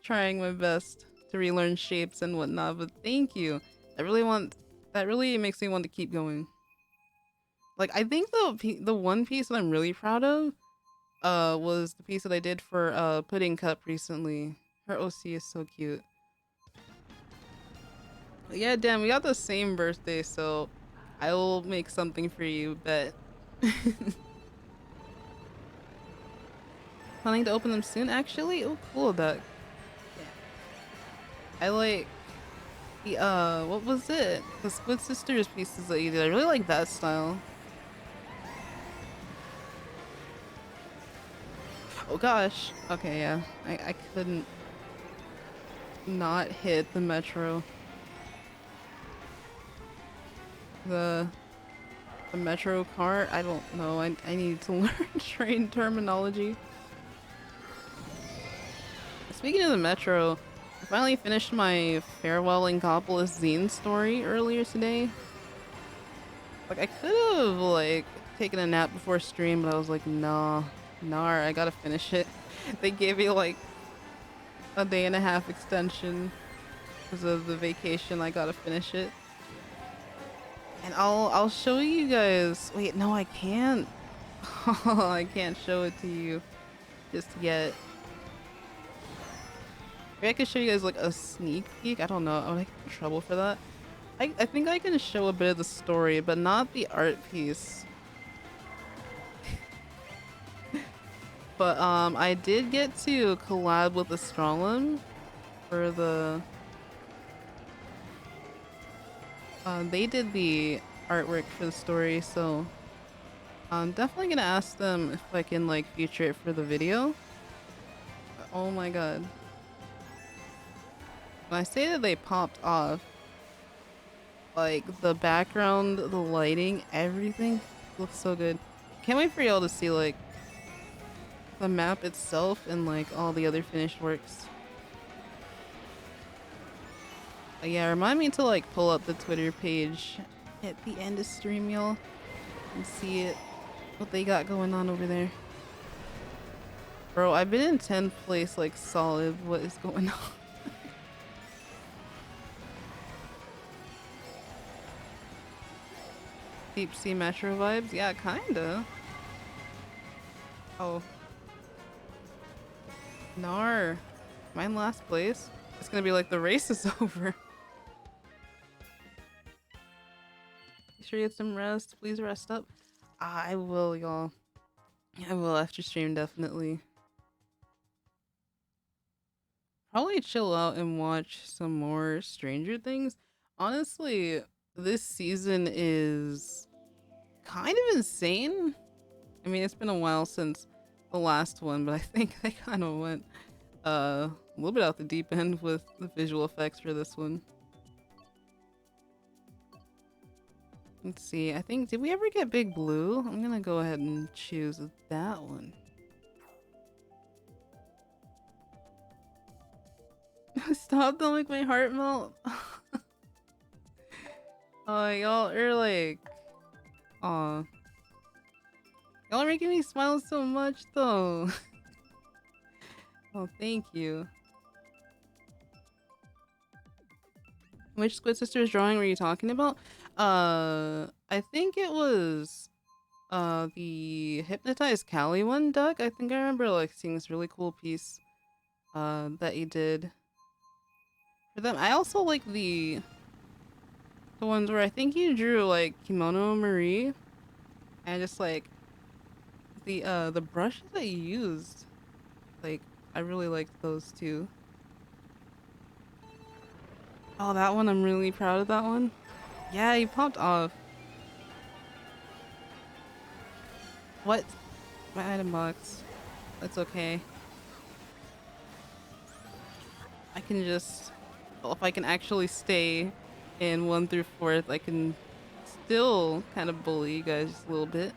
trying my best to relearn shapes and whatnot, but thank you. That really makes me want to keep going. Like, I think the one piece that I'm really proud of was the piece that I did for Pudding Cup recently. Her OC is so cute. But yeah, damn, we got the same birthday, so I will make something for you, bet. Planning to open them soon, actually? Oh, cool, that. Yeah. I like the, what was it? The Split Sisters pieces that you did. I really like that style. Oh gosh. Okay, yeah. I couldn't not hit the metro. The metro car? I don't know. I need to learn train terminology. Speaking of the metro, I finally finished my Farewell Inkopolis zine story earlier today. Like, I could have, like, taken a nap before stream, but I was like, nah, I gotta finish it. They gave me, like, a day and a half extension because of the vacation. I gotta finish it. And I'll show you guys. Wait, no, I can't. I can't show it to you just yet. Maybe I could show you guys like a sneak peek. I don't know. I would get in trouble for that. I think I can show a bit of the story, but not the art piece. But I did get to collab with Astrolum for the they did the artwork for the story, so I'm definitely gonna ask them if I can like feature it for the video. Oh my god. When I say that they popped off, like the background, the lighting, everything looks so good. Can't wait for y'all to see like the map itself and like all the other finished works. But yeah, remind me to like pull up the Twitter page at the end of stream, y'all, and see it, what they got going on over there. Bro, I've been in 10th place like solid. What is going on? Deep sea metro vibes? Yeah, kinda. Oh. Nar. Mine last place. It's gonna be like the race is over. You sure you get some rest? Please rest up. I will, y'all. I will after stream, definitely. Probably chill out and watch some more Stranger Things. Honestly, this season is kind of insane. I mean, it's been a while since the last one, but I think they kind of went a little bit out the deep end with the visual effects for this one. Let's see. I think, did we ever get Big Blue? I'm gonna go ahead and choose that one. Stop, don't make my heart melt. Oh, y'all are like, aw. Y'all are making me smile so much though. Oh, thank you. Which Squid Sisters drawing were you talking about? I think it was the Hypnotized Callie one, Doug. I think I remember like seeing this really cool piece that you did for them. I also like the ones where I think you drew like Kimono Marie and just like the brushes that you used. Like I really liked those too. Oh, that one, I'm really proud of that one. Yeah, you popped off. What? My item box. That's okay. I can just... Well, if I can actually stay in 1 through 4th, I can still kind of bully you guys just a little bit.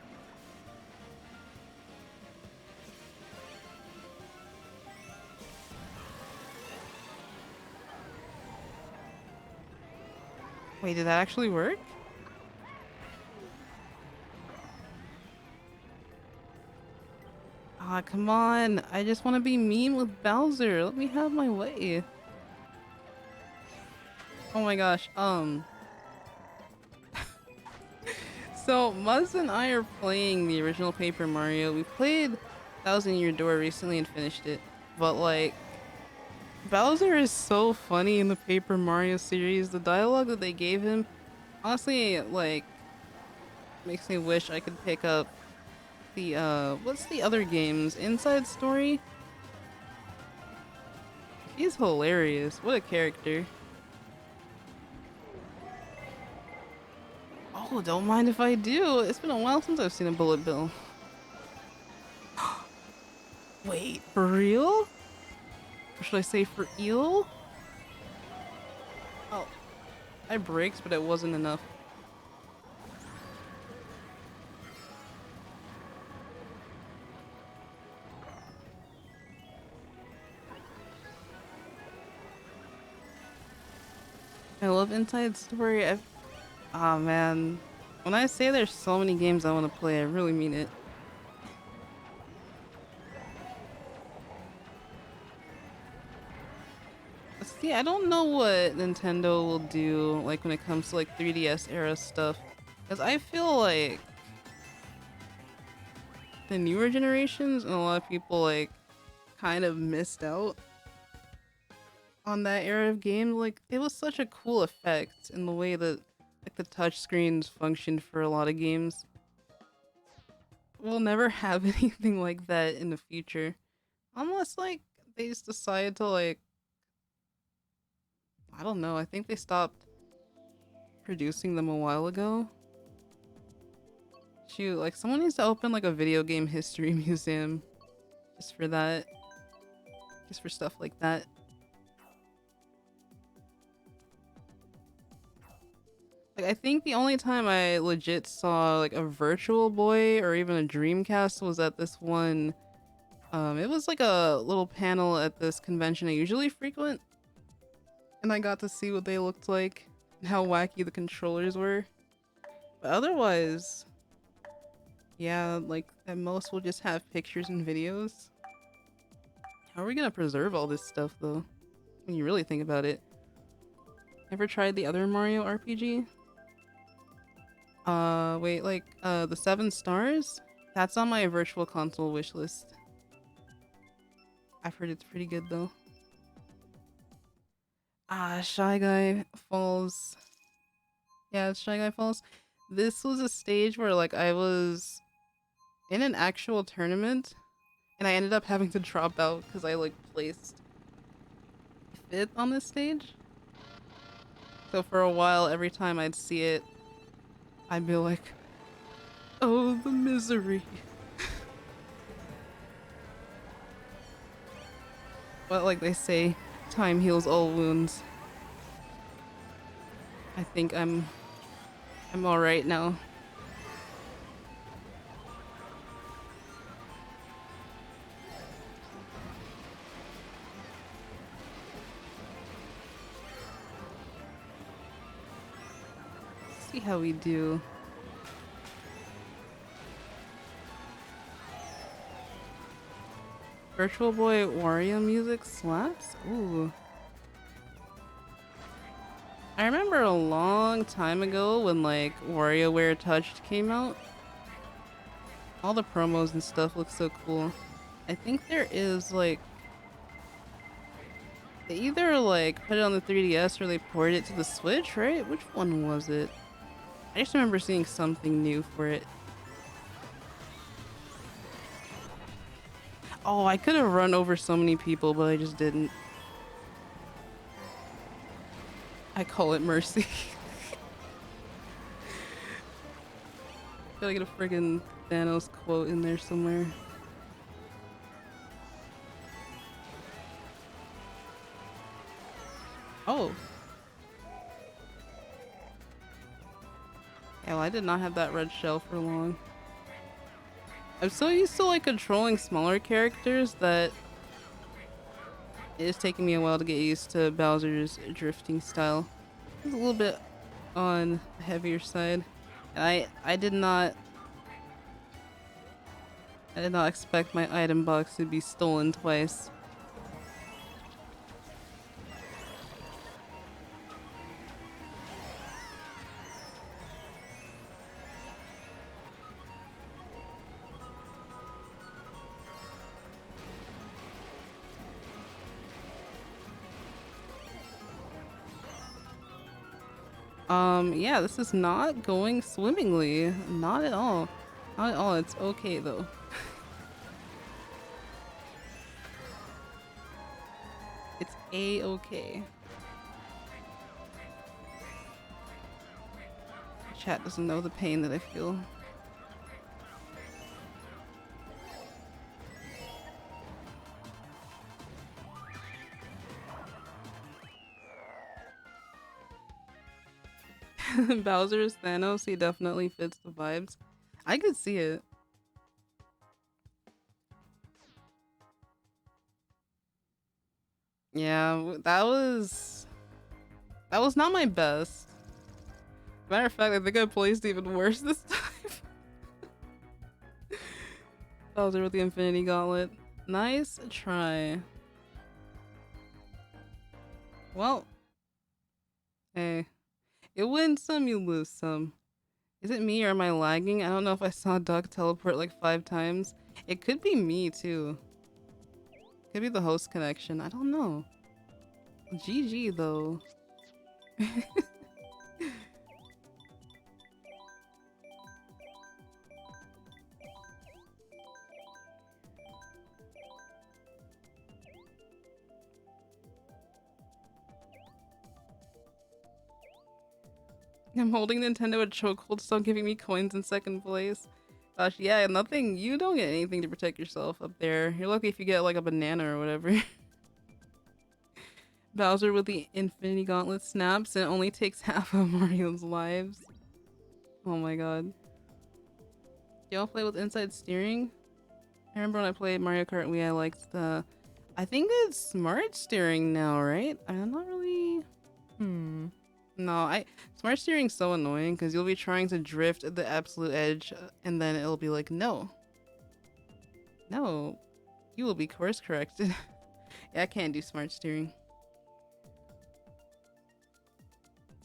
Wait, did that actually work? Ah, come on. I just want to be mean with Bowser. Let me have my way. Oh my gosh. So Muzz and I are playing the original Paper Mario. We played Thousand Year Door recently and finished it. But like, Bowser is so funny in the Paper Mario series. The dialogue that they gave him, honestly, like, makes me wish I could pick up the what's the other games? Inside Story? He's hilarious. What a character. Oh, don't mind if I do. It's been a while since I've seen a bullet bill. Wait, for real? Or should I say for eel? Oh, I braked, but it wasn't enough. I love Inside Story. Ah, man. When I say there's so many games I want to play, I really mean it. See, I don't know what Nintendo will do, like, when it comes to, like, 3DS era stuff. Because I feel like the newer generations and a lot of people, like, kind of missed out on that era of games. Like, it was such a cool effect in the way that, like, the touchscreens functioned for a lot of games. We'll never have anything like that in the future. Unless, like, they just decide to, like, I don't know, I think they stopped producing them a while ago. Shoot, like, someone needs to open, like, a video game history museum just for that. Just for stuff like that. Like, I think the only time I legit saw, like, a Virtual Boy or even a Dreamcast was at this one. It was like a little panel at this convention I usually frequent. And I got to see what they looked like and how wacky the controllers were. But otherwise, yeah, like, at most we'll just have pictures and videos. How are we gonna preserve all this stuff, though? When you really think about it. Ever tried the other Mario RPG? Wait, like, the 7 stars? That's on my virtual console wishlist. I've heard it's pretty good, though. Ah, Shy Guy Falls. Yeah, it's Shy Guy Falls. This was a stage where, like, I was in an actual tournament, and I ended up having to drop out because I, like, placed 5th on this stage. So for a while, every time I'd see it, I'd be like, oh, the misery. But like they say, time heals all wounds. I think I'm all right now. Let's see how we do. Virtual Boy Wario music slaps? Ooh. I remember a long time ago when, like, WarioWare Touched came out. All the promos and stuff look so cool. I think there is, like, they either, like, put it on the 3DS or they ported it to the Switch, right? Which one was it? I just remember seeing something new for it. Oh, I could have run over so many people, but I just didn't. I call it mercy. Gotta get a friggin' Thanos quote in there somewhere. Oh. did not have that red shell for long. I'm so used to like controlling smaller characters that it's taking me a while to get used to Bowser's drifting style. It's a little bit on the heavier side. And I did not expect my item box to be stolen twice. Yeah, this is not going swimmingly. Not at all. Not at all. It's okay though. It's a-okay. Chat doesn't know the pain that I feel. Bowser's Thanos, he definitely fits the vibes. I could see it. Yeah, that was not my best. Matter of fact, I think I placed even worse this time. Bowser with the Infinity Gauntlet. Nice try. Well, hey. You win some, you lose some. Is it me or am I lagging? I don't know if I saw Duck teleport like 5 times. It could be me too. Could be the host connection. I don't know. GG though. I'm holding Nintendo a chokehold, still giving me coins in second place. Gosh, yeah, nothing. You don't get anything to protect yourself up there. You're lucky if you get like a banana or whatever. Bowser with the Infinity Gauntlet snaps and it only takes half of Mario's lives. Oh my god. Do y'all play with inside steering? I remember when I played Mario Kart Wii, I liked the... I think it's smart steering now, right? I'm not really... No, smart steering's so annoying because you'll be trying to drift at the absolute edge and then it'll be like, no. No. You will be course corrected. Yeah, I can't do smart steering.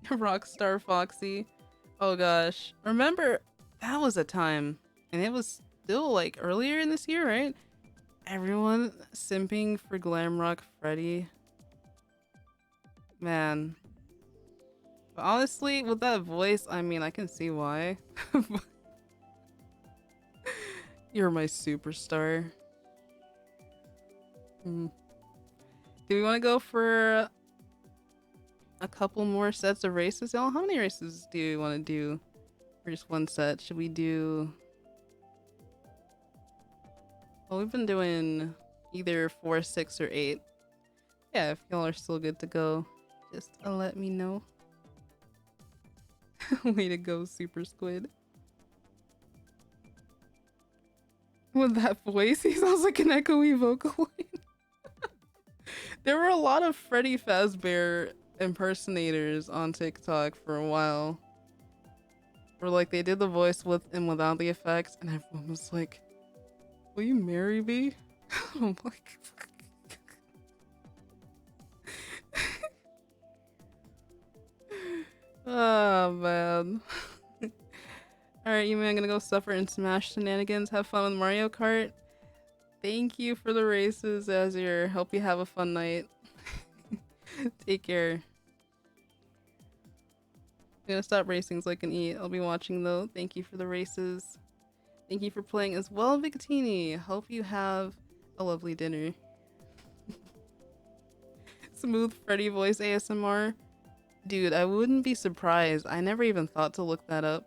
Rockstar Foxy. Oh gosh. Remember, that was a time. And it was still like earlier in this year, right? Everyone simping for Glamrock Freddy. Man. But honestly, with that voice, I mean, I can see why. You're my superstar. Do we want to go for a couple more sets of races, y'all? How many races do you want to do for just one set? Should we do... Well, we've been doing either 4, 6, or 8. Yeah, if y'all are still good to go, just let me know. Way to go, Super Squid. With that voice, he sounds like an echoey Vocaloid. There were a lot of Freddy Fazbear impersonators on TikTok for a while. Where like they did the voice with and without the effects, and everyone was like, "Will you marry me?" I'm like, oh man. Alright, you man, gonna go suffer and smash shenanigans. Have fun with Mario Kart. Thank you for the races, Azir. Hope you have a fun night. Take care. I'm gonna stop racing so I can eat. I'll be watching though. Thank you for the races. Thank you for playing as well, Victini. Hope you have a lovely dinner. Smooth Freddy voice ASMR. Dude, I wouldn't be surprised. I never even thought to look that up.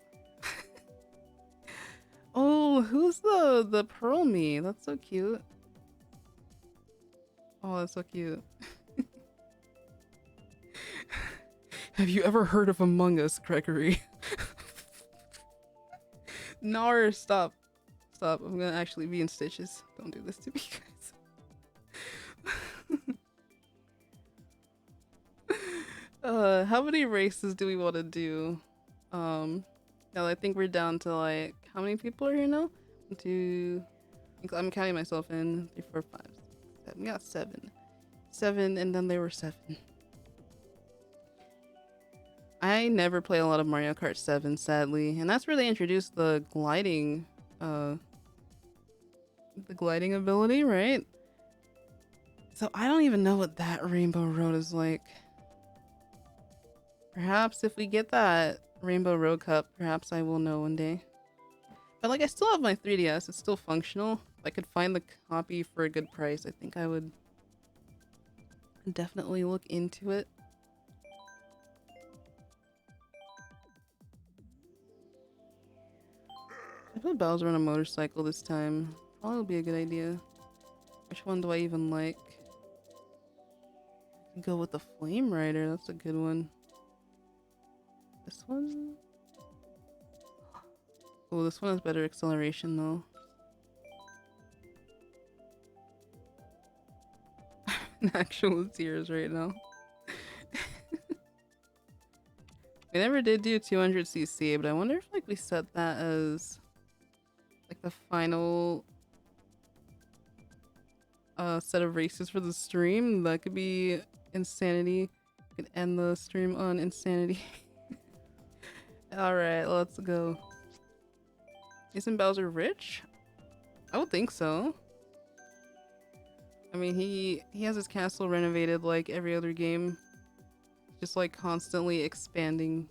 Oh, who's the pearl me? That's so cute. Oh, that's so cute. Have you ever heard of Among Us, Gregory? Nar, stop. Stop. I'm gonna actually be in stitches. Don't do this to me, guys. How many races do we want to do? Now I think we're down to like, how many people are here now? 1, 2, I'm counting myself in. 3, 4, 5, 6, 7. We got 7. 7, and then there were 7. I never play a lot of Mario Kart 7, sadly, and that's where they introduced the gliding ability, right? So I don't even know what that Rainbow Road is like. Perhaps if we get that Rainbow Road Cup, perhaps I will know one day. But like, I still have my 3DS, it's still functional. If I could find the copy for a good price, I think I would definitely look into it. I put Bowser on a motorcycle this time. Probably will be a good idea. Which one do I even like? Go with the Flame Rider, that's a good one. This one? Oh, this one has better acceleration though. In actual tears right now. We never did do 200cc, but I wonder if like we set that as like the final set of races for the stream. That could be insanity. We could end the stream on insanity. Alright, let's go. Isn't Bowser rich? I would think so. I mean, he has his castle renovated like every other game. Just like constantly expanding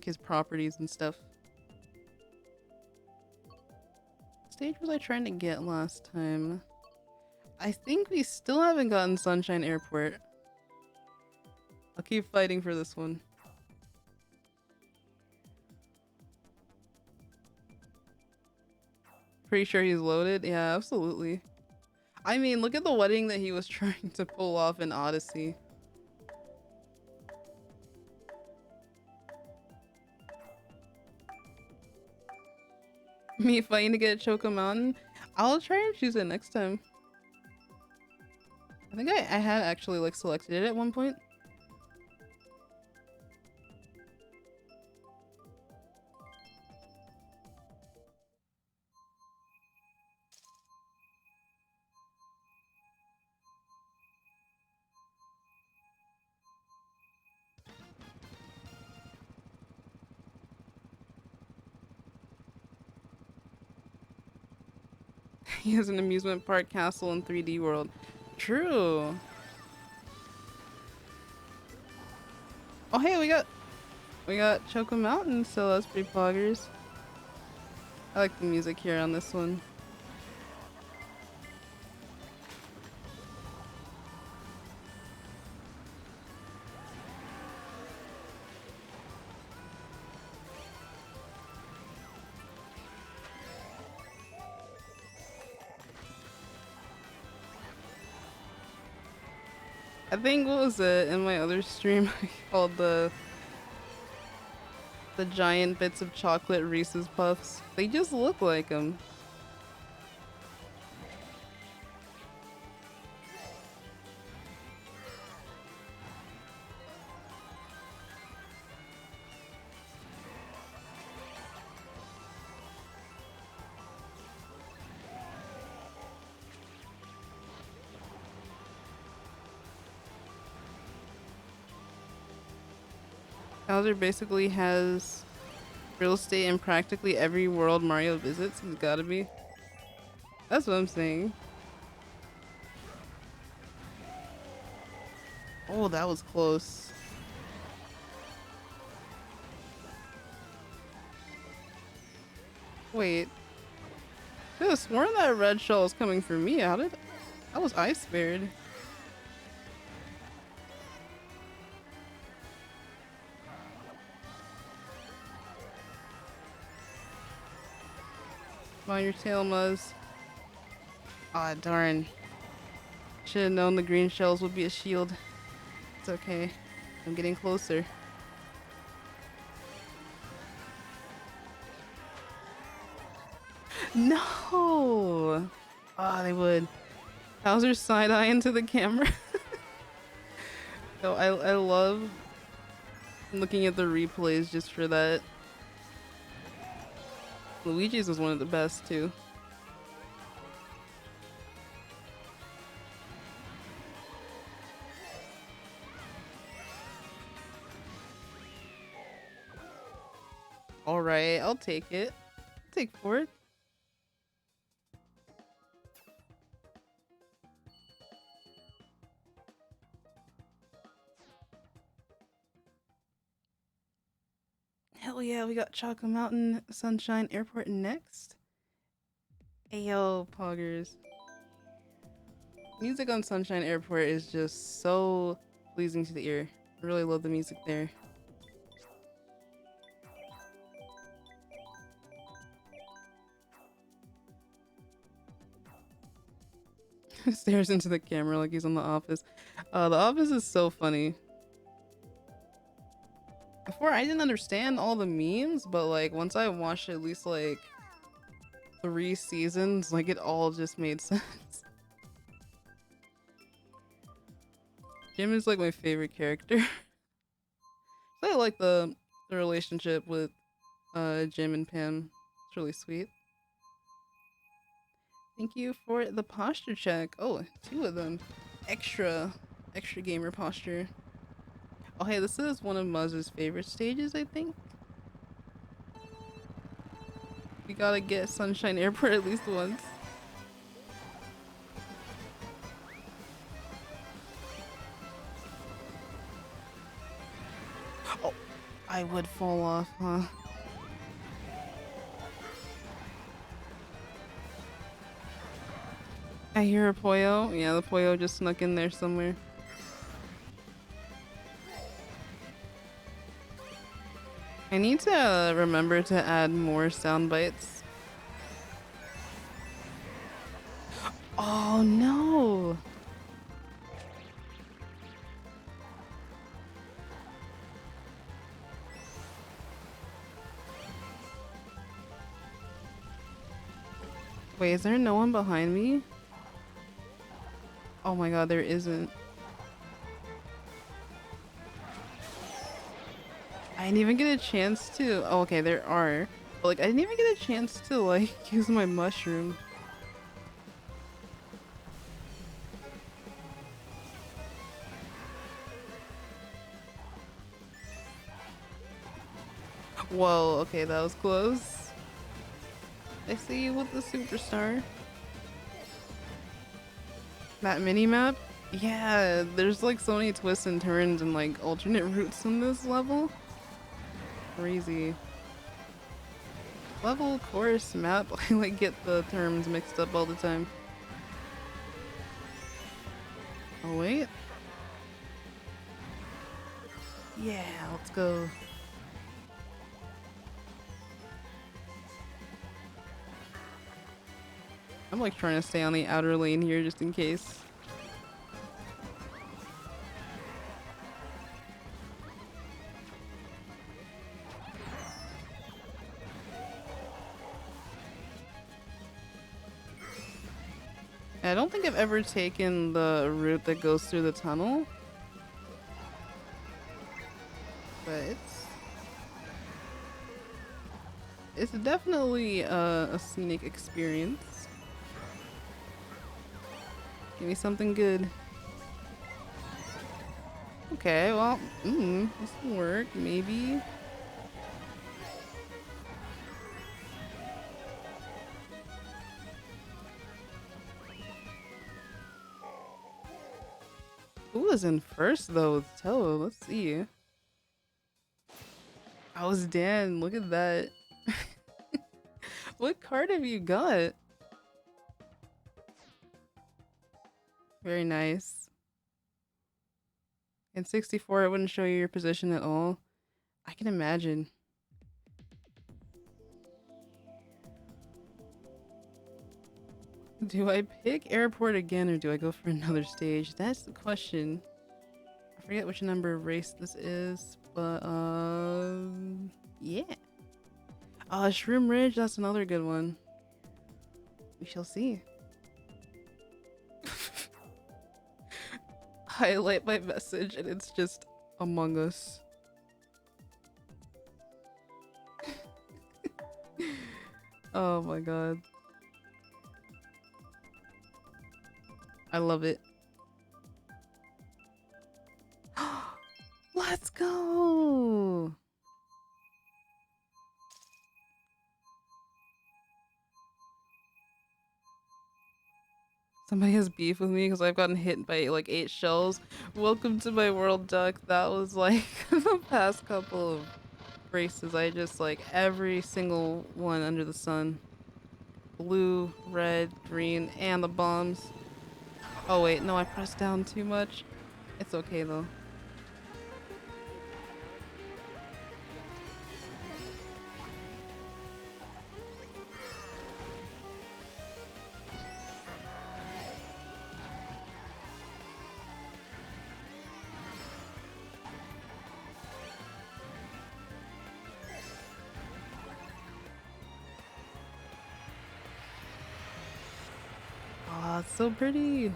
his properties and stuff. What stage was I trying to get last time? I think we still haven't gotten Sunshine Airport. I'll keep fighting for this one. Pretty sure he's loaded? Yeah, absolutely. I mean, look at the wedding that he was trying to pull off in Odyssey. Me fighting to get Choco Mountain? I'll try and choose it next time. I think I had actually like selected it at one point. He has an amusement park castle in 3D world. True. Oh hey, we got Choco Mountain, so that's pretty poggers. I like the music here on this one. I think, what was it in my other stream I called the giant bits of chocolate Reese's Puffs. They just look like them. Bowser basically has real estate in practically every world Mario visits. He's gotta be. That's what I'm saying. Oh, that was close. Wait. I could have sworn that red shell was coming for me. How did... I was ice spared. On your tail, Muzz. Aw, darn. Should have known the green shells would be a shield. It's okay. I'm getting closer. No! Ah, they would. Bowser's side-eye into the camera. No, I love looking at the replays just for that. Luigi's was one of the best too. Alright, I'll take it. I'll take fourth. Hell yeah, we got Chocolate Mountain Sunshine Airport next. Ayo, poggers. Music on Sunshine Airport is just so pleasing to the ear. I really love the music there. Stares into the camera like he's on The Office. The Office is so funny. Before, I didn't understand all the memes, but like once I watched at least like 3 seasons, like it all just made sense. Jim is like my favorite character. So I like the relationship with Jim and Pam. It's really sweet. Thank you for the posture check. Oh, 2 of them. Extra gamer posture. Oh hey, this is one of Muzz's favorite stages, I think. We gotta get Sunshine Airport at least once. Oh, I would fall off, huh? I hear a Poyo. Yeah, the Poyo just snuck in there somewhere. I need to remember to add more sound bites. Oh no! Wait, is there no one behind me? Oh my god, there isn't. I didn't even get a chance to. Oh, okay, there are. But like, I didn't even get a chance to like use my mushroom. Whoa, okay, that was close. I see you with the superstar. That mini map? Yeah, there's like so many twists and turns and like alternate routes in this level. Crazy. Level, course, map, I like get the terms mixed up all the time. Oh wait. Yeah, let's go. I'm like trying to stay on the outer lane here just in case. I don't think I've ever taken the route that goes through the tunnel. But it's definitely a scenic experience. Give me something good. Okay, well, this will work, maybe. Who was in first though with Tello? Let's see. I was Dan. Look at that. What card have you got? Very nice. In 64, it wouldn't show you your position at all. I can imagine. Do I pick airport again or do I go for another stage? That's the question. I forget which number of race this is, but yeah. Shroom Ridge, that's another good one. We shall see. Highlight my message and it's just Among Us. Oh my god. I love it. Let's go! Somebody has beef with me because I've gotten hit by like 8 shells. Welcome to my world, Duck. That was like the past couple of races. I just like every single one under the sun. Blue, red, green, and the bombs. Oh wait, no, I pressed down too much. It's okay though. Oh, it's so pretty.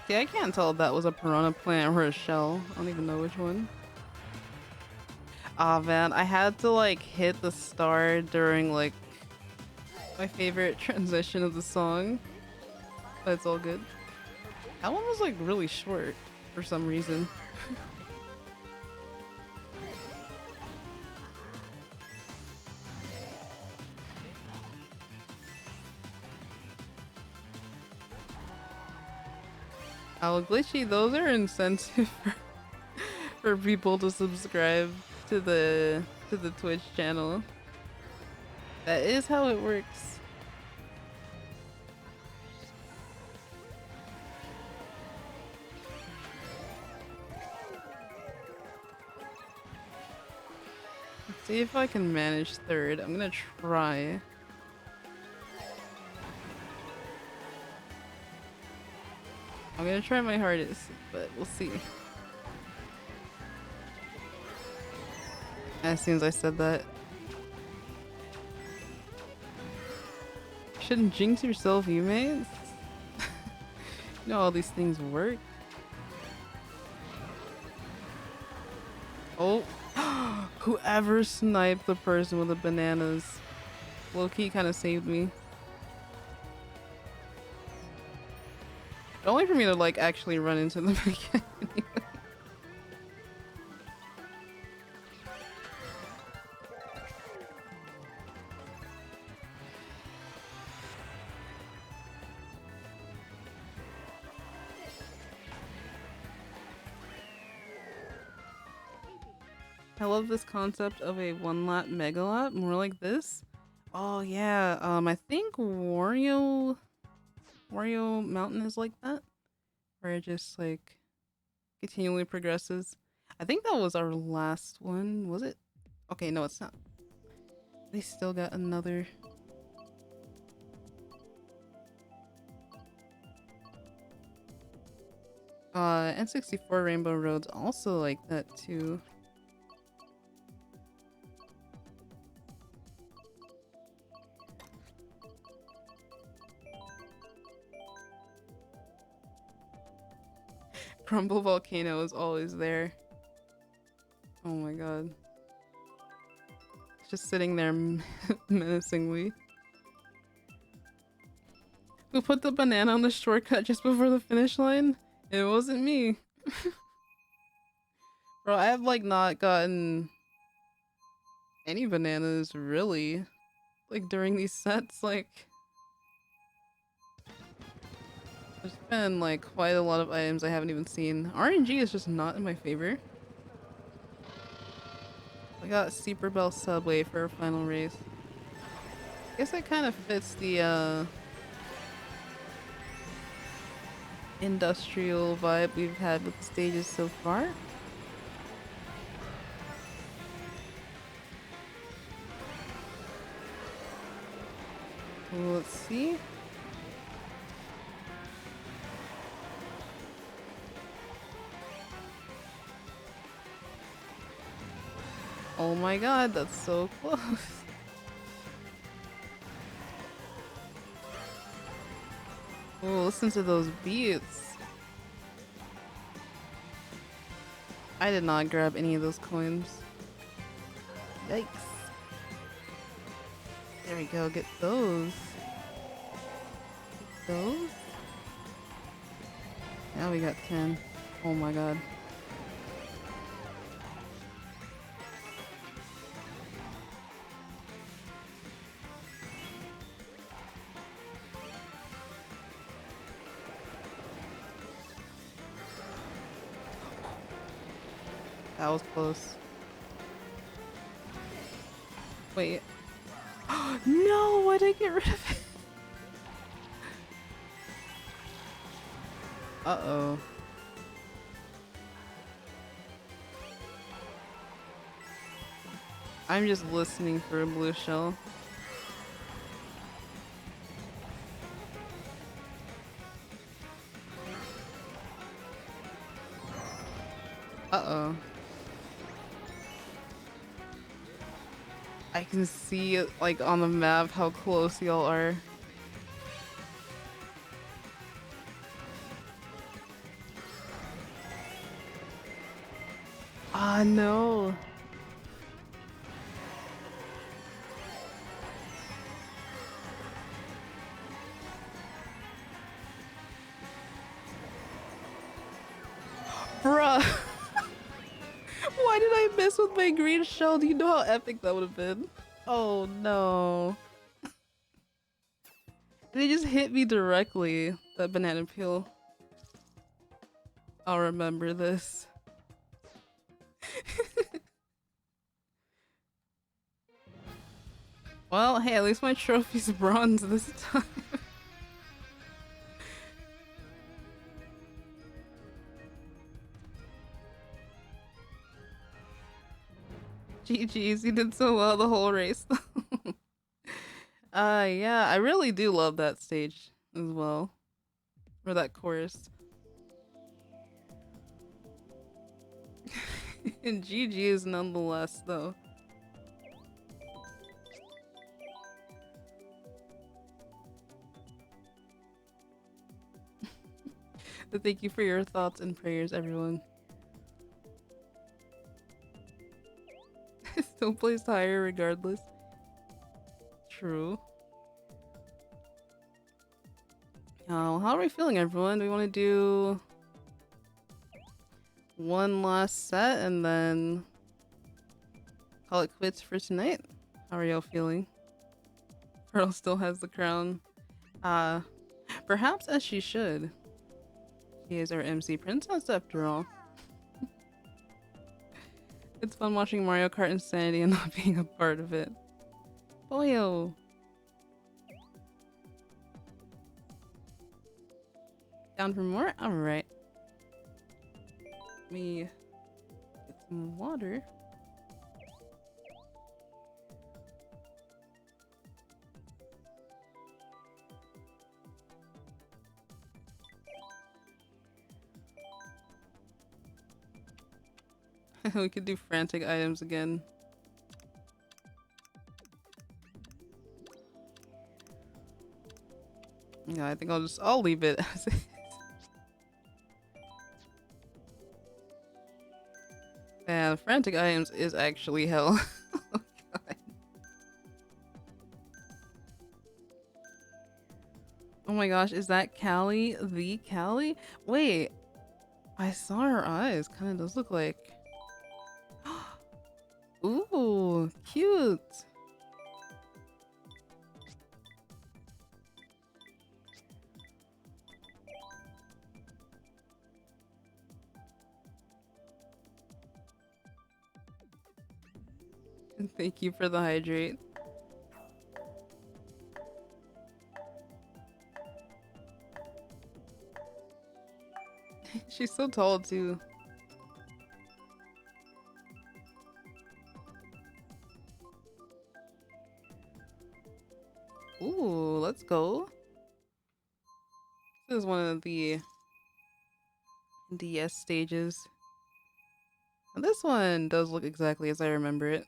See, I can't tell if that was a piranha plant or a shell. I don't even know which one. Ah, man, I had to like hit the star during like my favorite transition of the song. But it's all good. That one was like really short for some reason. Oh, glitchy, those are incentive for people to subscribe to the Twitch channel. That is how it works. Let's see if I can manage third. I'm gonna try. I'm gonna try my hardest, but we'll see. As soon as I said that. Shouldn't jinx yourself, you mates. You know all these things work. Oh, whoever sniped the person with the bananas. Low-key kind of saved me. But only for me to like actually run into them again. Anyway. I love this concept of a one-lap mega lap, more like this. Oh yeah, I think Wario Mountain is like that, where it just like continually progresses. I think that was our last one, was it? Okay, no, it's not. They still got another. N64 Rainbow Road's also like that too. Crumble Volcano is always there. Oh my god. It's just sitting there menacingly. Who put the banana on the shortcut just before the finish line? It wasn't me. Bro, I have like not gotten any bananas really. Like during these sets, like there's been like quite a lot of items I haven't even seen. RNG is just not in my favor. I got Super Bell Subway for our final race. I guess that kind of fits the industrial vibe we've had with the stages so far. Let's see. Oh my god, that's so close. Oh, listen to those beats. I did not grab any of those coins. Yikes. There we go, get those. Get those. Now we got 10. Oh my god. That was close. Wait. No, why did I get rid of it? Uh-oh. I'm just listening for a blue shell. Uh-oh. I can see, like, on the map how close y'all are. Ah, no. Bruh. Why did I miss with my green shell? Do you know how epic that would have been? Oh no. They just hit me directly. That banana peel. I'll remember this. Well, hey, at least my trophy's bronze this time. GG's, you did so well the whole race. Yeah, I really do love that stage as well. Or that chorus. And GG's nonetheless, though. But thank you for your thoughts and prayers, everyone. Still placed higher regardless. True. How are we feeling, everyone? Do we want to do one last set and then call it quits for tonight? How are y'all feeling? Pearl still has the crown. Perhaps as she should. She is our MC princess after all. It's fun watching Mario Kart Insanity and not being a part of it. Boyo! Down for more? Alright. Let me get some water. We could do frantic items again. Yeah, I think I'll leave it as is. Yeah, frantic items is actually hell. Oh god. Oh my gosh, is that Callie the Callie? Wait, I saw her eyes. Kind of does look like. Ooh, cute. Thank you for the hydrate. She's so tall too. Ooh, let's go. This is one of the DS stages. Now this one does look exactly as I remember it.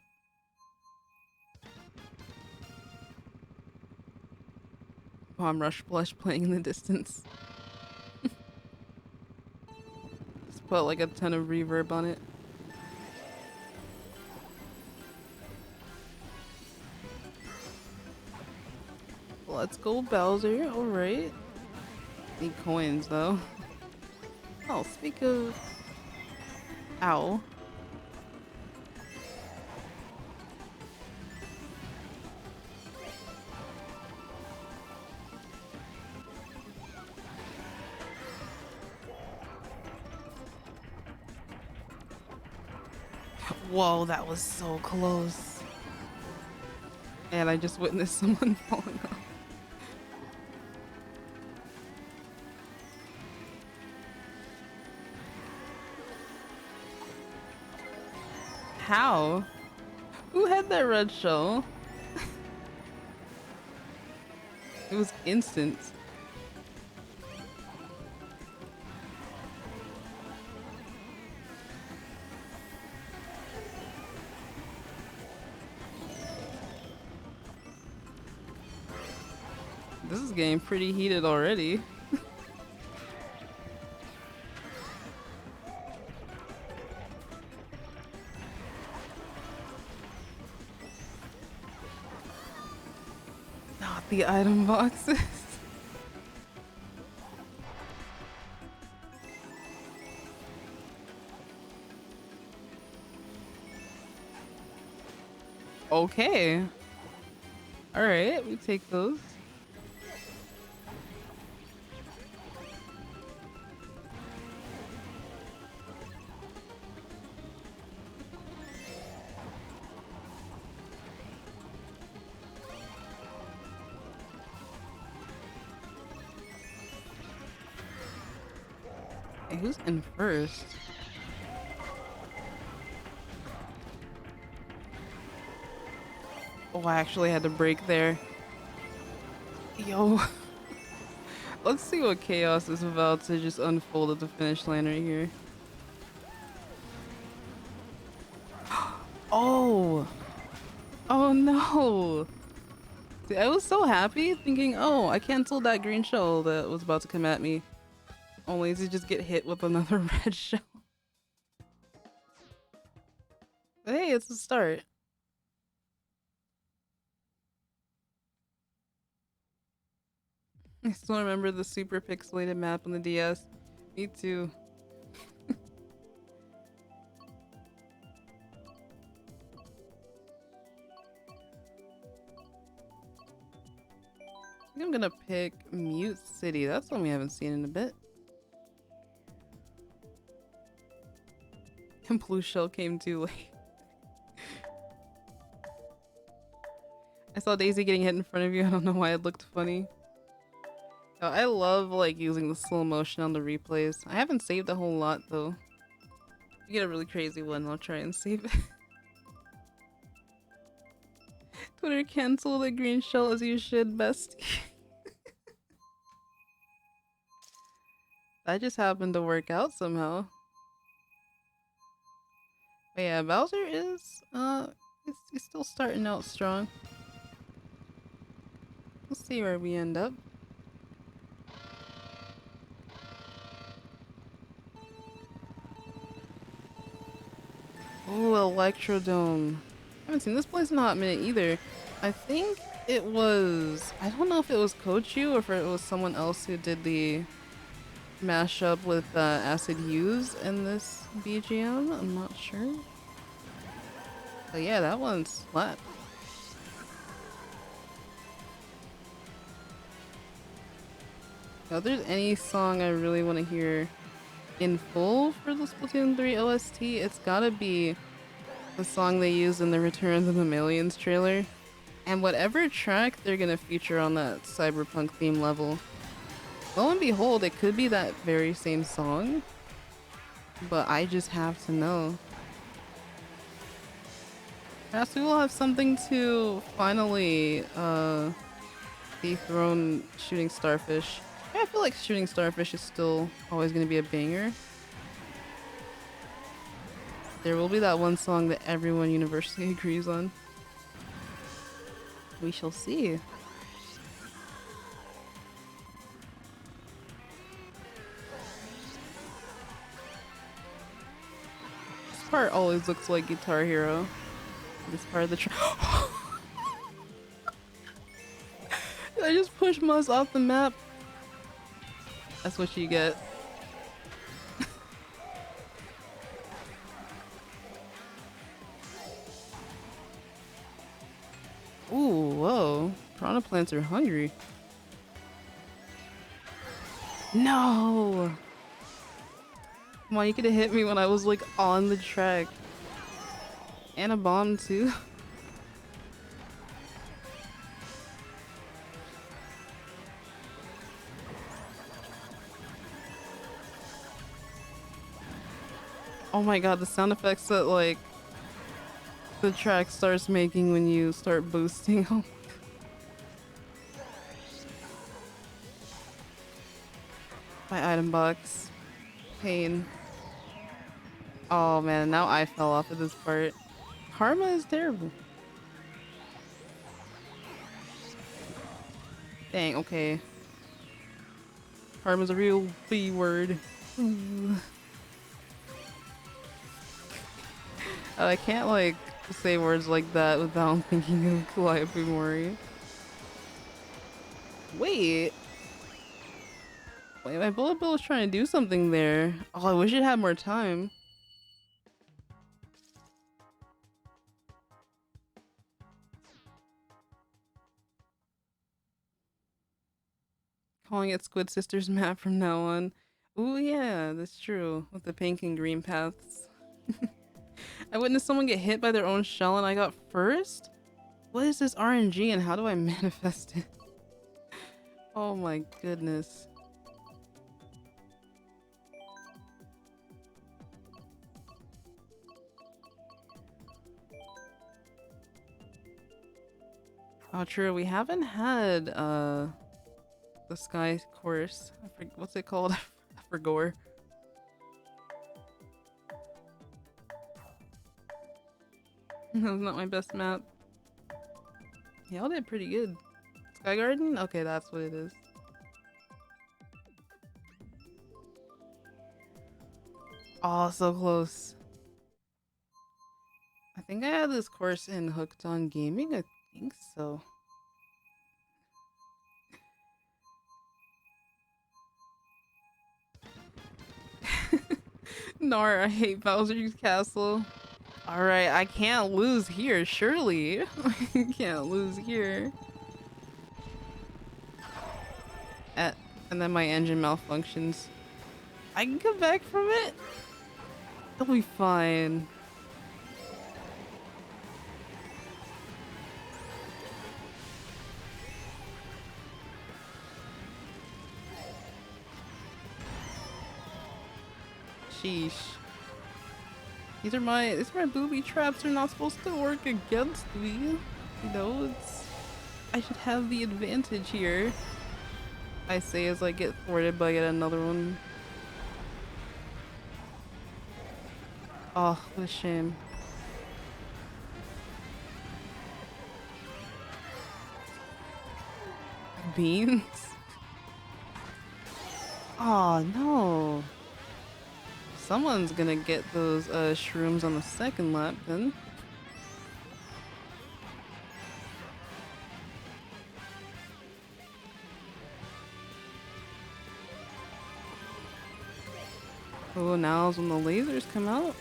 Bomb Rush Blush playing in the distance. Just put like a ton of reverb on it. Let's go, Bowser. Alright. Need coins though. Oh, speak of... Ow. Whoa, that was so close. And I just witnessed someone falling off. How? Who had that red shell? It was instant. This is getting pretty heated already. Not the item boxes. Okay. Alright, we take those. Hey, who's in first? Oh, I actually had to break there. Yo. Let's see what chaos is about to just unfold at the finish line right here. Oh! Oh no! See, I was so happy thinking, oh, I canceled that green shell that was about to come at me. Only to just get hit with another red shell. But hey, it's a start. I still remember the super pixelated map on the DS. Me too. I think I'm gonna pick Mute City. That's one we haven't seen in a bit. And Blue Shell came too late. I saw Daisy getting hit in front of you. I don't know why it looked funny. Oh, I love like using the slow motion on the replays. I haven't saved a whole lot though. If you get a really crazy one, I'll try and save it. Twitter cancel the green shell as you should, bestie. That just happened to work out somehow. But yeah, Bowser is he's still starting out strong. We'll see where we end up. Ooh, Electrodome. I haven't seen this place in a hot minute either. I think it was... I don't know if it was Kochu or if it was someone else who did the mashup with Acid Hues in this BGM. I'm not sure. But yeah, that one's flat. Now, if there's any song I really want to hear in full for the Splatoon 3 OST, it's gotta be the song they used in the Return of the Mammalians trailer. And whatever track they're gonna feature on that cyberpunk theme level, lo and behold, it could be that very same song. But I just have to know. Perhaps we will have something to finally dethrone Shooting Starfish. I feel like Shooting Starfish is still always gonna be a banger. There will be that one song that everyone universally agrees on. We shall see. This part always looks like Guitar Hero. This part of the track. I just pushed Muzz off the map. That's what you get. Ooh, whoa. Piranha plants are hungry. No! Come on, you could have hit me when I was like on the track. And a bomb too. Oh my god, the sound effects that like the track starts making when you start boosting. Oh. My item box. Pain. Oh man, now I fell off of this part. Karma is terrible. Dang, okay. Karma's a real B word. Ooh. I can't like say words like that without thinking of Calliope Mori. Wait. Wait, my bullet bill was trying to do something there. Oh, I wish it had more time. Calling it Squid Sisters map from now on. Ooh, yeah, that's true. With the pink and green paths. I witnessed someone get hit by their own shell and I got first? What is this RNG and how do I manifest it? Oh my goodness. Oh, true. We haven't had the sky course. What's it called? I forgot. That was not my best map. Y'all did pretty good. Sky Garden? Okay, that's what it is. Oh, so close. I think I had this course in Hooked on Gaming. I think so. Nar, I hate Bowser's Castle. Alright, I can't lose here, surely. I can't lose here. And then my engine malfunctions. I can come back from it? It'll be fine. Sheesh. These are my booby traps. Are not supposed to work against me. You know, I should have the advantage here. I say as I get thwarted by yet another one. Oh, what a shame. Beans? Oh no. Someone's gonna get those shrooms on the second lap then. Oh, now's when the lasers come out.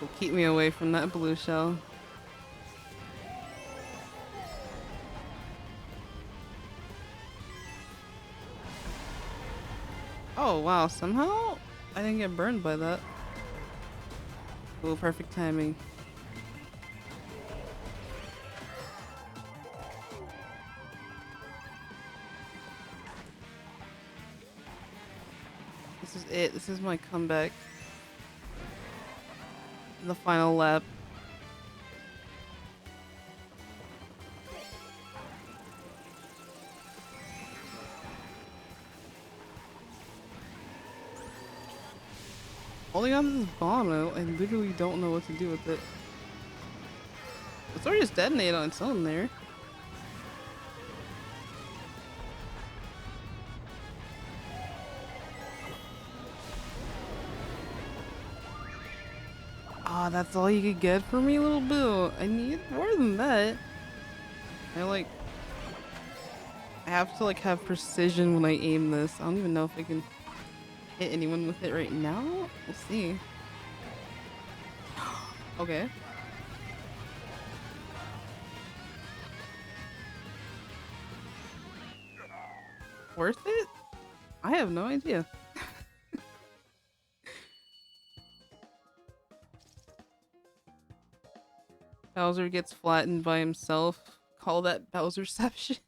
Will keep me away from that blue shell. Oh wow, somehow I didn't get burned by that. Oh, perfect timing. This is it. This is my comeback. The final lap. holding on to this bomb, I literally don't know what to do with it. It's already just detonated on its own there. Ah, that's all you could get for me, little boo. I need more than that. I have to like have precision when I aim this. I don't even know if I can hit anyone with it right now. We'll see. Okay. Worth it? I have no idea. Bowser gets flattened by himself. Call that Bowserception.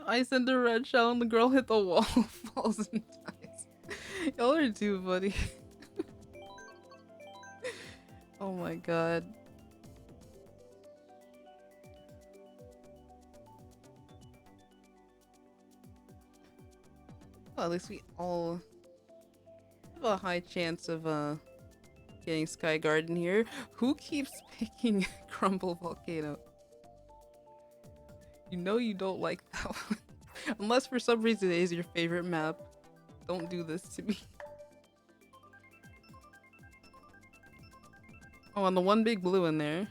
I sent a red shell and the girl hit the wall, falls and dies. Y'all are too funny. Oh my god. Well, at least we all have a high chance of getting Sky Garden here. Who keeps picking Crumble Volcano? You know you don't like that one. Unless for some reason it is your favorite map. Don't do this to me. Oh, and the one big blue in there.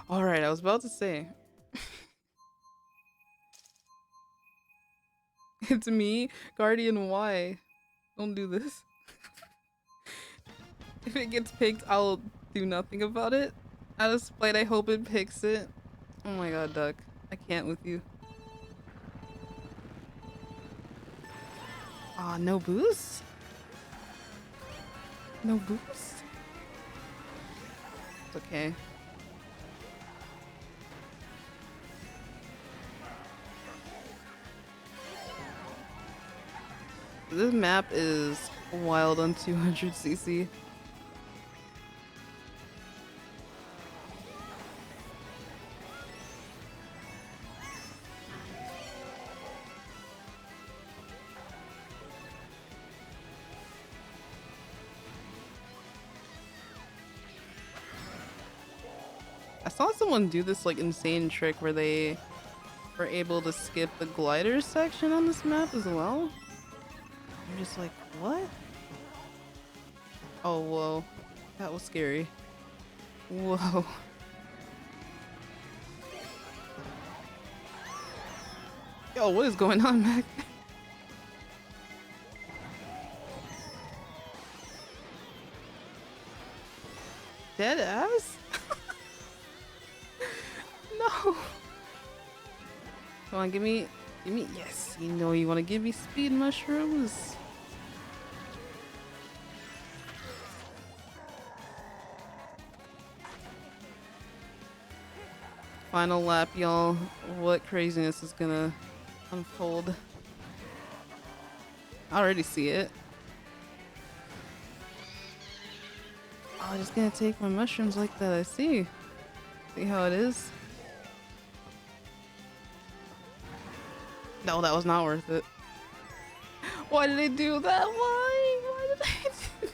Alright, I was about to say. It's me, Guardian Y. Don't do this. If it gets picked, I'll do nothing about it. Out of spite, I hope it picks it. Oh my god, Duck. I can't with you. Aw, no boost? No boost? It's okay. This map is wild on 200cc. I saw someone do this like insane trick where they were able to skip the glider section on this map as well. I'm just like, what? Oh, whoa. That was scary. Whoa. Yo, what is going on back there? Dead ass? No. Come on, give me, yes, you know you want to give me speed mushrooms. Final lap, y'all. What craziness is gonna unfold? I already see it. Oh, I'm just gonna take my mushrooms like that. I see. See how it is? No, that was not worth it. Why did I do that? Why? Why did I do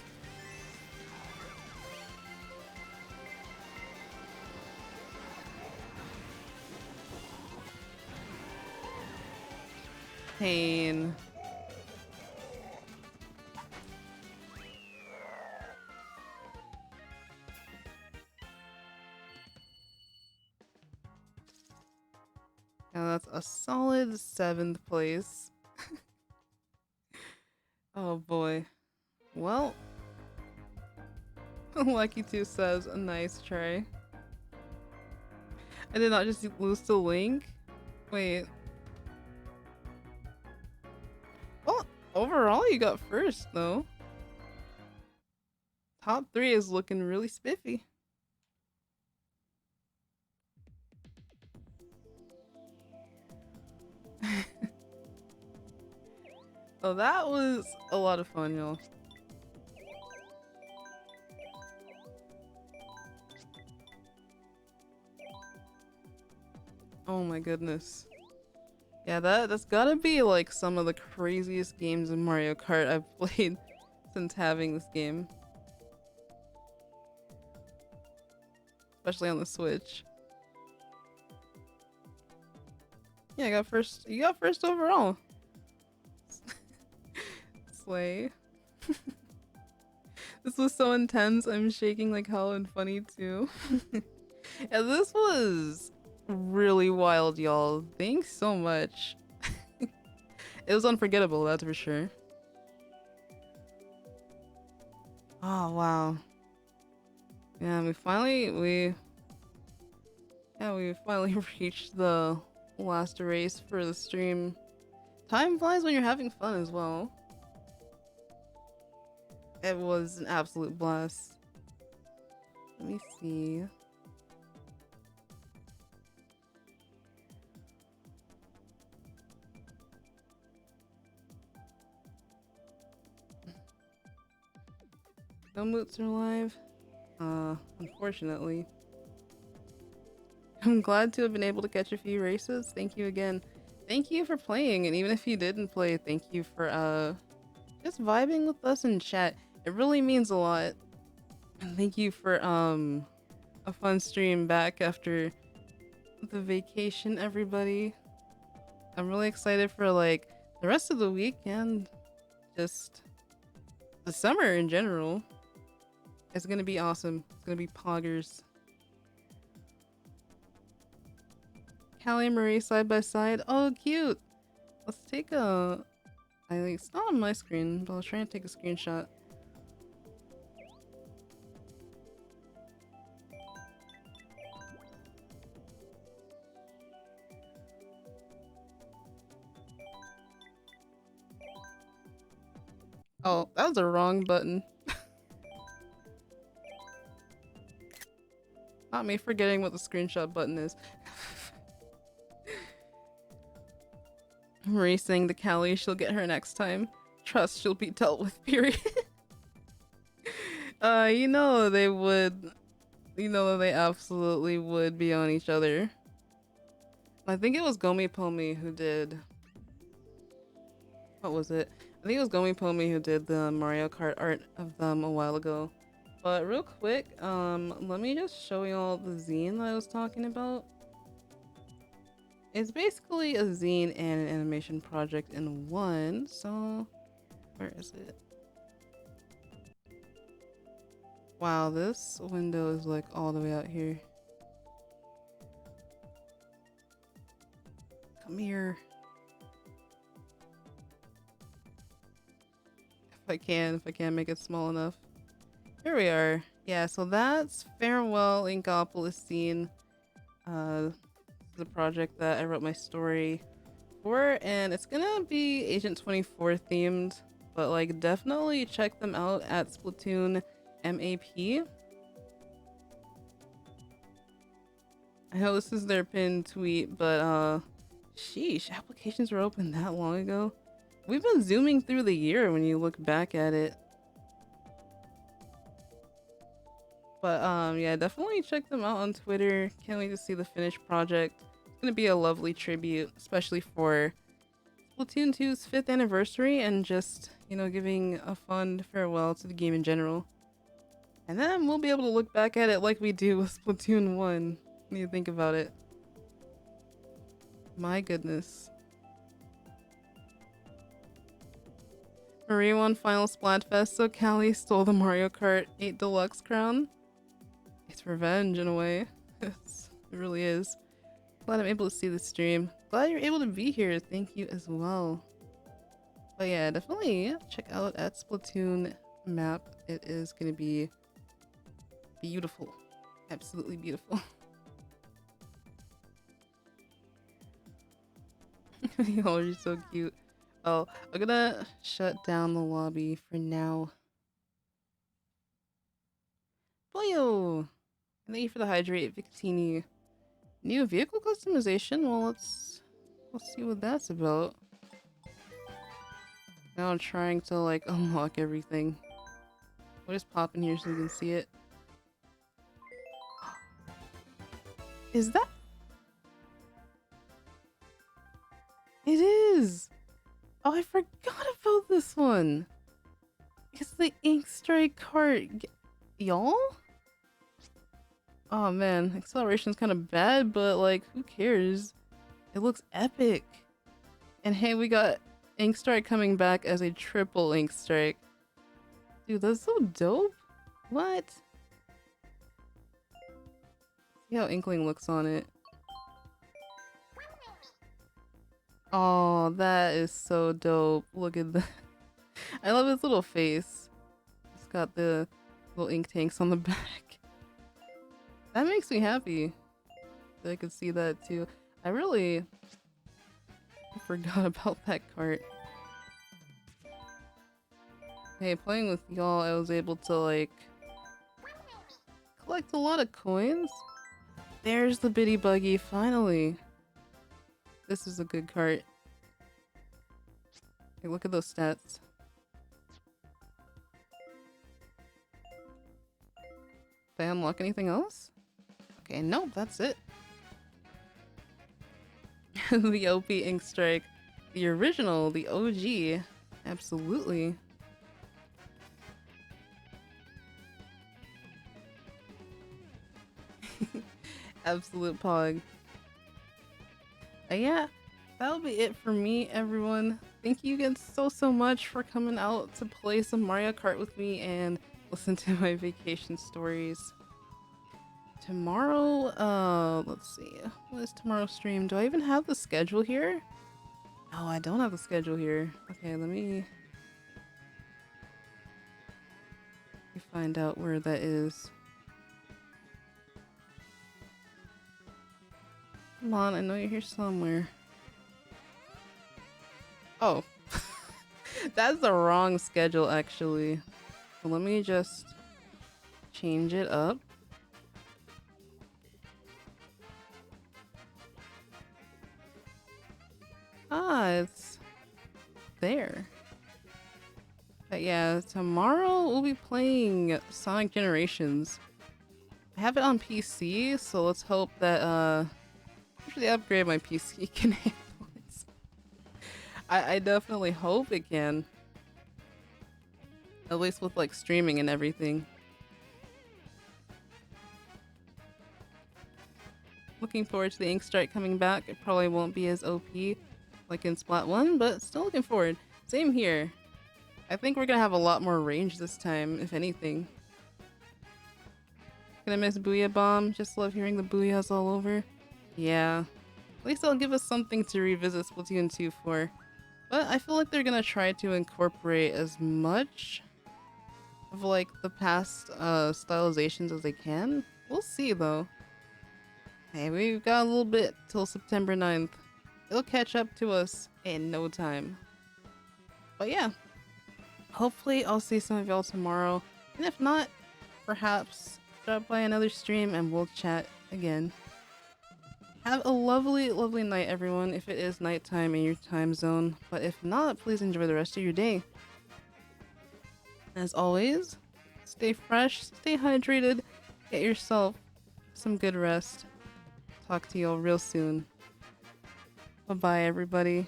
Pain. Now that's a solid 7th place. Oh boy. Well, Lucky 2 says, a nice try. I did not just lose to Link. Wait. Well, overall you got first though. Top 3 is looking really spiffy. Oh, that was a lot of fun, y'all. Oh my goodness. Yeah, that's gotta be like some of the craziest games in Mario Kart I've played since having this game. Especially on the Switch. Yeah, I got first. You got first overall. Slay. This was so intense. I'm shaking like hell and funny too. Yeah, this was really wild, y'all. Thanks so much. It was unforgettable, that's for sure. Oh wow. Yeah, we finally reached the last race for the stream. Time flies when you're having fun as well. It was an absolute blast. Let me see. No moots are live. Unfortunately. I'm glad to have been able to catch a few races. Thank you again. Thank you for playing, and even if you didn't play, thank you for just vibing with us in chat. It really means a lot. And thank you for a fun stream back after the vacation, everybody. I'm really excited for like the rest of the week and just the summer in general. It's gonna be awesome. It's gonna be poggers. Callie and Marie side by side. Oh, cute. Let's take a. It's not on my screen, but I'll try and take a screenshot. Oh, that was the wrong button. Not me forgetting what the screenshot button is. Marie saying to Callie she'll get her next time. Trust she'll be dealt with, period. You know they would. You know they absolutely would be on each other. I think it was Gomi Pomi who did. What was it? I think it was Gomi Pomi who did the Mario Kart art of them a while ago. But real quick, let me just show y'all the zine that I was talking about. It's basically a zine and an animation project in one. So, where is it? Wow, this window is like all the way out here. Come here. If I can make it small enough. Here we are. Yeah, so that's Farewell Inkopolis Scene. This is a project that I wrote my story for, and it's gonna be Agent 24 themed, but like definitely check them out at Splatoon MAP. I know this is their pinned tweet, but sheesh, applications were open that long ago. We've been zooming through the year when you look back at it. But yeah, definitely check them out on Twitter. Can't wait to see the finished project. It's gonna be a lovely tribute, especially for Splatoon 2's 5th anniversary and just, you know, giving a fond farewell to the game in general. And then we'll be able to look back at it like we do with Splatoon 1 when you think about it. My goodness. Marie won final Splatfest, so Callie stole the Mario Kart 8 Deluxe crown. It's revenge in a way. It really is. Glad I'm able to see the stream. Glad you're able to be here. Thank you as well. But yeah, definitely check out at Splatoon map. It is gonna be beautiful. Absolutely beautiful. Y'all are so cute. Oh, I'm gonna shut down the lobby for now. Boyo! And thank you for the hydrate, Victini. New vehicle customization? Well, let's see what that's about. Now I'm trying to like unlock everything. I'll just pop in here so you can see it. Is that? forgot about this one. It's the Ink Strike cart. Y'all? Oh man, acceleration's kind of bad, but like, who cares? It looks epic. And hey, we got Ink Strike coming back as a triple Ink Strike. Dude, that's so dope. What? See how Inkling looks on it. Oh, that is so dope. Look at that. I love his little face. It's got the little ink tanks on the back. That makes me happy that I could see that too. I really forgot about that cart. Hey, playing with y'all, I was able to like collect a lot of coins. There's the bitty buggy, finally. This is a good cart. Hey, look at those stats. Did I unlock anything else? Okay, nope, that's it. The OP Ink Strike. The original, the OG. Absolutely. Absolute pog. Yeah, that'll be it for me, everyone. Thank you again so much for coming out to play some Mario Kart with me and listen to my vacation stories. Tomorrow, let's see, what is tomorrow's stream? Do I even have the schedule here? No, I don't have the schedule here. Okay, let me find out where that is. Come on, I know you're here somewhere. Oh. That's the wrong schedule, actually. So let me just change it up. Ah, it's there. But yeah, tomorrow we'll be playing Sonic Generations. I have it on PC, so let's hope that after the upgrade my PC can handle it. I definitely hope it can. At least with like streaming and everything. Looking forward to the Ink Strike coming back. It probably won't be as OP like in Splat 1, but still looking forward. Same here. I think we're gonna have a lot more range this time, if anything. Gonna miss Booyah Bomb. Just love hearing the Booyahs all over. Yeah. At least they'll give us something to revisit Splatoon 2 for. But I feel like they're gonna try to incorporate as much of like the past stylizations as they can. We'll see though. Hey, we've got a little bit till September 9th. It'll catch up to us in no time. But yeah, hopefully I'll see some of y'all tomorrow. And if not, perhaps drop by another stream and we'll chat again. Have a lovely night, everyone, if it is nighttime in your time zone. But if not, please enjoy the rest of your day. As always, stay fresh, stay hydrated, get yourself some good rest. Talk to y'all real soon. Bye-bye, everybody.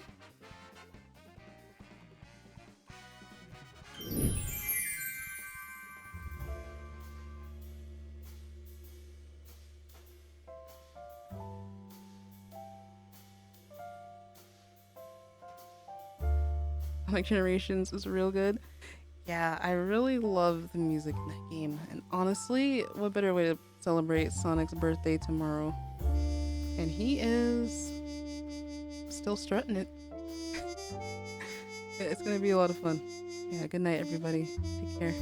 Sonic Generations is real good. Yeah, I really love the music in that game. And honestly, what better way to celebrate Sonic's birthday tomorrow? And he is still strutting it. It's gonna be a lot of fun. Yeah, good night, everybody. Take care.